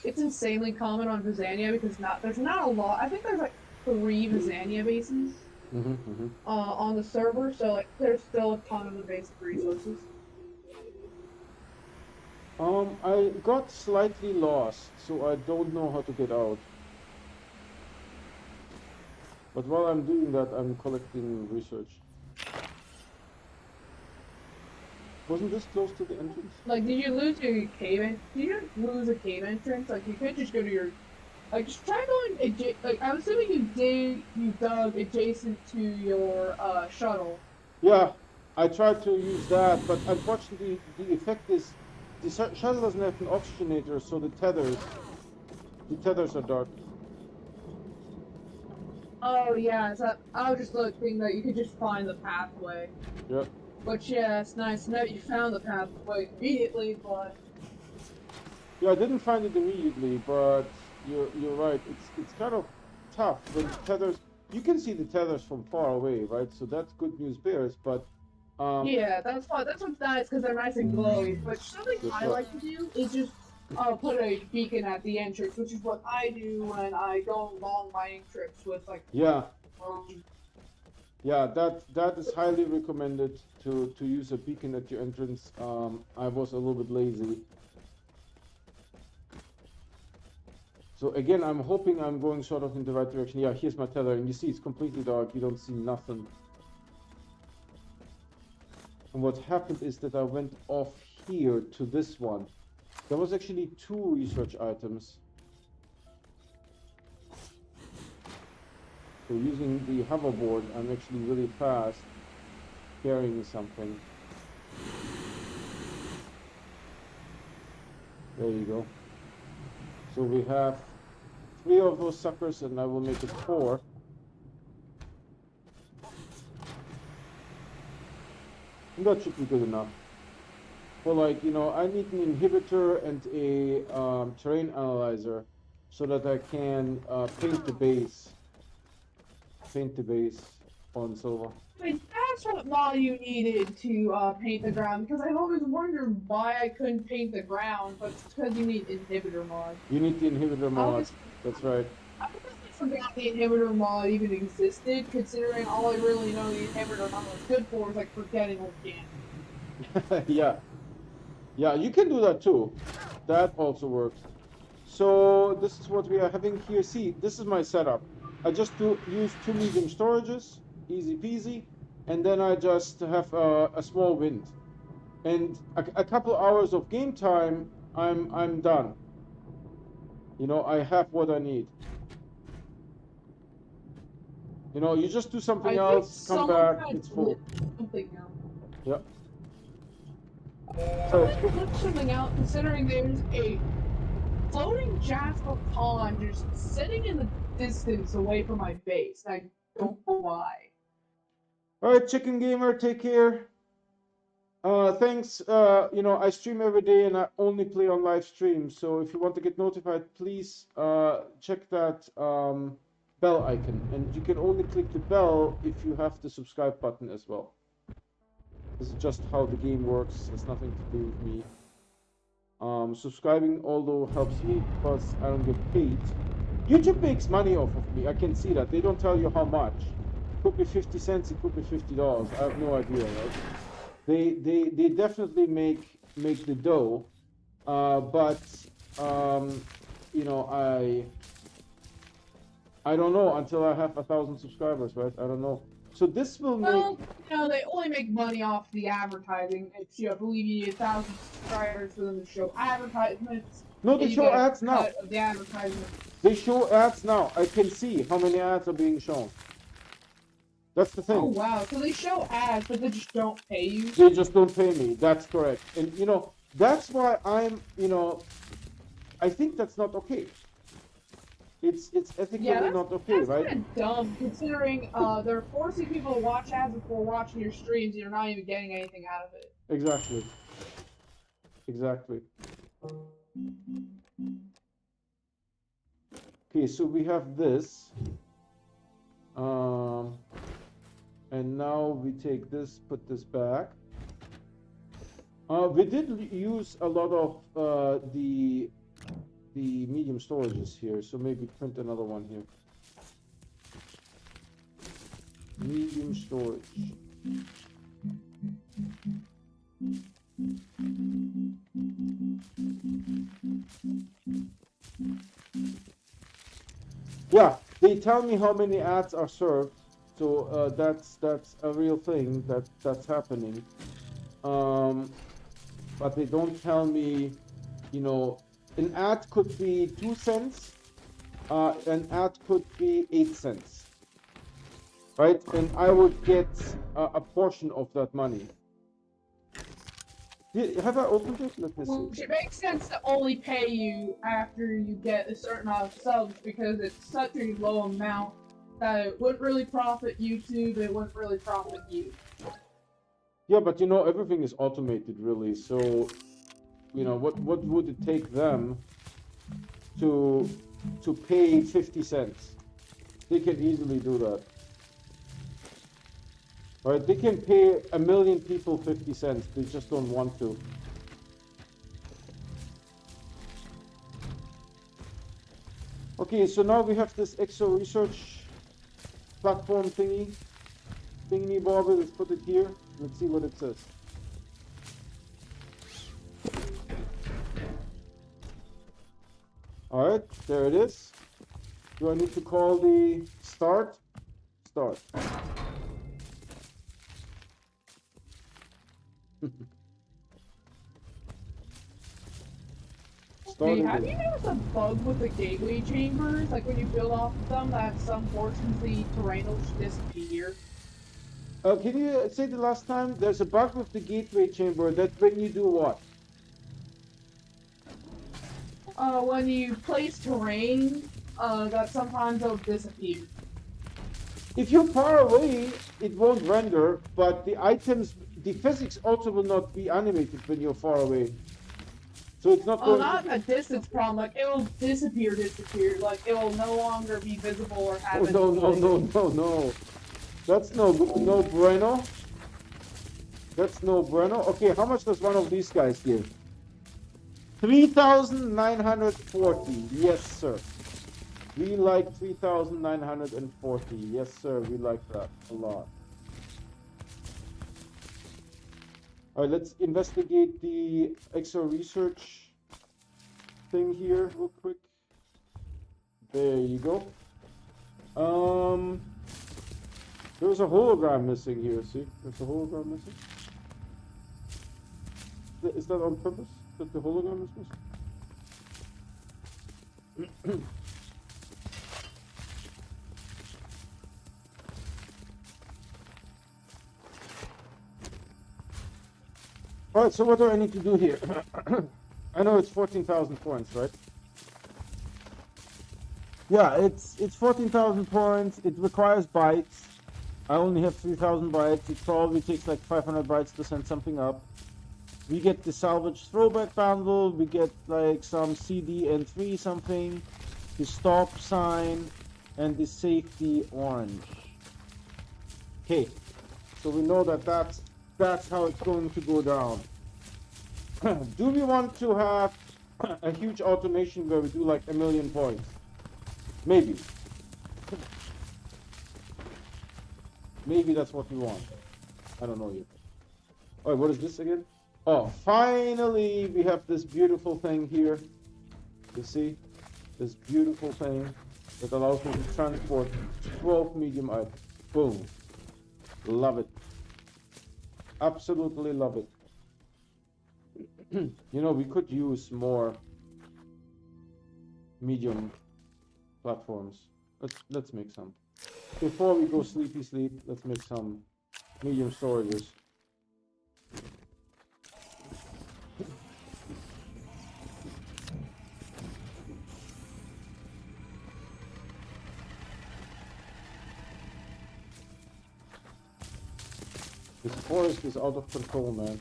It's insanely common on Vizania because there's not a lot. I think there's like 3 Vizania bases on the server, so like there's still a ton of the basic resources. I got slightly lost, so I don't know how to get out. But while I'm doing that, I'm collecting research. Wasn't this close to the entrance? Like, did you lose your cave? Did you lose a cave entrance? Like, you could just go to your. Like, just try going. Like, I'm assuming you dug adjacent to your shuttle. Yeah, I tried to use that, but unfortunately, the effect is the shuttle doesn't have an oxygenator, so the tethers are dark. Oh yeah, so I was just looking that you could just find the pathway. Yep. Which yeah, it's nice to know you found the pathway immediately, but Yeah, I didn't find it immediately, but you're right. It's kind of tough when tethers. You can see the tethers from far away, right? So that's good news bears, but yeah, that's what's nice because they're nice and glowy. But something I like to do is just put a beacon at the entrance, which is what I do when I go on long mining trips with like. Yeah. Yeah, that is highly recommended to use a beacon at your entrance. I was a little bit lazy. So again, I'm hoping I'm going sort of in the right direction. Yeah, here's my tether, and you see it's completely dark. You don't see nothing. And what happened is that I went off here to this one. There was actually 2 research items. So using the hoverboard, I'm actually really fast carrying something. There you go. So we have 3 of those suckers, and I will make it 4. And that should be good enough. For like, you know, I need an inhibitor and a terrain analyzer so that I can paint the base. Paint the base on silver. Wait, that's what mod you needed to paint the ground, because I've always wondered why I couldn't paint the ground, but it's because you need inhibitor mod. You need the inhibitor mod. That's right. I forgot the inhibitor mod even existed, considering all I really know the inhibitor mod was good for is like forgetting organic. Yeah. Yeah, you can do that too. That also works. So this is what we are having here. See, this is my setup. I just use 2 medium storages, easy peasy, and then I just have a small wind. And a couple hours of game time, I'm done. You know, I have what I need. You know, you just do something else, come back, it's full. Yeah. So look something out, considering there's a floating Jasper pond just sitting in the distance away from my base. I don't know why. All right, Chicken Gamer, take care. Thanks. You know, I stream every day and I only play on live stream. So if you want to get notified, please check that bell icon. And you can only click the bell if you have the subscribe button as well. This is just how the game works. It's nothing to do with me. Subscribing, although, helps me because I don't get paid. YouTube makes money off of me. I can see that. They don't tell you how much. It could be 50 cents. It could be $50. I have no idea, right? They definitely make the dough, but you know, I don't know until I have 1,000 subscribers, right? I don't know. So this will make. Well, you know, they only make money off the advertising. It's, you know, I believe you need 1,000 subscribers for them to show advertisements. No, they show ads now. The advertisement. They show ads now. I can see how many ads are being shown. That's the thing. Oh wow! So they show ads, but they just don't pay you. They just don't pay me. That's correct. And you know, that's why I'm. You know, I think that's not okay. It's ethically not okay, that's right? That's kind of dumb, considering they're forcing people to watch ads before watching your streams, and you're not even getting anything out of it. Exactly. Exactly. Okay, so we have this. And now we take this, put this back. We did use a lot of the medium storages here, so maybe print another one here. Medium storage. Yeah, they tell me how many ads are served, so that's a real thing that's happening. But they don't tell me, you know, an ad could be 2 cents, an ad could be 8 cents, right? And I would get a portion of that money. Have I opened it? Let me Which see. it makes sense to only pay you after you get a certain amount of subs because it's such a low amount that it wouldn't really profit YouTube, it wouldn't really profit you. Yeah, but you know, everything is automated really, so you know, what would it take them to pay 50 cents? They can easily do that. Right? They can pay 1 million people 50 cents. They just don't want to. Okay, so now we have this EXO research platform thingy bobby. Let's put it here. Let's see what it says. All right, there it is. Do I need to call the start? Start. Hey, have you noticed a bug with the gateway chambers? Like when you build off of them, that some portions of the terrain will just disappear? Can you say the last time? There's a bug with the gateway chamber that when you do what? When you place terrain, that sometimes it'll disappear. If you're far away, it won't render, but the items, the physics also will not be animated when you're far away. So it's not going not a distance problem, like it will disappear, like it will no longer be visible or have no. That's no bueno. That's no bueno. Okay, how much does one of these guys give? 3,940. Yes, sir. We like 3,940. Yes, sir. We like that a lot. All right, let's investigate the EXO research thing here real quick. There you go. There's a hologram missing here. See, there's a hologram missing. Is that on purpose? That the hologram is missing? All right, so what do I need to do here? I know it's 14,000 points, right? Yeah, it's 14,000 points. It requires bytes. I only have 3,000 bytes. It probably takes like 500 bytes to send something up. We get the salvage throwback bundle. We get like some CD and 3 something, the stop sign, and the safety orange. Okay, so we know that that's how it's going to go down. Do we want to have a huge automation where we do like 1 million points? Maybe. Maybe that's what we want. I don't know yet. Alright, what is this again? Oh, finally we have this beautiful thing here. You see? This beautiful thing that allows me to transport 12 medium items. Boom. Love it. Absolutely love it. You know, we could use more medium platforms. Let's make some. Before we go sleepy sleep, let's make some medium storages. This forest is out of control, man.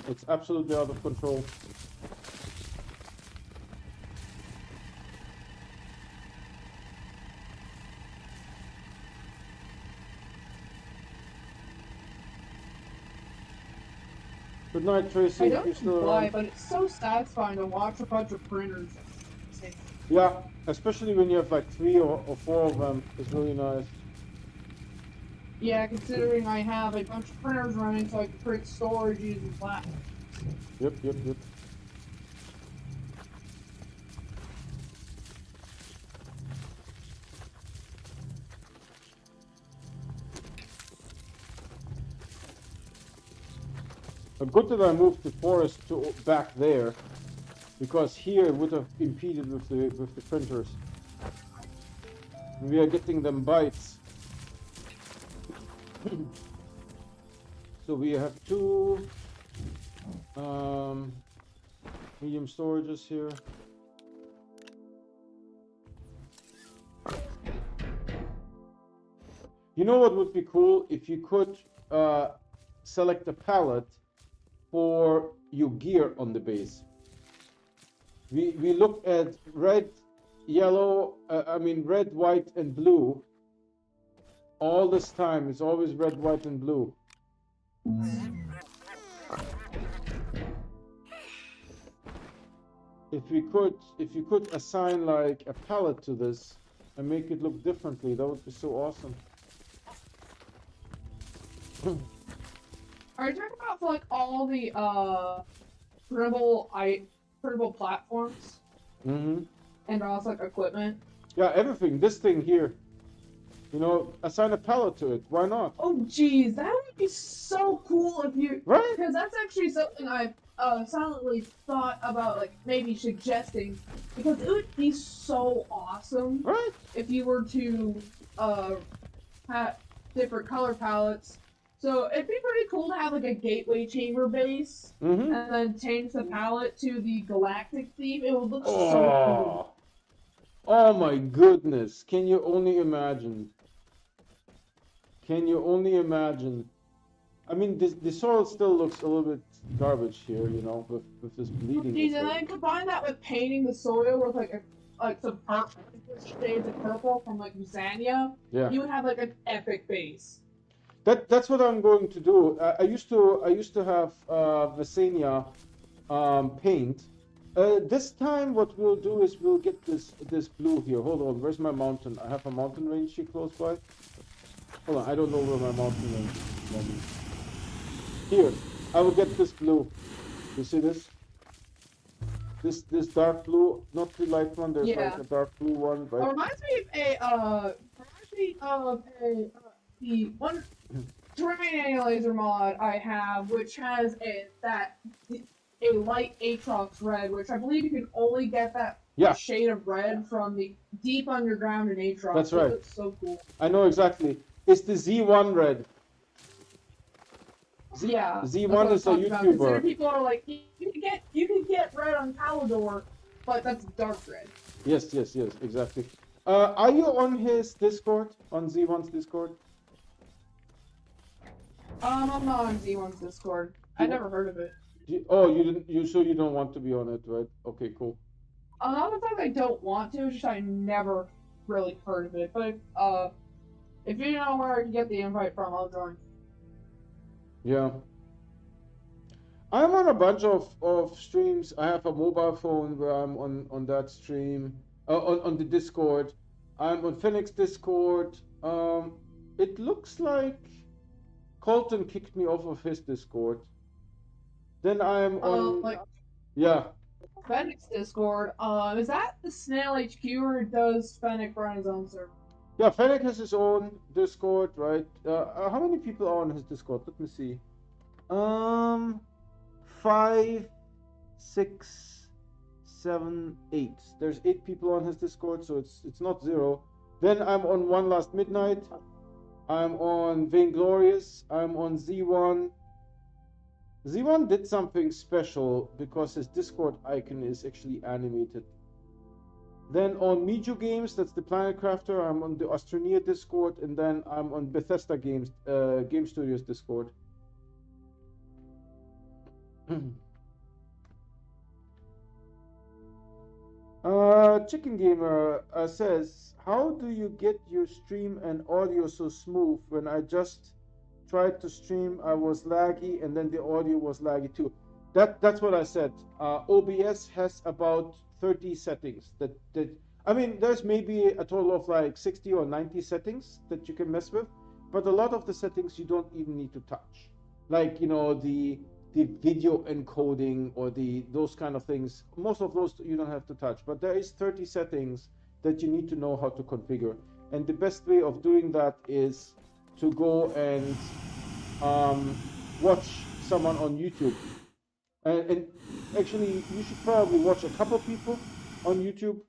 It's absolutely out of control. Good night, Tracy. I don't know why, but it's so satisfying to watch a bunch of printers. Yeah, especially when you have like 3 or 4 of them. It's really nice. Yeah, considering I have a bunch of printers running, so I can print storage using flash. Yep, yep, yep. Good that I moved the forest to back there, because here it would have impeded with the printers. We are getting them bites. So we have two medium storages here. You know what would be cool? If you could select a palette for your gear on the base. We looked at red, yellow, red, white, and blue. All this time, it's always red, white, and blue. If you could assign like a palette to this and make it look differently, that would be so awesome. Are you talking about for like all the printable platforms? Mm-hmm. And also like equipment? Yeah, everything. This thing here. You know, assign a palette to it. Why not? Oh, geez, that would be so cool if you... Right? Because that's actually something I've silently thought about, like, maybe suggesting. Because it would be so awesome Right? if you were to have different color palettes. So it'd be pretty cool to have, like, a gateway chamber base, Mm-hmm. and then change the palette to the galactic theme. It would look so cool. Oh my goodness. Can you only imagine? Can you only imagine? I mean, the soil still looks a little bit garbage here, you know, with this bleeding. Geez, and then combine that with painting the soil with like some purple shades of purple from like Musania. Yeah. You would have like an epic base. That's what I'm going to do. I used to have Visania paint. This time, what we'll do is we'll get this blue here. Hold on, where's my mountain? I have a mountain range here close by. Hold on, I don't know where my mountain range is. Here, I will get this blue. You see this? This dark blue, not the light one. There's like a dark blue one, right? It reminds me of the one terrain analyzer mod I have, which has a light Aatrox red, which I believe you can only get that shade of red from the deep underground in Aatrox. That's right. It's so cool. I know exactly. It's the Z1 red. Z1 is a YouTuber. People are like, you can get red on Palador, but that's dark red. Yes, exactly. Are you on his Discord? On Z1's Discord? I'm not on Z1's Discord. I never heard of it. You didn't. So you don't want to be on it, right? Okay, cool. Not the fact I don't want to, it's just I never really heard of it. But if you know where I can get the invite from, I'll join. Yeah. I'm on a bunch of streams. I have a mobile phone where I'm on that stream, on the Discord. I'm on Phoenix Discord. It looks like Colton kicked me off of his Discord. Then I'm on... Yeah. Fennec's Discord. Is that the Snail HQ, or does Fennec run his own server? Yeah, Fennec has his own Discord, right? How many people are on his Discord? Let me see. 5, 6, 7, 8. There's 8 people on his Discord, so it's not 0. Then I'm on One Last Midnight. I'm on Vainglorious. I'm on Z1. Z1 did something special because his Discord icon is actually animated. Then on Miju Games, that's the Planet Crafter, I'm on the Astroneer Discord, and then I'm on Bethesda Games, Game Studios Discord. Chicken Gamer says, how do you get your stream and audio so smooth? When I just tried to stream, I was laggy, and then the audio was laggy too. That's what I said. OBS has about 30 settings I mean, there's maybe a total of like 60 or 90 settings that you can mess with. but a lot of the settings you don't even need to touch. Like, you know, the video encoding or those kind of things. Most of those you don't have to touch, but there is 30 settings that you need to know how to configure. And the best way of doing that is to go and watch someone on YouTube. And actually, you should probably watch a couple people on YouTube.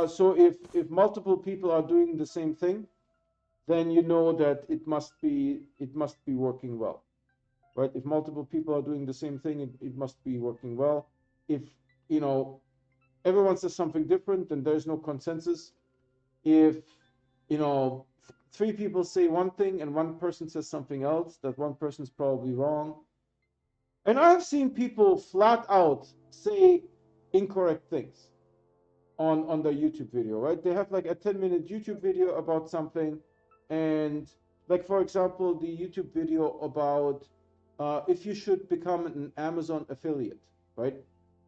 So if multiple people are doing the same thing, then you know that it must be working well, right? If multiple people are doing the same thing, it must be working well. If, you know, everyone says something different, then there's no consensus. If, you know, 3 people say one thing and one person says something else, that one person's probably wrong. And I've seen people flat out say incorrect things on their YouTube video, right? They have like a 10-minute YouTube video about something, and like, for example, the YouTube video about if you should become an Amazon affiliate, right?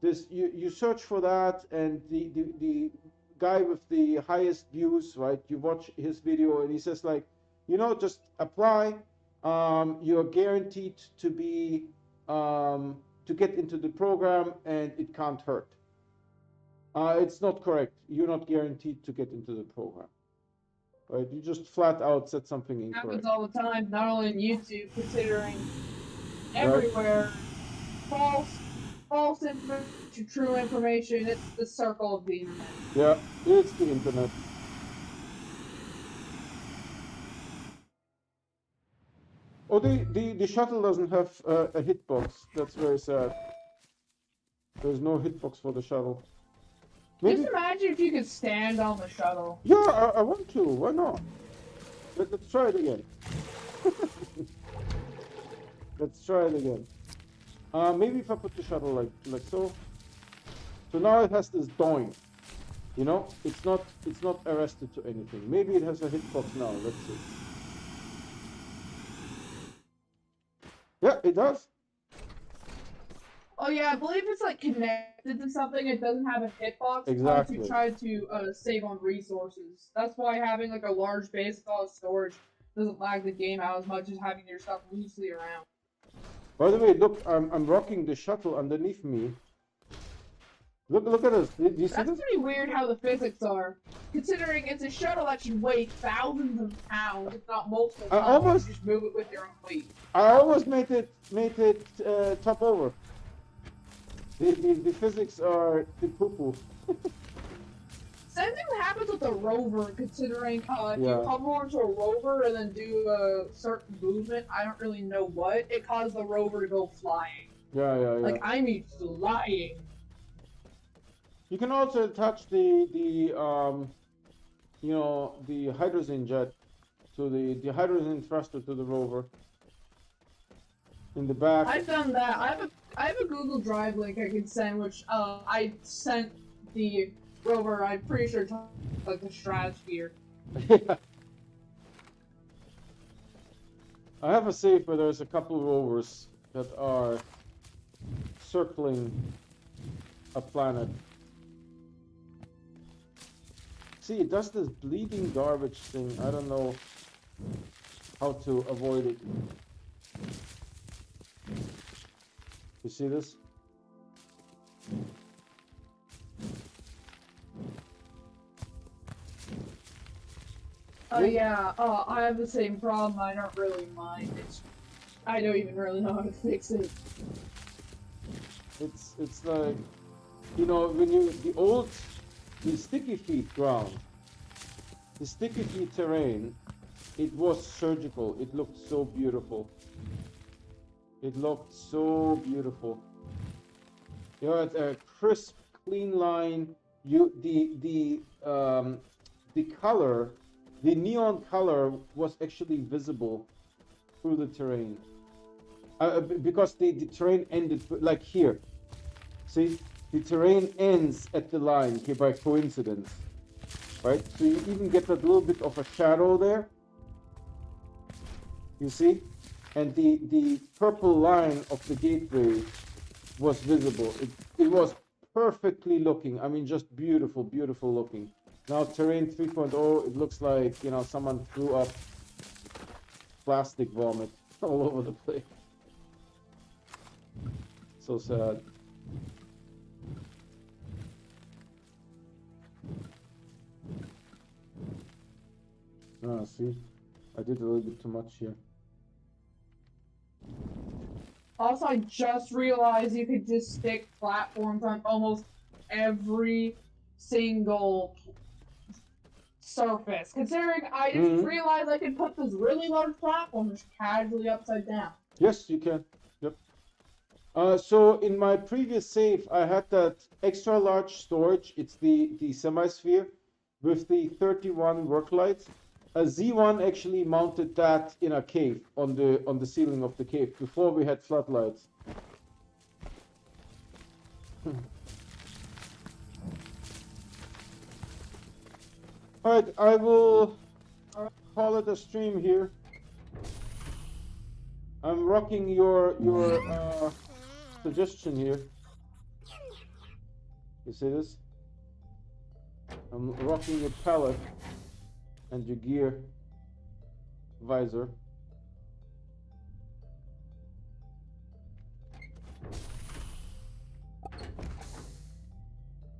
This you search for that, and the guy with the highest views, right? You watch his video, and he says like, you know, just apply. You're guaranteed to be to get into the program, and it can't hurt. It's not correct. You're not guaranteed to get into the program, right? You just flat out said something incorrect. Happens all the time, not only on YouTube, considering everywhere. Right. False information, true information. It's the circle of the internet. Yeah, it's the internet. Oh, the shuttle doesn't have a hitbox. That's very sad. There's no hitbox for the shuttle. Maybe... Just imagine if you could stand on the shuttle. Yeah, I want to. Why not? Let's try it again. Let's try it again. Maybe if I put the shuttle like so. So now it has this doing. You know, it's not arrested to anything. Maybe it has a hitbox now. Let's see. Yeah, it does. Oh yeah, I believe it's like connected to something. It doesn't have a hitbox. Exactly. To try to save on resources. That's why having like a large base of all storage doesn't lag the game out as much as having your stuff loosely around. By the way, look, I'm rocking the shuttle underneath me. Look at this. Do you see this? That's pretty weird how the physics are. Considering it's a shuttle that should weigh thousands of pounds, if not multiple times. You just move it with your own weight. I almost made it top over. The physics are the poo-poo. Same thing happens with the rover, considering if you hover onto a rover and then do a certain movement, I don't really know what, it causes the rover to go flying. Yeah. Like, I mean flying. You can also attach the you know, the hydrogen jet to the hydrogen thruster to the rover in the back. I've done that. I have a Google Drive link I can send, which I sent the rover. I'm pretty sure it's like the stratosphere. I have a safe where there's a couple of rovers that are circling a planet. See, it does this bleeding garbage thing. I don't know how to avoid it. You see this? Oh yeah, I have the same problem. I don't really mind. I don't even really know how to fix it. It's like, you know, when you the sticky feet ground, the sticky feet terrain, it was surgical. It looked so beautiful. It looked so beautiful. You know, it's a crisp, clean line. The color, the neon color was actually visible through the terrain. Because the terrain ended like here. See, the terrain ends at the line here by coincidence, right? So you even get that little bit of a shadow there. You see? And the purple line of the gateway was visible. It was perfectly looking. I mean, just beautiful, beautiful looking. Now terrain 3.0, it looks like, you know, someone threw up plastic vomit all over the place. So sad. Ah, see, I did a little bit too much here. Also, I just realized you could just stick platforms on almost every single surface. Considering I just realized I could put this really large platform just casually upside down. Yes, you can. Yep. So in my previous save, I had that extra large storage. It's the semi-sphere with the 31 work lights. A Z1 actually mounted that in a cave on the ceiling of the cave before we had floodlights. All right, I will call it a stream here. I'm rocking your suggestion here. You see this? I'm rocking your pallet and your gear visor.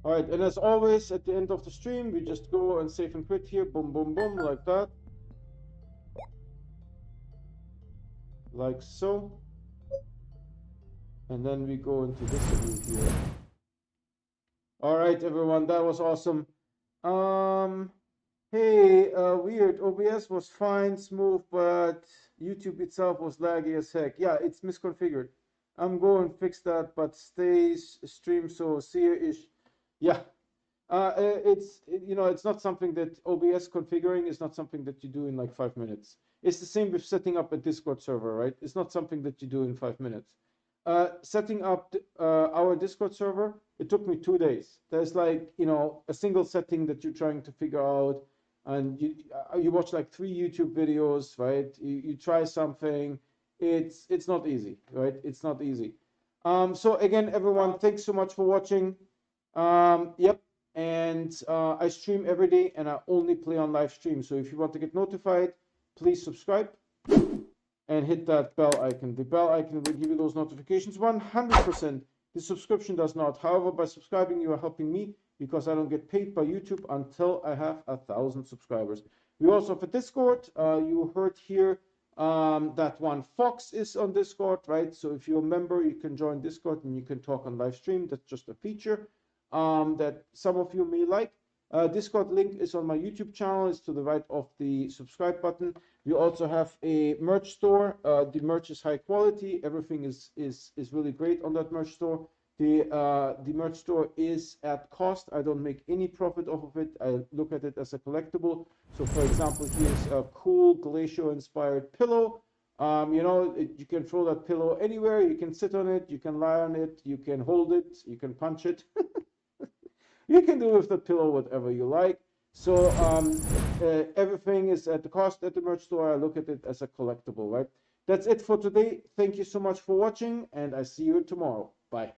All right, and as always, at the end of the stream, we just go and save and quit here. Boom, boom, boom, like that. Like so. And then we go into this view here. All right, everyone, that was awesome. Hey, weird. OBS was fine, smooth, but YouTube itself was laggy as heck. Yeah, it's misconfigured. I'm going to fix that, but stay stream so seer-ish. Yeah, it's not something that OBS configuring is not something that you do in like 5 minutes. It's the same with setting up a Discord server, right? It's not something that you do in 5 minutes. Setting up our Discord server, it took me 2 days. There's like, a single setting that you're trying to figure out, and you watch like 3 YouTube videos, right? You try something. It's not easy, right? It's not easy. So again, everyone, thanks so much for watching. Yep, and I stream every day, and I only play on live stream. So if you want to get notified, please subscribe and hit that bell icon. The bell icon will give you those notifications 100%. The subscription does not. However, by subscribing, you are helping me because I don't get paid by YouTube until I have 1,000 subscribers. We also have a Discord. You heard here that one Fox is on Discord, right? So if you're a member, you can join Discord and you can talk on live stream. That's just a feature that some of you may like. Discord link is on my YouTube channel. It's to the right of the subscribe button. We also have a merch store. The merch is high quality. Everything is really great on that merch store. The merch store is at cost. I don't make any profit off of it. I look at it as a collectible. So for example, here's a cool Glacier inspired pillow. You can throw that pillow anywhere. You can sit on it. You can lie on it. You can hold it. You can punch it. You can do with the pillow whatever you like. So everything is at the cost at the merch store. I look at it as a collectible, right? That's it for today. Thank you so much for watching, and I see you tomorrow. Bye.